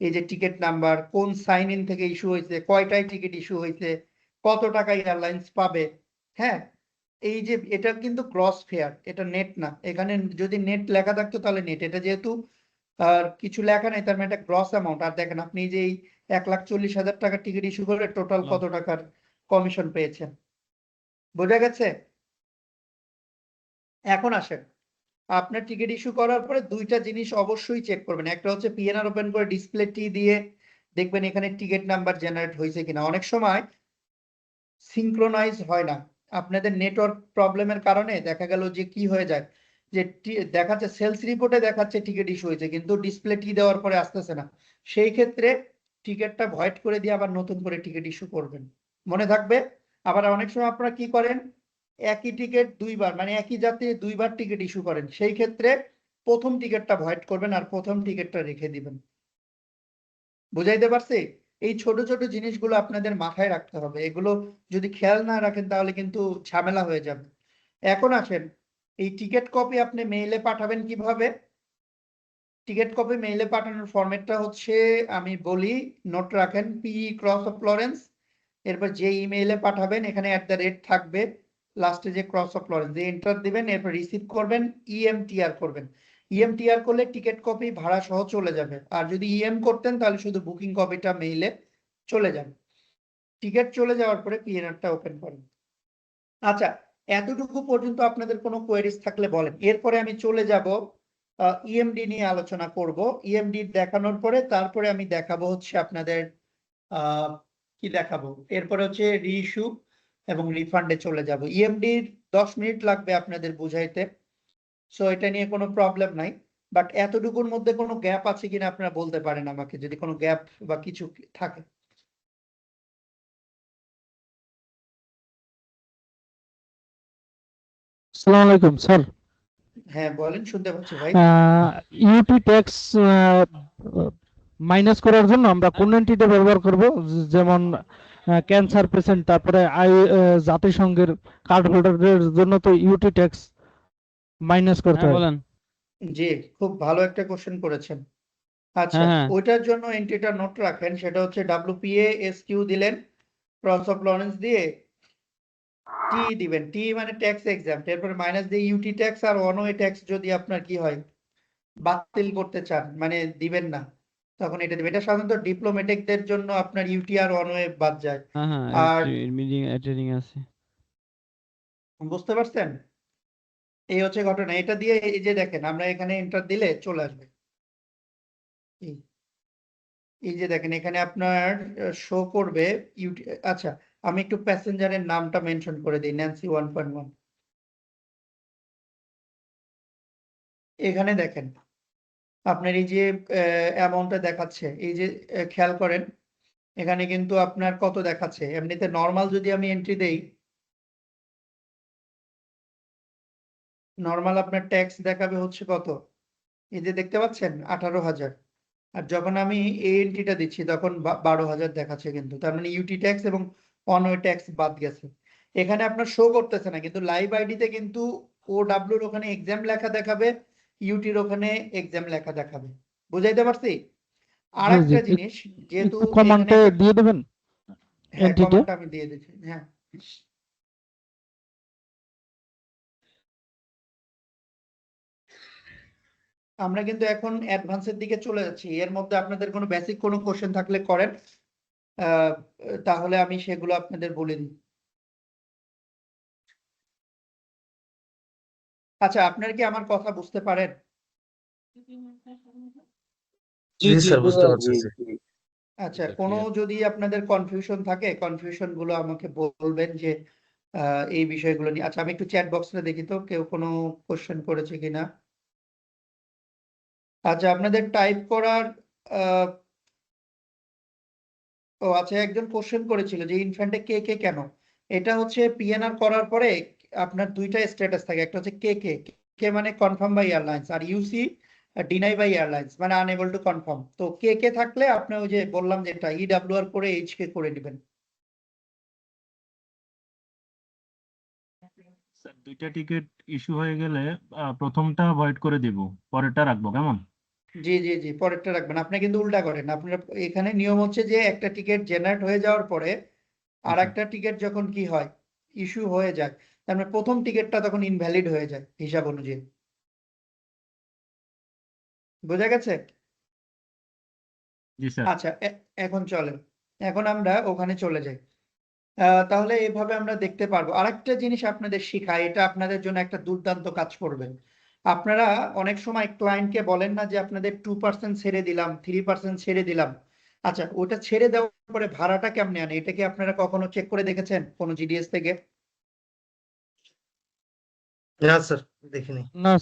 A: এই যে টিকিট নাম্বার, কোন সাইন ইন থেকে ইস্যু হয়েছে, কয়টায় টিকিট ইস্যু হয়েছে, কত টাকা এয়ারলাইন্স পাবে। হ্যাঁ, এই যে এটা কিন্তু গ্রস ফেয়ার, এটা নেট না। এখানে যদি নেট লেখা থাকতো তাহলে নেট, এটা যেহেতু আর কিছু লেখা নেই, তার মানে এটা গ্রস অ্যামাউন্ট। আর দেখেন আপনি যে এই 1,40,000 টাকার টিকিট ইস্যু করে টোটাল কত টাকার কমিশন পেয়েছেন, বোঝা গেছে। এখন আসেন, আপনার টিকিট ইস্যু করার পরে 2টা জিনিস অবশ্যই চেক করবেন। একটা হচ্ছে পিএনআর ওপেন করে ডিসপ্লে টি দিয়ে দেখবেন এখানে টিকিট নাম্বার জেনারেট হয়েছে কিনা। অনেক সময় সিনক্রোনাইজ হয় না, আপনাদের নেটওয়ার্ক প্রবলেমের কারণে দেখা গেল যে কি হয়ে যায়, যে দেখাচ্ছে সেলস রিপোর্টে দেখাচ্ছে টিকিট ইস্যু হয়েছে, কিন্তু ডিসপ্লে টি দেওয়ার পরে আসতেছে না। সেই ক্ষেত্রে টিকিটটা ভয়েড করে দিয়ে আবার নতুন করে টিকিট ইস্যু করবেন, মনে থাকবে। আবার অনেক সময় আপনারা কি করেন, একই টিকিট 2বার, মানে একই যাত্রী 2বার টিকিট ইস্যু করেন, সেই ক্ষেত্রে প্রথম টিকিটটা ভয়েড করবেন আর প্রথম টিকিটটা রেখে দিবেন। বুঝাইতে পারছি? এই ছোট ছোট জিনিসগুলো আপনাদের মাথায় রাখতে হবে, এগুলো যদি খেয়াল না রাখেন তাহলে কিন্তু ঝামেলা হয়ে যাবে। এখন আসেন, এই টিকিট কপি আপনি মেইলে পাঠাবেন কিভাবে। টিকিট কপি মেইলে পাঠানোর ফরম্যাটটা হচ্ছে, আমি বলি, নোট রাখেন, পি ক্রস অফ লরেন্স, এরপর যে ইমেইলে পাঠাবেন এখানে @ থাকবে, লাস্টে যে ক্রস অফ লরেন্স দিয়ে এন্টার দিবেন, এরপর রিসিভ করবেন, EMTR করবেন। EMTR করলে টিকিট কপি ভাড়া সহ চলে যাবে, আর যদি EM করতেন তাহলে শুধু বুকিং কপিটা মেইলে চলে যাবে। টিকিট চলে যাওয়ার পরে PNR-টা ওপেন করেন। আচ্ছা, এতটুকু পর্যন্ত আপনাদের কোনো কোয়েরিজ থাকলে বলেন। এরপরে আমি চলে যাব EMD নিয়ে আলোচনা করব। EMD দেখানোর পরে তারপরে আমি দেখাবো হচ্ছে আপনাদের কি দেখাবো, এরপরে হচ্ছে রিইস্যু এবং রিফান্ডে চলে যাব। EMD-র 10 মিনিট লাগবে আপনাদের বুঝাইতে, সো এটা নিয়ে কোনো প্রবলেম নাই। বাট এতটুকুর মধ্যে কোনো গ্যাপ আছে কিনা আপনারা বলতে পারেন আমাকে, যদি কোনো গ্যাপ বা কিছু থাকে।
F: আসসালামু আলাইকুম স্যার।
A: হ্যাঁ বলেন, শুনতে পাচ্ছি ভাই।
F: ইউটি ট্যাক্স মাইনাস করার জন্য আমরা কোন এন্টিটি ব্যবহার করব? যেমন ক্যান্সার পেশেন্ট, তারপরে জাতিসংঘের কার্ড হোল্ডারদের জন্য তো ইউটি ট্যাক্স মাইনাস করতে হয়।
E: বলেন।
A: জি, খুব ভালো একটা কোশ্চেন করেছেন। আচ্ছা,
E: হ্যাঁ।
A: ওইটার জন্য এন্ট্রিটা নোট রাখেন, সেটা হচ্ছে WPA SQ দিলেন, ক্রস অফ লরেন্স দিয়ে টি দিবেন, টি মানে ট্যাক্স এক্সাম, এরপর মাইনাস দিয়ে ইউটি ট্যাক্স আর ওয়ানওয়ে ট্যাক্স যদি আপনার কি হয় বাতিল করতে চান, মানে দিবেন না, তখন এটা দিবেন। এটা সাধারণত ডিপ্লোম্যাটিকদের জন্য আপনার ইউটি আর ওয়ানওয়ে বাদ যায়। আর
E: মিটিং অ্যাটেন্ডিং আছে।
A: বুঝতে পারছেন, এই হচ্ছে ঘটনা। এটা দিয়ে এই যে দেখেন, আমরা এখানে এন্টার দিলে চলে আসবে। এই যে দেখেন এখানে আপনার শো করবে ইউটি। আচ্ছা, আমি একটু প্যাসেঞ্জারের নামটা মেনশন করে দিই, ন্যান্সি 1.1। এখানে দেখেন আপনার এই যে অ্যামাউন্টটা দেখাচ্ছে, এই যে খেয়াল করেন এখানে কিন্তু আপনার কত দেখাচ্ছে। এমনিতে নর্মাল যদি আমি এন্ট্রি দেই, নর্মাল আপনার ট্যাক্স দেখাবে হচ্ছে কত, এই যে দেখতে পাচ্ছেন 18,000। আর যখন আমি এই এন্ট্রিটা দিচ্ছি তখন 12,000 দেখাচ্ছে, কিন্তু তার মানে ইউটি ট্যাক্স এবং অনওয়ে ট্যাক্স বাদ গেছে। এখানে আপনার শো করতেছে না, কিন্তু লাইভ আইডিতে কিন্তু OW-র ওখানে এক্সাম লেখা দেখাবে, ইউটির ওখানে এক্সাম লেখা দেখাবে। বুঝাইতে পারছি? আর
F: জি, জি,
A: একটা জিনিস, যেহেতু
F: একটু কমান্ডে দিয়ে দেবেন
A: হ্যাঁ
F: এন্টিটি।
A: কমান্ডটা আমি দিয়ে দিচ্ছি। হ্যাঁ, আমরা কিন্তু এখন অ্যাডভান্সের দিকে চলে যাচ্ছি। এর মধ্যে আপনাদের কোনো বেসিক কোনো কোশ্চেন থাকলে করেন, তাহলে আমি সেগুলো আপনাদের বলে দিই। আচ্ছা, আপনারা কি আমার কথা বুঝতে পারেন?
G: জি জি বুঝতে পারছি।
A: আচ্ছা, কোনো যদি আপনাদের কনফিউশন থাকে, কনফিউশন গুলো আমাকে বলবেন যে এই বিষয়গুলো নিয়ে। আচ্ছা, আমি একটু চ্যাট বক্সে দেখি তো কেউ কোনো কোশ্চেন করেছে কিনা। আচ্ছা, আপনাদের টাইপ করার ও আচ্ছা, একজন কোশ্চেন করেছিল যে ইনফ্যান্টে কে কে কেন। এটা হচ্ছে PNR করার পরে আপনার দুইটা স্ট্যাটাস থাকে, একটা হচ্ছে কে কে, কে মানে কনফার্ম বাই এয়ারলাইন্স, আর ইউসি ডিনাই বাই এয়ারলাইন্স মানে আনএবল টু কনফার্ম। তো কে কে থাকলে আপনি ওই যে বললাম যেটা EWR করে HK করে দিবেন।
B: স্যার দুইটা টিকিট ইস্যু হয়ে গেলে প্রথমটা ভয়েড করে দিব, পরেরটা রাখবো, কেমন?
A: জি জি জি, পরেরটা রাখবেন। আপনি কিন্তু উল্টা করেন, আপনার এখানে নিয়ম হচ্ছে যে একটা টিকিট জেনারেট হয়ে যাওয়ার পরে আর একটা টিকিট যখন কি হয় ইস্যু হয়ে যায়, তার মানে প্রথম টিকিটটা তখন ইনভ্যালিড হয়ে যায় হিসাব অনুযায়ী। বোঝা গেছে?
B: জি স্যার।
A: আচ্ছা, এখন চলেন, এখন আমরা ওখানে চলে যাই। তাহলে এভাবে আমরা দেখতে পারবো। আরেকটা জিনিস আপনাদের শিখাই, এটা আপনাদের জন্য একটা দুর্দান্ত কাজ করবে। আপনারা অনেক সময় ক্লায়েন্টকে বলেন না যে আপনাদের 2% ছেড়ে দিলাম, 3% ছেড়ে দিলাম। আচ্ছা, ওটা ছেড়ে দেওয়ার পরে ভাড়াটা কেমনে আনে, এটা কি আপনারা কখনো চেক করে দেখেছেন কোনো GDS থেকে?
K: না স্যার, দেখিনি।
F: না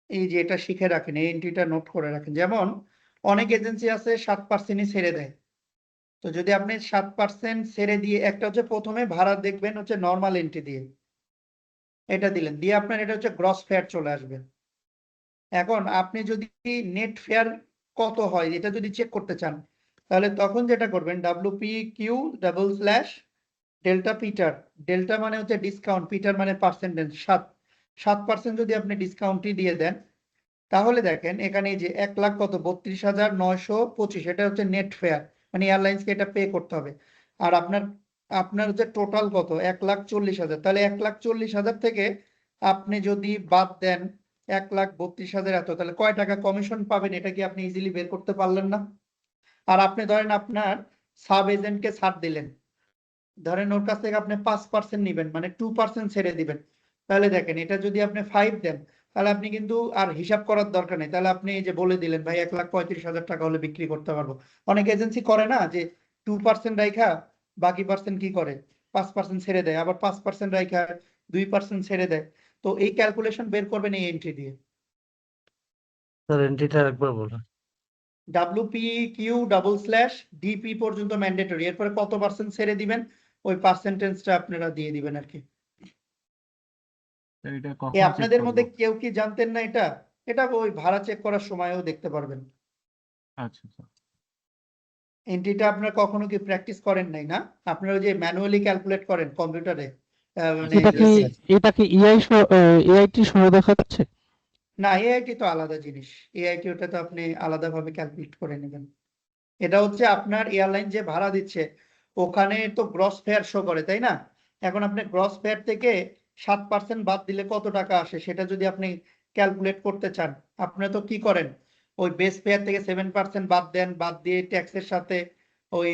A: এই যে এটা শিখে রাখেন, এই এন্ট্রিটা নোট করে রাখেন। যেমন অনেক এজেন্সি আছে 7%ই ছেড়ে দেয়। তো যদি আপনি 7% ছেড়ে দিয়ে, একটা হচ্ছে প্রথমে ভাড়া দেখবেন হচ্ছে নর্মাল এন্ট্রি দিয়ে, এটা দিলেন, দিয়ে আপনার এটা হচ্ছে গ্রস ফেয়ার চলে আসবে। এখন আপনি যদি নেট ফেয়ার কত হয় এটা যদি চেক করতে চান, তাহলে তখন যেটা করবেন WPQ ডেল্টা পিটার, ডেল্টা মানে হচ্ছে ডিসকাউন্ট, পিটার মানে পার্সেন্টেজ, 7% যদি আপনি ডিসকাউন্টই দিয়ে দেন, তাহলে দেখেন এখানে এই যে 1 লাখ কত 32,925, এটা হচ্ছে নেট ফেয়ার, মানে এয়ারলাইন্সকে এটা পে করতে হবে। আর আপনার আপনার হচ্ছে টোটাল কত 1,40,000, তাহলে 1,40,000 থেকে আপনি যদি বাদ দেন 1,32,000 এত, তাহলে কয় টাকা কমিশন পাবেন এটা কি আপনি ইজিলি বের করতে পারলেন না? আর আপনি ধরেন আপনার সাব এজেন্টকে ছাড় দিলেন, ধরেন ওর কাছ থেকে আপনি 5% নিবেন, মানে 2% ছেড়ে দিবেন, তাহলে দেখেন এটা যদি আপনি 5 দেন, তাহলে আপনি কিন্তু আর হিসাব করার দরকার নেই, তাহলে আপনি এই যে বলে দিলেন ভাই 1,35,000 টাকা হলে বিক্রি করতে পারবো। অনেক এজেন্সি করে না যে 2% রাইখা বাকি পার্সেন্ট কি করে 5% ছেড়ে দেয়, আবার 5% রাইখা 2% ছেড়ে দেয়। তো এই ক্যালকুলেশন বের করবেন এই এন্ট্রি দিয়ে।
K: স্যার এন্ট্রিটা একবার বলুন।
A: WPQ/DP পর্যন্ত ম্যান্ডেটরি, এরপরে কত পার্সেন্ট ছেড়ে দিবেন ওই পার্সেন্টেজটা আপনারা দিয়ে দিবেন আর কি।
B: তো এটা
A: এ
B: কখন চেক
A: আপনাদের
B: করব?
A: মধ্যে কেউ কি জানতেন না এটা? এটা ওই ভাড়া চেক করার সময়ও দেখতে পারবেন।
B: আচ্ছা স্যার।
A: এন্ট্রিটা আপনারা কখনো কি প্র্যাকটিস করেন নাই না? আপনারা ওই যে ম্যানুয়ালি ক্যালকুলেট করেন কম্পিউটারে, মানে
F: এটা কি এআইটি সহ দেখা যাচ্ছে?
A: না, এআইটি তো আলাদা জিনিস, এআইটি ওটা তো আপনি আলাদাভাবে ক্যালকুলেট করে নেবেন। এটা হচ্ছে আপনার এয়ারলাইন যে ভাড়া দিচ্ছে ওখানে তো গ্রস ফেয়ার শো করে, তাই না? এখন আপনি গ্রস ফেয়ার থেকে 7% বাদ দিলে কত টাকা আসে সেটা যদি আপনি ক্যালকুলেট করতে চান, আপনি তো কি করেন, ওই বেস ফেয়ার থেকে 7% বাদ দেন, বাদ দিয়ে ট্যাক্সের সাথে ওই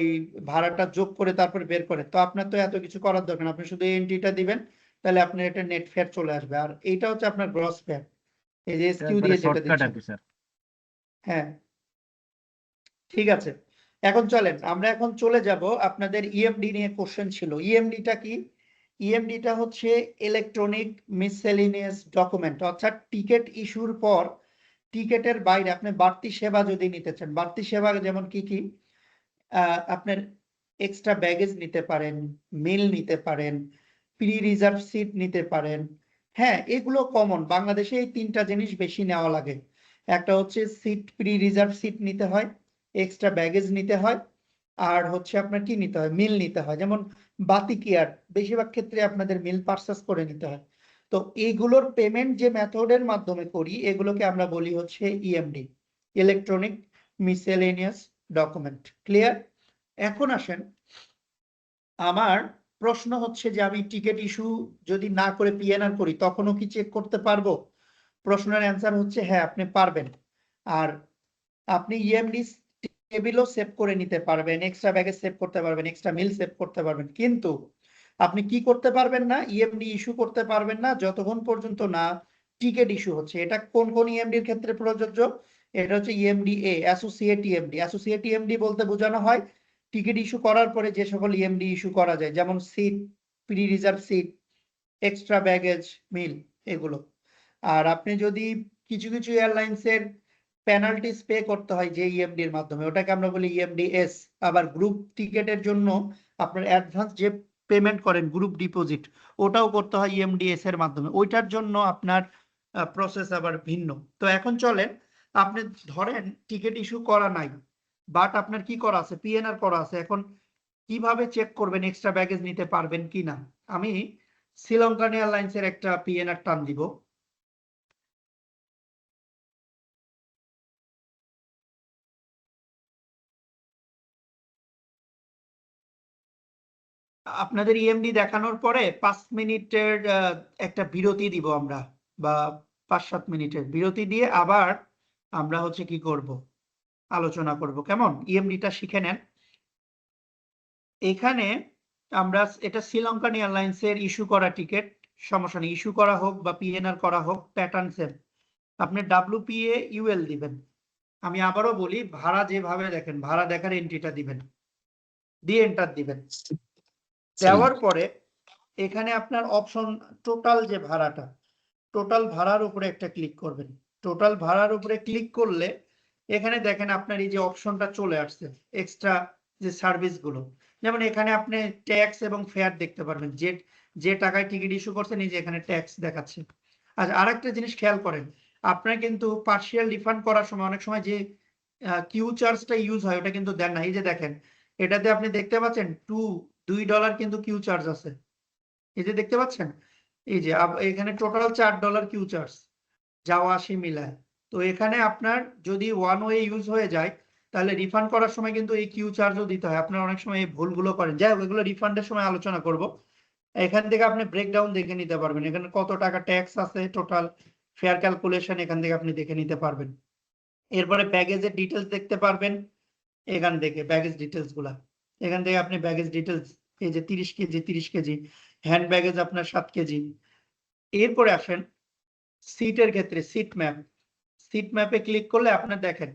A: ভাড়াটা যোগ করে তারপর বের করেন। তো আপনার তো এত কিছু করার দরকার না, আপনি শুধু এই এন্ট্রিটা দিবেন, তাহলে আপনার এটা নেট ফেয়ার চলে আসবে। আর এইটা হচ্ছে আপনার গ্রস ফেয়ার, এই যে
B: এটা
A: এসকিউ
B: একবারে
A: দিয়ে যেটা
B: শর্টকাট
A: দিচ্ছেন।
B: আর কি স্যার।
A: হ্যাঁ, ঠিক আছে। এখন চলেন আমরা এখন চলে যাব আপনাদের ইএমডি নিয়ে কোশ্চেন ছিল। ইএমডিটা কি? ইএমডিটা হচ্ছে ইলেকট্রনিক মিসসেলেনিয়াস ডকুমেন্ট, অর্থাৎ টিকিট ইস্যুর পর টিকিটের বাইরে আপনি বাড়তি সেবা যদি নিতে চান, বাড়তি সেবা যেমন কি কি, আপনার এক্সট্রা ব্যাগেজ নিতে পারেন, মিল নিতে পারেন, প্রি রিজার্ভ সিট নিতে পারেন। হ্যাঁ, এগুলো কমন, বাংলাদেশে এই তিনটা জিনিস বেশি নেওয়া লাগে। একটা হচ্ছে সিট, প্রি রিজার্ভ সিট নিতে হয়, এক্সট্রা ব্যাগেজ নিতে হয়, আর হচ্ছে আপনার কি নিতে হয়, মিল নিতে হয়। যেমন বাতিক এয়ার, বেশিরভাগ ক্ষেত্রে আপনাদের মিল পারচেস করে নিতে হয়। তো এইগুলোর পেমেন্ট যে মেথডের মাধ্যমে করি এগুলোকে আমরা বলি হচ্ছে EMD, electronic miscellaneous document. Clear? এখন আসেন, আমার প্রশ্ন হচ্ছে যে আমি টিকিট ইস্যু যদি না করে পিএনআর করি তখনও কি চেক করতে পারবো? প্রশ্নের অ্যান্সার হচ্ছে হ্যাঁ, আপনি পারবেন। আর আপনি ইএমডি টেবিলও সেভ করে নিতে পারবেন, এক্সট্রা ব্যাগেজ সেভ করতে পারবেন, এক্সট্রা মিল সেভ করতে পারবেন, কিন্তু আপনি কি করতে পারবেন না, ইএমডি ইস্যু করতে পারবেন না যতক্ষণ পর্যন্ত না টিকিট ইস্যু হচ্ছে। এটা কোন কোন ইএমডির ক্ষেত্রে প্রযোজ্য? এটা হচ্ছে ইএমডি এ, অ্যাসোসিয়েট ইএমডি। অ্যাসোসিয়েট ইএমডি বলতে বোঝানো হয় টিকিট ইস্যু করার পরে যে সকল ইএমডি ইস্যু করা যায়, যেমন seat, pre reserve seat, extra baggage, meal, এগুলো। আর আপনি যদি কিছু কিছু এয়ারলাইন্সের পেনাল্টিস পে করতে হয় যে ইএমডি এর মাধ্যমে, ওটাকে আমরা বলি ইএমডি এস। আবার গ্রুপ টিকেটের জন্য আপনার অ্যাডভান্স যে পেমেন্ট করেন গ্রুপ ডিপোজিট, ওটাও করতে হয় ইএমডি এস এর মাধ্যমে, ওইটার জন্য আপনার প্রসেস আবার ভিন্ন। তো এখন চলেন, আপনি ধরেন টিকিট ইস্যু করা নাই, বাট আপনার কি করা আছে, পিএনআর করা আছে। এখন কিভাবে চেক করবেন এক্সট্রা ব্যাগেজ নিতে পারবেন কিনা? আমি শ্রীলঙ্কান এয়ারলাইন্সের একটা পিএনআর টান দিব। আপনাদের ইএমডি দেখানোর পরে 5 মিনিটের একটা বিরতি দিব আমরা, বা 5-7 মিনিটের বিরতি দিয়ে আবার আমরা হচ্ছে কি করব, আলোচনা করব। কেমন? ইএমডিটা শিখে নেন। এখানে আমরা, এটা শ্রীলঙ্কান এয়ারলাইন্সের ইস্যু করা টিকিট, সমস্যা নেই, ইস্যু করা হোক বা পিএনআর করা হোক, প্যাটার্ন সেম। আপনি WPA UL দিবেন। আমি আবারও বলি, ভাড়া যেভাবে দেখেন, ভাড়া দেখার এন্ট্রিটা দিবেন, দিয়ে এন্টার দিবেন। দেওয়ার পরে এখানে আপনার অপশন টোটাল, যে ভাড়াটা, টোটাল ভাড়ার উপরে একটা ক্লিক করবেন। টোটাল ভাড়ার উপরে ক্লিক করলে এখানে দেখেন আপনার এই যে অপশনটা চলে আসছে, এক্সট্রা যে সার্ভিসগুলো, যেমন এখানে আপনি ট্যাক্স এবং ফেয়ার দেখতে পারবেন, যে টাকায় টিকিট ইস্যু করছেন এই যে এখানে ট্যাক্স দেখাচ্ছে। আচ্ছা, আরেকটা জিনিস খেয়াল করেন, আপনার কিন্তু পার্শিয়াল রিফান্ড করার সময় অনেক সময় যে কিউ চার্জটা ইউজ হয় ওটা কিন্তু দেন না। এই যে দেখেন, এটাতে আপনি দেখতে পাচ্ছেন $2 কিন্তু কিউ চার্জ আছে, এই যে দেখতে পাচ্ছেন, এই যে এখানে টোটাল $4 কিউ চার্জ, যাওয়া আসি মিলায়। তো এখানে আপনার যদি ওয়ান ওয়ে ইউজ হয়ে যায় তাহলে রিফান্ড করার সময় কিন্তু এই কিউ চার্জও দিতে হয়। আপনারা অনেক সময় এই ভুলগুলো করেন, যাই হোক এগুলো রিফান্ডের সময় আলোচনা করব। এখান থেকে আপনি ব্রেকডাউন দেখে নিতে পারবেন, এখানে কত টাকা ট্যাক্স আছে, টোটাল ফেয়ার ক্যালকুলেশন এখান থেকে আপনি দেখে নিতে পারবেন। এরপরে ব্যাগেজের ডিটেলস দেখতে পারবেন এখান থেকে, ব্যাগেজ ডিটেলস গুলা এখান থেকে আপনি ব্যাগেজ ডিটেলস, এই যে 30 কেজি হ্যান্ড ব্যাগেজ আপনার 7 কেজি। এরপরে আসেন সিটের ক্ষেত্রে সিট ম্যাপে ক্লিক করলে আপনার দেখেন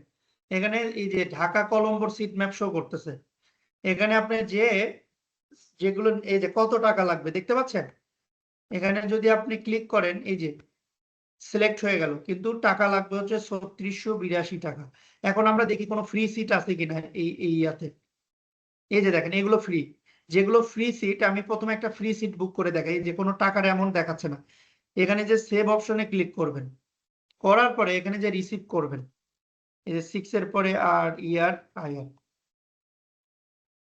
A: এখানে এই যে ঢাকা কলম্বোর সিট ম্যাপ শো করতেছে। এখানে আপনি যেগুলো এই যে কত টাকা লাগবে দেখতে পাচ্ছেন, এখানে যদি আপনি ক্লিক করেন এই যে সিলেক্ট হয়ে গেল, কিন্তু টাকা লাগবে হচ্ছে 3682 টাকা। এখন আমরা দেখি কোনো ফ্রি সিট আছে কিনা এই ইয়াতে। এই যে দেখেন এগুলো ফ্রি, যেগুলো ফ্রি সিট আমি প্রথমে একটা ফ্রি সিট বুক করে দেখাই, যে কোনো টাকার অ্যামাউন্ট দেখাচ্ছে না। এখানে যে সেভ অপশনে ক্লিক করবেন, করার পরে এখানে যে রিসিভ করবেন, এই যে 6 এর পরে আর আইআর।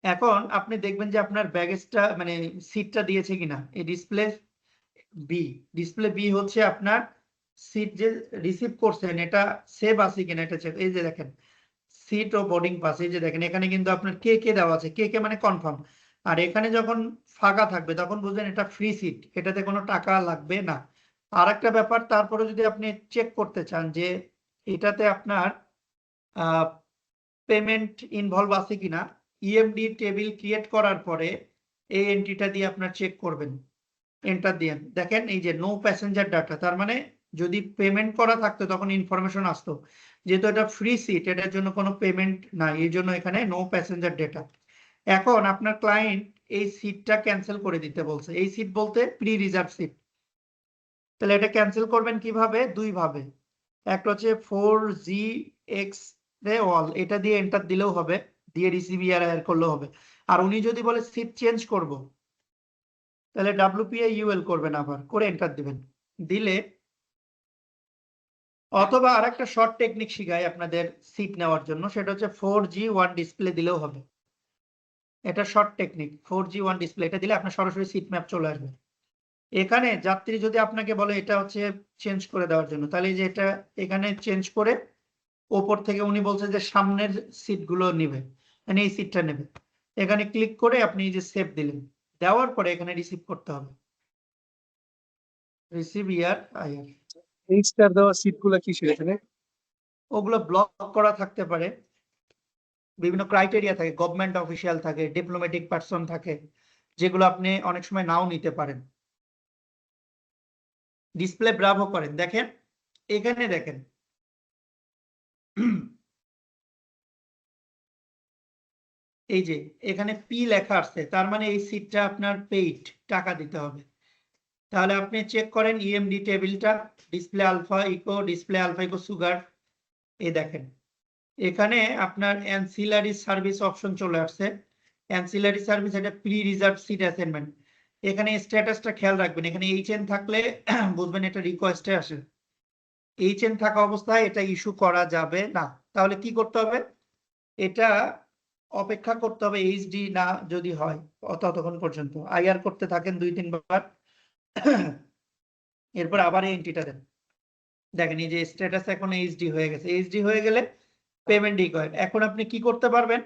A: এখন আপনি দেখবেন যে আপনার ব্যাগেজটা মানে সিটটা দিয়েছে কিনা। এই ডিসপ্লে বি হচ্ছে আপনার সিট যে রিসিভ করছেন এটা সেভ আছে কিনা এটা চেক। এই যে দেখেন সিট ও বোর্ডিং পাস, এই যে দেখেন এখানে কিন্তু আপনার কে দেওয়া আছে, কে মানে কনফার্ম। আর এখানে যখন ফাঁকা থাকবে তখন বুঝবেন এটা ফ্রি সিট, এটাতে কোনো টাকা লাগবে না। আর একটা ব্যাপার, তারপরে যদি আপনি চেক করতে চান যে এটাতে আপনার পেমেন্ট ইনভলভ আছে কিনা, ইএমডি টেবিল ক্রিয়েট করার পরে এই এন্ট্রিটা দিয়ে আপনার চেক করবেন, এন্টার দিয়ে দেখেন এই যে নো প্যাসেঞ্জার ডাটা, তার মানে যদি পেমেন্ট করা থাকতো তখন ইনফরমেশন আসতো। যেহেতু এটা ফ্রি সিট এটার জন্য কোনো পেমেন্ট নাই, এই জন্য এখানে নো প্যাসেঞ্জার ডেটা। এখন আপনার ক্লায়েন্ট এই সিটটা ক্যান্সেল করে দিতে বলছে, এই সিট বলতে প্রি রিজার্ভ সিট। তাহলে এটা ক্যান্সেল করবেন কিভাবে? দুই ভাবে। একটা হচ্ছে 4GX অল, এটা দিয়ে এন্টার দিলেও হবে, দিয়ে রিসিভ ইয়ার করলেও হবে। আর উনি যদি বলে সিট চেঞ্জ করব, তাহলে WPA-UL করবেন, আবার করে এন্টার দিবেন, দিলে অথবা আর একটা শর্ট টেকনিক শিখাই আপনাদের সিট নেওয়ার জন্য, সেটা হচ্ছে 4G1 ডিসপ্লে দিলেও হবে। এটা শর্ট টেকনিক, 4G1 ডিসপ্লে, এটা দিলে আপনার সরাসরি সিট ম্যাপ চলে আসবে। এখানে যাত্রী যদি আপনাকে বলে এটা হচ্ছে চেঞ্জ করে দেওয়ার জন্য, তাহলে যে এটা এখানে চেঞ্জ করে ওপর থেকে উনি বলছে যে সামনের সিটগুলো নেবে, মানে এই সিটটা নেবে, এখানে ক্লিক করে আপনি যে সেভ দিলেন, দেওয়ার পরে এখানে রিসিভ করতে হবে, রিসিভ আইআর।
L: এই স্টার দেওয়া সিটগুলো কি সেখানে?
A: ওগুলো ব্লক করা থাকতে পারে, বিভিন্ন ক্রাইটেরিয়া থাকে, গভর্নমেন্ট অফিসিয়াল থাকে, ডিপ্লোম্যাটিক পার্সন থাকে, যেগুলো আপনি অনেক সময় নাও নিতে পারেন। ডিসপ্লে ব্রাভো করেন, দেখেন এখানে দেখেন এই যে এখানে পি লেখা আসছে, তার মানে এই সিটটা আপনার পেইড, টাকা দিতে হবে। তাহলে আপনি চেক করেন ইএমডি টেবিলটা, ডিসপ্লে আলফা ইকো সুগার, এই দেখেন এখানে আপনার অ্যানসিলারি সার্ভিস অপশন চলে আসছে। অ্যানসিলারি সার্ভিস এটা প্রি রিজার্ভ সিট অ্যাসাইনমেন্ট। এখানে স্ট্যাটাসটা খেয়াল রাখবেন, এখানে এইচএন থাকলে বুঝবেন এটা রিকোয়েস্টে আসে, এইচএন থাকা অবস্থায় এটা ইস্যু করা যাবে না। তাহলে কি করতে হবে? এটা অপেক্ষা করতে হবে এইচডি না যদি হয় ততক্ষণ পর্যন্ত, আইআর করতে থাকেন 2-3 বার, এরপর আবার এই এন্ট্রিটা দেন। দেখেন এই যে স্ট্যাটাস এখন এইচডি হয়ে গেছে, এইচডি হয়ে গেলে পেমেন্ট রিকোয়ার্ড। এখন আপনি কি করতে পারবেন?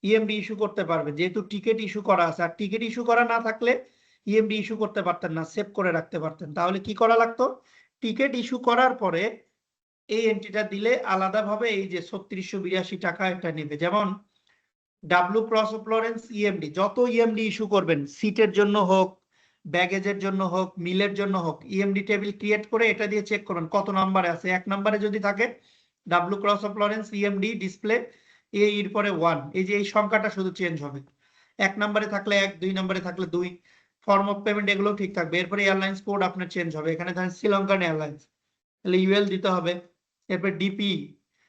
A: ইএমডি ইস্যু করতে পারবেন, যেহেতু টিকিট ইস্যু করা আছে। আর টিকিট ইস্যু করা না থাকলে ইএমডি ইস্যু করতে পারতেন না, সেভ করে রাখতে পারতেন। তাহলে কি করা লাগতো? টিকিট ইস্যু করার পরে এই এন্ট্রিটা দিলে আলাদাভাবে এই যে 3682 টাকা এটা নেবে। যেমন ডাব্লু ক্রস ফ্লোরেন্স ইএমডি, যত ইএমডি ইস্যু করবেন, সিটের জন্য হোক, ব্যাগেজের জন্য হোক, মিলের জন্য হোক, ইএমডি টেবিল ক্রিয়েট করে এটা দিয়ে চেক করবেন কত নাম্বারে আছে। 1 নম্বরে যদি থাকে W cross Florence EMD display এর পরে 1, এই যে এই সংখ্যাটা শুধু চেঞ্জ হবে। 1 নম্বরে থাকলে 1, 2 নম্বরে থাকলে 2, ফর্ম অফ পেমেন্ট এগুলো ঠিক থাকবে। এরপরে এয়ারলাইন্স কোড আপনার চেঞ্জ হবে, এখানে ধরেন শ্রীলঙ্কান এয়ারলাইন্স, তাহলে ইউএল দিতে হবে। এরপর ডিপি,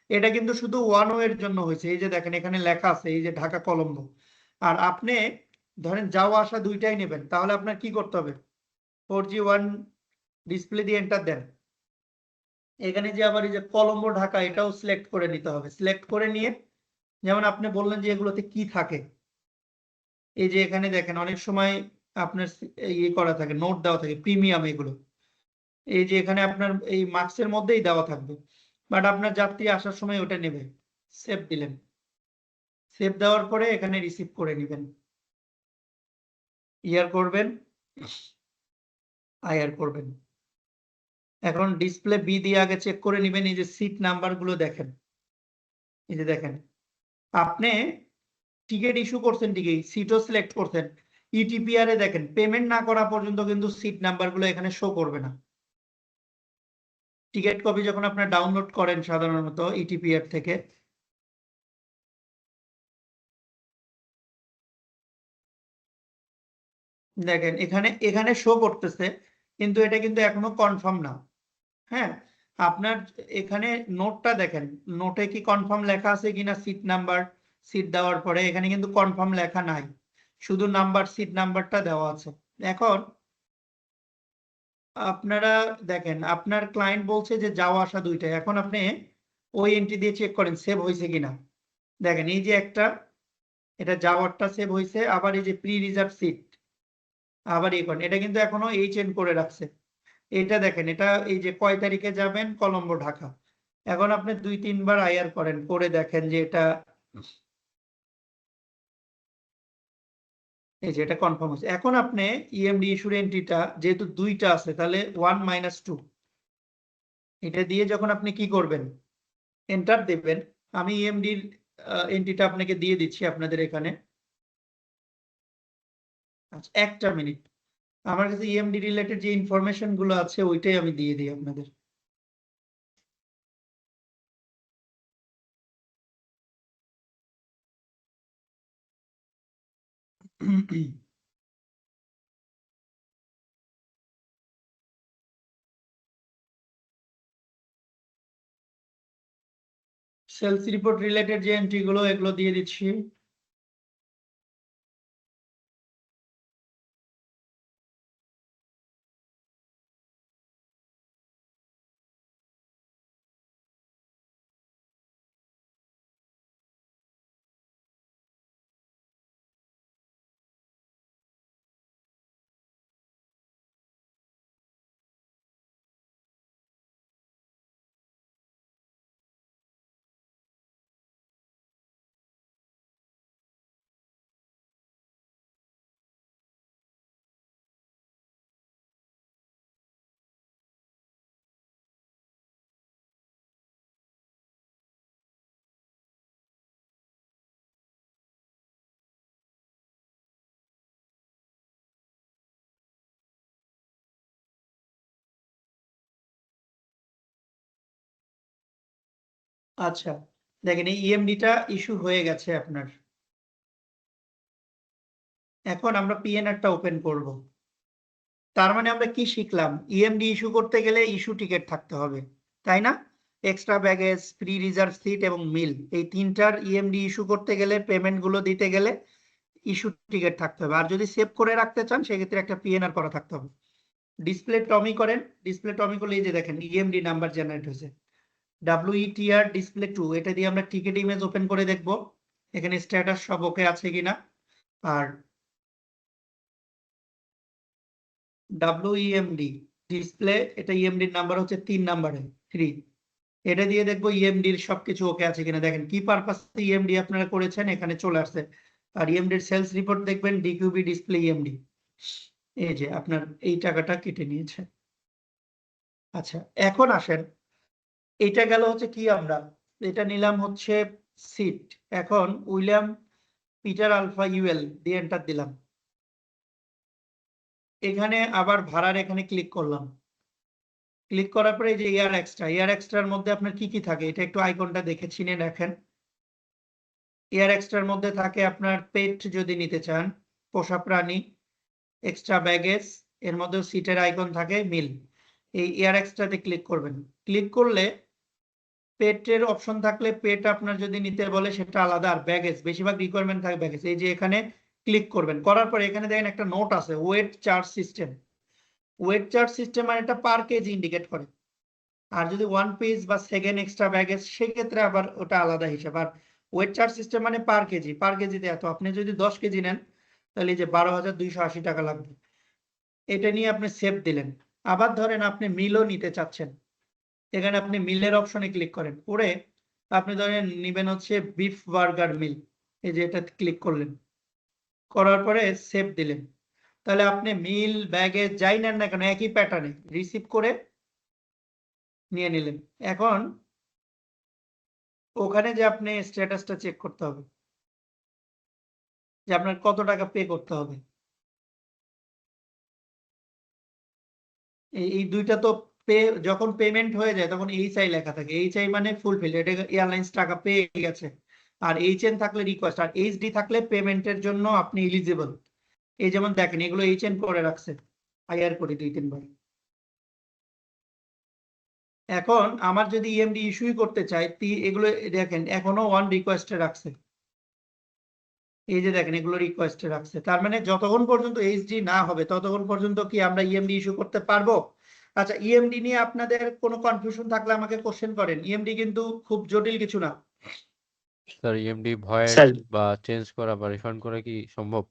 A: এটা কিন্তু শুধু ওয়ান ওয়ের জন্য হয়েছে, এই যে দেখেন এখানে লেখা আছে এই যে ঢাকা কলম্বো। আর আপনি ধরেন যাওয়া আসা দুইটাই নেবেন, তাহলে আপনার কি করতে হবে? 4G1 ডিসপ্লে দিয়ে এন্টার দেন, এখানে যে আবার এই যে কলম্বো ঢাকা এটাও সিলেক্ট করে নিতে হবে। সিলেক্ট করে নিয়ে যেমন আপনি বললেন যে এগুলোতে কি থাকে, এই যে এখানে দেখেন অনেক সময় আপনার ইয়ে করা থাকে, নোট দেওয়া থাকে প্রিমিয়াম, এগুলো এই যে এখানে আপনার এই মার্কসের মধ্যেই দেওয়া থাকবে, বাট আপনার যাত্রী আসার সময় ওটা নেবে। সেভ দিলেন, সেভ দেওয়ার পরে এখানে রিসিভ করে নেবেন, ইয়ার করবেন, আইআর করবেন। এখন ডিসপ্লে বি দিয়ে আগে চেক করে নেবেন, এই যে সিট নাম্বার গুলো দেখেন, এই যে দেখেন আপনি টিকিট ইস্যু করছেন, ঠিকই সিটও সিলেক্ট করছেন, ইটিপিআর এ দেখেন পেমেন্ট না করা পর্যন্ত কিন্তু সিট নাম্বার গুলো এখানে শো করবে না। টিকিট কপি যখন আপনার ডাউনলোড করেন সাধারণত ইটিপিআর থেকে, দেখেন এখানে এখানে শো করতেছে, কিন্তু এটা কিন্তু এখনো কনফার্ম না। হ্যাঁ, আপনার এখানে নোটটা দেখেন, নোটে কি কনফার্ম লেখা আছে কিনা সিট নাম্বার, সিট দেওয়ার পরে এখানে কিন্তু কনফার্ম লেখা নাই, শুধু নাম্বার, সিট নাম্বারটা দেওয়া আছে। এখন আপনারা দেখেন আপনার ক্লায়েন্ট বলছে যে যাওয়া আসা দুইটাই, এখন আপনি ওই এন্ট্রি দিয়ে চেক করেন সেভ হয়েছে কিনা। দেখেন এই যে একটা, এটা যাওয়ারটা সেভ হয়েছে, আবার এই যে প্রি রিজার্ভ সিট আবার এই করেন, এটা কিন্তু এখনো এইচএন করে রাখছে। এটা দেখেন, এটা এই যে কয় তারিখে যাবেন, কলম্বো ঢাকা। এখন আপনি 2-3 বার আইআর করেন, করে দেখেন যে এটা এই যে এটা কনফার্ম হয়েছে। এখন আপনি ইএমডি ইস্যুর এন্ট্রিটা যেহেতু দুইটা আছে, তাহলে 1 - 2 এটা দিয়ে যখন আপনি কি করবেন, এন্টার দেবেন। আমি ইএমডির এন্ট্রিটা আপনাকে দিয়ে দিচ্ছি আপনাদের এখানে। আচ্ছা, একটা মিনিট, আমার কাছে ইএমডি রিলেটেড যে ইনফরমেশন গুলো আছে ওইটাই আমি দিয়ে দিই আপনাদের। সেলস রিপোর্ট রিলেটেড যে এন্ট্রি গুলো এগুলো দিয়ে দিচ্ছি। আচ্ছা, দেখেন এই ইএমডিটা ইস্যু হয়ে গেছে আপনার। এখন আমরা পিএনআরটা ওপেন করব। তার মানে আমরা কি শিখলাম, ইএমডি ইস্যু করতে গেলে ইস্যু টিকেট থাকতে হবে, তাই না? Extra baggage, pre reserve seat এবং মিল, এই তিনটার ইএমডি ইস্যু করতে গেলে, পেমেন্ট গুলো দিতে গেলে ইস্যু টিকেট থাকতে হবে। আর যদি সেভ করে রাখতে চান সেক্ষেত্রে একটা পিএনআর করা থাকতে হবে। ডিসপ্লে টমি করেন, ডিসপ্লে টমি করলে এই যে দেখেন ইএমডি নাম্বার জেনারেট হয়েছে, WETR ডিসপ্লে 2, এটা দিয়ে আমরা টিকেট ইমেজ ওপেন করে দেখব এখানে স্ট্যাটাস সব ওকে আছে কিনা। আর WEMD ডিসপ্লে, এটা ইএমডির নাম্বার হচ্ছে 3 নাম্বারে 3, এটা দিয়ে দেখবো ইএমডির সবকিছু ওকে আছে কিনা। দেখেন কি পারপাস ইএমডি আপনারা করেছেন এখানে চলে আসছে। আর ইএমডির সেলস রিপোর্ট দেখবেন ডিকিউবি ডিসপ্লে ইএমডি, এই যে আপনার এই টাকাটা কেটে নিয়েছে। আচ্ছা, এখন আসেন, এটা গেল হচ্ছে কি, আমরা এটা নিলাম হচ্ছে সিট। এখন উইলিয়াম পিটার আলফা ইউএল দিয়ে এন্টার দিলাম। এখানে আবার ভাড়ার এখানে ক্লিক করলাম, ক্লিক করার পরে এই যে এয়ার এক্সট্রার মধ্যে আপনার কি কি থাকে এটা একটু আইকনটা দেখে চিনে রাখেন। এয়ার এক্সট্রার মধ্যে থাকে আপনার পেট যদি নিতে চান, পোষা প্রাণী, এক্সট্রা ব্যাগেজ, এর মধ্যেও সিটের আইকন থাকে, মিল। এই এয়ার এক্সট্রাতে ক্লিক করবেন, ক্লিক করলে পেটের অপশন থাকলে পেট আপনার যদি নিতে বলে সেটা আলাদা, আর ব্যাগেজ বেশিরভাগ রিকোয়ারমেন্ট থাকে ব্যাগেজ। এই যে এখানে ক্লিক করবেন, করার পরে এখানে দেখেন একটা নোট আছে weight charge system. Weight charge system মানে এটা পার কেজি ইন্ডিকেট করে, আর যদি 1 পিস বা সেকেন্ড এক্সট্রা ব্যাগেজ সেক্ষেত্রে আবার ওটা আলাদা হিসাব। আর ওয়েট চার্জ সিস্টেম মানে পার কেজি, পার কেজিতে এত, আপনি যদি 10 কেজি নেন তাহলে এই যে 12,280 টাকা লাগবে। এটা নিয়ে আপনি সেভ দিলেন। আবার ধরেন আপনি মিলও নিতে চাচ্ছেন, এখানে আপনি মিলের অপশনে ক্লিক করেন, করে আপনি ধরেন নিবেন হচ্ছে বিফ বার্গার মিল, এই যে এটা ক্লিক করলেন, করার পরে সেভ দিলেন। তাহলে আপনি মিল ব্যাগে যাই নেন না কেন একই প্যাটার্নে রিসিভ করে নিয়ে নিলেন। এখন ওখানে যে আপনি স্ট্যাটাসটা চেক করতে হবে যে আপনার কত টাকা পে করতে হবে। এই দুইটা তো পে, যখন পেমেন্ট হয়ে যায় তখন এইচআই লেখা থাকে। এইচআই মানে ফুলফিল, এটা এয়ারলাইন্স টাকা পেয়ে গেছে। আর এইচএন থাকলে রিকোয়েস্ট, আর এইচডি থাকলে পেমেন্টের জন্য আপনি এলিজিবল। এই যেমন দেখেন এগুলো এইচএন করে রাখছে, আইআর করি 2-3 বার। এখন আমার যদি ইএমডি ইস্যুই করতে চাই, এগুলো দেখেন এখনো ওয়ান রিকোয়েস্টে রাখছে। এই যে দেখেন এগুলো রিকোয়েস্টে রাখছে, তার মানে যতক্ষণ পর্যন্ত এইচডি না হবে ততক্ষণ পর্যন্ত কি আমরা ইএমডি ইস্যু করতে পারবো? আচ্ছা, ইএমডি নিয়ে আপনাদের কোনো কনফিউশন থাকলে আমাকে কোশ্চেন করেন। ইএমডি কিন্তু খুব জটিল কিছু না।
E: স্যার ইএমডি ভয়েড
C: স্যার
E: বা চেঞ্জ করা বা রিফান্ড করা কি সম্ভব?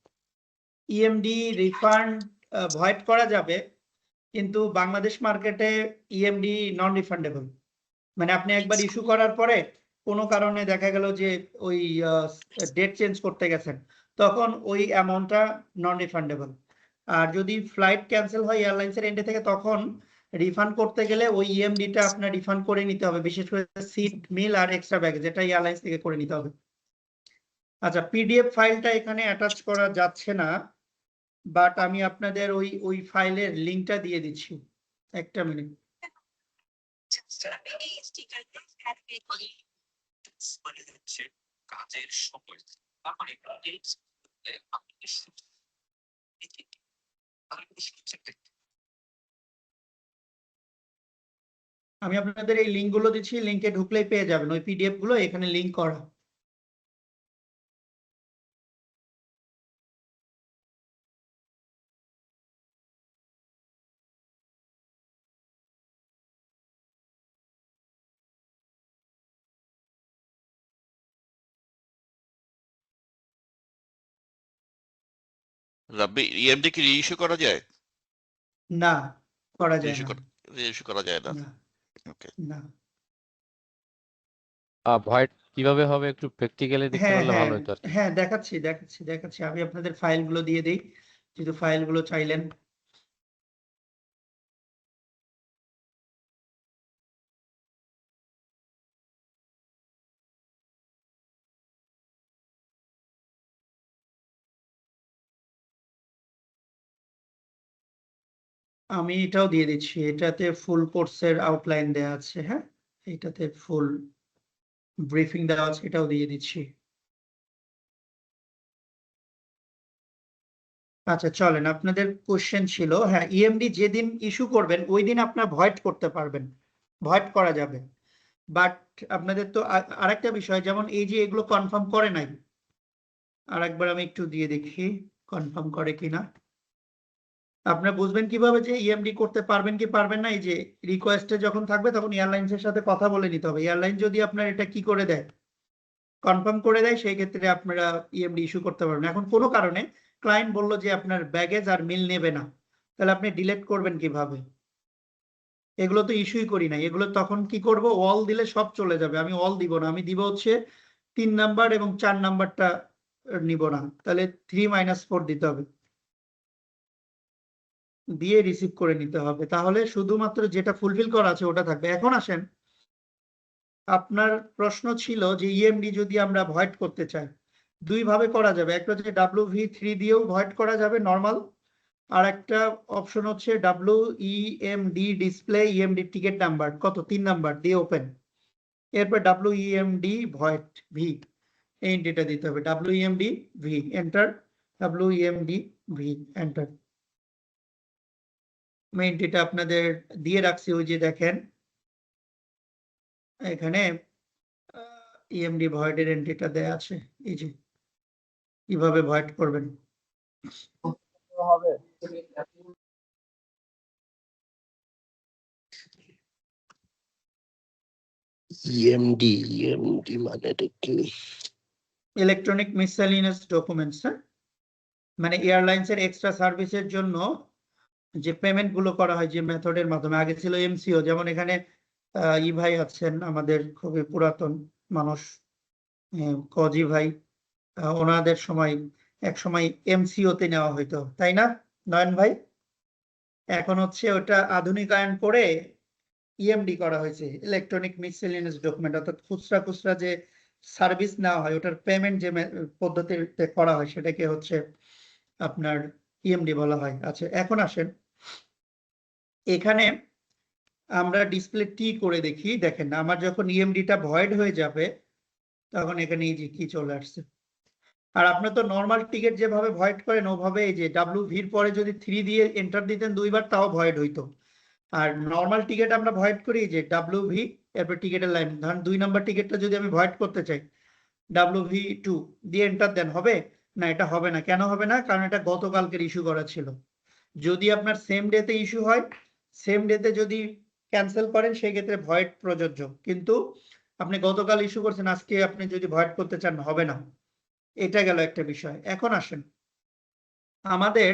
A: ইএমডি রিফান্ড ভয়েড করা যাবে, কিন্তু বাংলাদেশ মার্কেটে ইএমডি নন রিফান্ডেবল। মানে আপনি একবার ইস্যু করার পরে কোনো কারণে দেখা গেল যে ওই ডেট চেঞ্জ করতে গেছেন, তখন ওই অ্যামাউন্টটা নন রিফান্ডেবল। আর যদি ফ্লাইট ক্যান্সেল হয় এয়ারলাইন্সের এন্ডে থেকে, তখন রিফান্ড করতে গেলে ওই ইএমডিটা আপনার রিফান্ড করে নিতে হবে, বিশেষ করে সিট মিল আর এক্সট্রা ব্যাগেজ, যেটা এয়ারলাইন্স থেকে করে নিতে হবে। আচ্ছা, পিডিএফ ফাইলটা এখানে অ্যাটাচ করা যাচ্ছে না, বাট আমি আপনাদের ওই ফাইলের লিংকটা দিয়ে দিচ্ছি, একটা মিনিট। আমি আপনাদের এই লিঙ্ক গুলো দিচ্ছি, লিঙ্কে ঢুকলেই পেয়ে যাবেন ওই পিডিএফ গুলো, এখানে লিঙ্ক করা।
M: রাব্বি ইএমডি কি রিইস্যু করা যায়?
A: না, করা যায়
M: রিইস্যু
A: না।
M: রিইস্যু করা যায় না।
A: না,
M: ওকে।
A: না।
E: ভয়েড কিভাবে হবে একটু প্র্যাকটিক্যালি দেখতে
A: হ্যাঁ
E: পারলে
A: হ্যাঁ
E: ভালো হতো আর কি।
A: হ্যাঁ, দেখাচ্ছি। আমি আপনাদের ফাইলগুলো দিয়ে দিই, যেহেতু ফাইলগুলো চাইলেন। আমি এটাও দিয়ে দিচ্ছি, এটাতে ফুল কোর্সের আউটলাইন দেওয়া আছে। হ্যাঁ, এটাতে ফুল ব্রিফিং দেওয়া আছে, এটাও দিয়ে দিচ্ছি। আচ্ছা চলেন, আপনাদের কোশ্চেন ছিল, হ্যাঁ ইএমডি যেদিন ইস্যু করবেন ওই দিন আপনার ভয়েড করতে পারবেন, ভয়েড করা যাবে। বাট আপনাদের তো আরেকটা বিষয়, যেমন এই যে এগুলো কনফার্ম করে নাই, আর একবার আমি একটু দিয়ে দেখি কনফার্ম করে কিনা। আপনারা বুঝবেন কিভাবে যে ইএমডি করতে পারবেন কি পারবেন না? এই যে রিকোয়েস্টে যখন থাকবে তখন এয়ারলাইন্সের সাথে কথা বলে নিতে হবে। এয়ারলাইন যদি আপনার এটা কি করে দেয়, কনফার্ম করে দেয়, সেই ক্ষেত্রে আপনারা ইএমডি ইস্যু করতে পারবেন। এখন কোনো কারণে ক্লায়েন্ট বলল যে আপনার ব্যাগেজ আর মিল নেবে না, তাহলে আপনি ডিলেট করবেন কিভাবে? এগুলো তো ইস্যুই করি নাই, এগুলো তখন কি করব, অল দিলে সব চলে যাবে। আমি অল দিব না, আমি দিব হচ্ছে 3 নাম্বার এবং 4 নাম্বারটা নিব না, তাহলে 3-4 দিতে হবে, দিয়ে রিসিভ করে নিতে হবে। তাহলে শুধুমাত্র যেটা ফুলফিল করা আছে ওটা থাকবে। এখন আসেন, আপনার প্রশ্ন ছিল যে ইএমডি যদি আমরা ভয়েড করতে চাই, দুই ভাবে করা যাবে। একটা হচ্ছে WV3 দিয়েও ভয়েড করা যাবে নর্মাল, আর একটা অপশন হচ্ছে WEMD display EMD ticket number কত 3 নাম্বার দিয়ে ওপেন, এরপর WEMD ভয়েড ভি, এই এন্ট্রিটা দিতে হবে। WEMD V enter, WEMD V enter. আমি এন্ট্রিটা আপনাদের দিয়ে রাখছি, ওই যে দেখেন এখানে ইএমডি ভয়েডের এন্ট্রিটা দেয়া আছে, এই যে কিভাবে ভয়েড করবেন।
C: ইএমডি মানেটা কি?
A: ইলেকট্রনিক মিসসেলিনিয়াস ডকুমেন্টস, হ্যাঁ, মানে এয়ারলাইন্সের এক্সট্রা সার্ভিসের জন্য যে পেমেন্ট গুলো করা হয় যে মেথডের মাধ্যমে। আগে ছিল এমসিও, যেমন এখানে ই ভাই আছেন আমাদের খুবই পুরাতন মানুষ, কজি ভাই, ওনাদের সময় এক সময় এমসিও তে নেওয়া হইতো, তাই না নয়ন ভাই? এখন হচ্ছে ওটা আধুনিকায়ন করে ইএমডি করা হয়েছে, ইলেকট্রনিক মিসসেলেনিয়াস ডকুমেন্ট, অর্থাৎ খুচরা খুচরা যে সার্ভিস নেওয়া হয় ওটার পেমেন্ট যে পদ্ধতিতে করা হয় সেটাকে হচ্ছে আপনার ইএমডি বলা হয়। আচ্ছা, এখন আসেন এখানে আমরা ডিসপ্লে টি করে দেখি। দেখেন আমার যখন ইএমডিটা ভয়েড হয়ে যাবে তখন এখানে এই যে কি চলে আসছে। আর আপনি তো নর্মাল টিকিট যেভাবে ভয়েড করেন ওভাবে এই যে WV-র পরে যদি 3 দিয়ে এন্টার দিতেন দুইবার তাও ভয়েড হইতো। আর নর্মাল টিকিট আমরা ভয়েড করি যে WV এরপর টিকিটের লাইন, ধরেন 2 নম্বর টিকিটটা যদি আমি ভয়েড করতে চাই WV2 দিয়ে এন্টার দেন, হবে না? এটা হবে না। কেন হবে না? কারণ এটা গতকালকের ইস্যু করা ছিল। যদি আপনার সেম ডেতে ইস্যু হয়, সেম ডেতে যদি ক্যান্সেল করেন সেই ক্ষেত্রে ভয়েড প্রযোজ্য, কিন্তু আপনি গতকাল ইস্যু করছেন, আজকে আপনি যদি ভয়েড করতে চান হবে না। এটা গেল একটা বিষয়। এখন আসেন আমাদের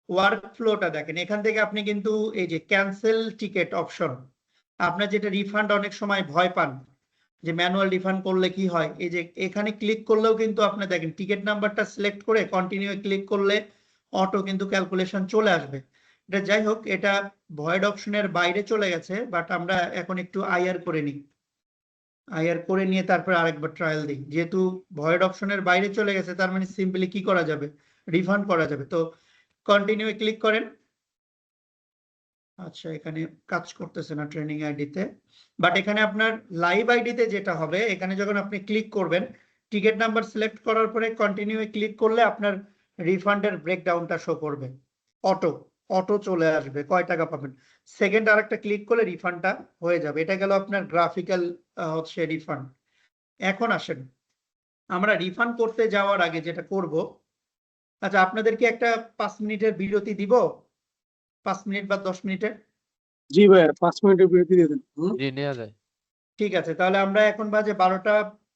A: ওয়ার্ক ফ্লোটা দেখেন। এখান থেকে আপনি কিন্তু এই যে ক্যান্সেল টিকেট অপশন, আপনার যেটা রিফান্ড অনেক সময় ভয় পান যে ম্যানুয়াল রিফান্ড করলে কি হয়, এই যে এখানে ক্লিক করলেও কিন্তু আপনি দেখেন টিকিট নাম্বারটা সিলেক্ট করে কন্টিনিউ ক্লিক করলে অটো কিন্তু ক্যালকুলেশন চলে আসবে। এটা যাই হোক, এটা ভয়েড অপশনের বাইরে চলে গেছে, বাট আমরা এখন একটু আইআর করে নিই। আইআর করে নিয়ে তারপর আরেকবার ট্রায়াল দিই। যেহেতু ভয়েড অপশনের বাইরে চলে গেছে তার মানে সিম্পলি কি করা যাবে, রিফান্ড করা যাবে। তো কন্টিনিউ ক্লিক করেন। আচ্ছা, এখানে কাজ করতেছে না ট্রেনিং আইডিতে, বাট এখানে আপনার লাইভ আইডিতে যেটা হবে, এখানে যখন আপনি ক্লিক করবেন টিকিট নাম্বার সিলেক্ট করার পরে কন্টিনিউ ক্লিক করলে আপনার রিফান্ডের ব্রেকডাউনটা শো করবে, অটো অটো চলে আসবে, কয় টাকা পাবেন। সেকেন্ড আরেকটা ক্লিক করলে রিফান্ডটা হয়ে যাবে। এটা গেল আপনার গ্রাফিক্যাল হচ্ছে রিফান্ড। এখন আসেন আমরা রিফান্ড করতে যাওয়ার আগে যেটা করব, আচ্ছা আপনাদেরকে একটা 5 মিনিটের বিরতি দিব, 5 মিনিট বা 10 মিনিটের।
L: জি ভাইয়া 5 মিনিটের বিরতি দিয়ে দেন।
E: জি নেওয়া যায়।
A: ঠিক আছে, তাহলে আমরা এখন বাজে 12টা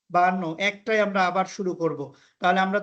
A: 52, একটাই আমরা আবার শুরু করব। তাহলে আমরা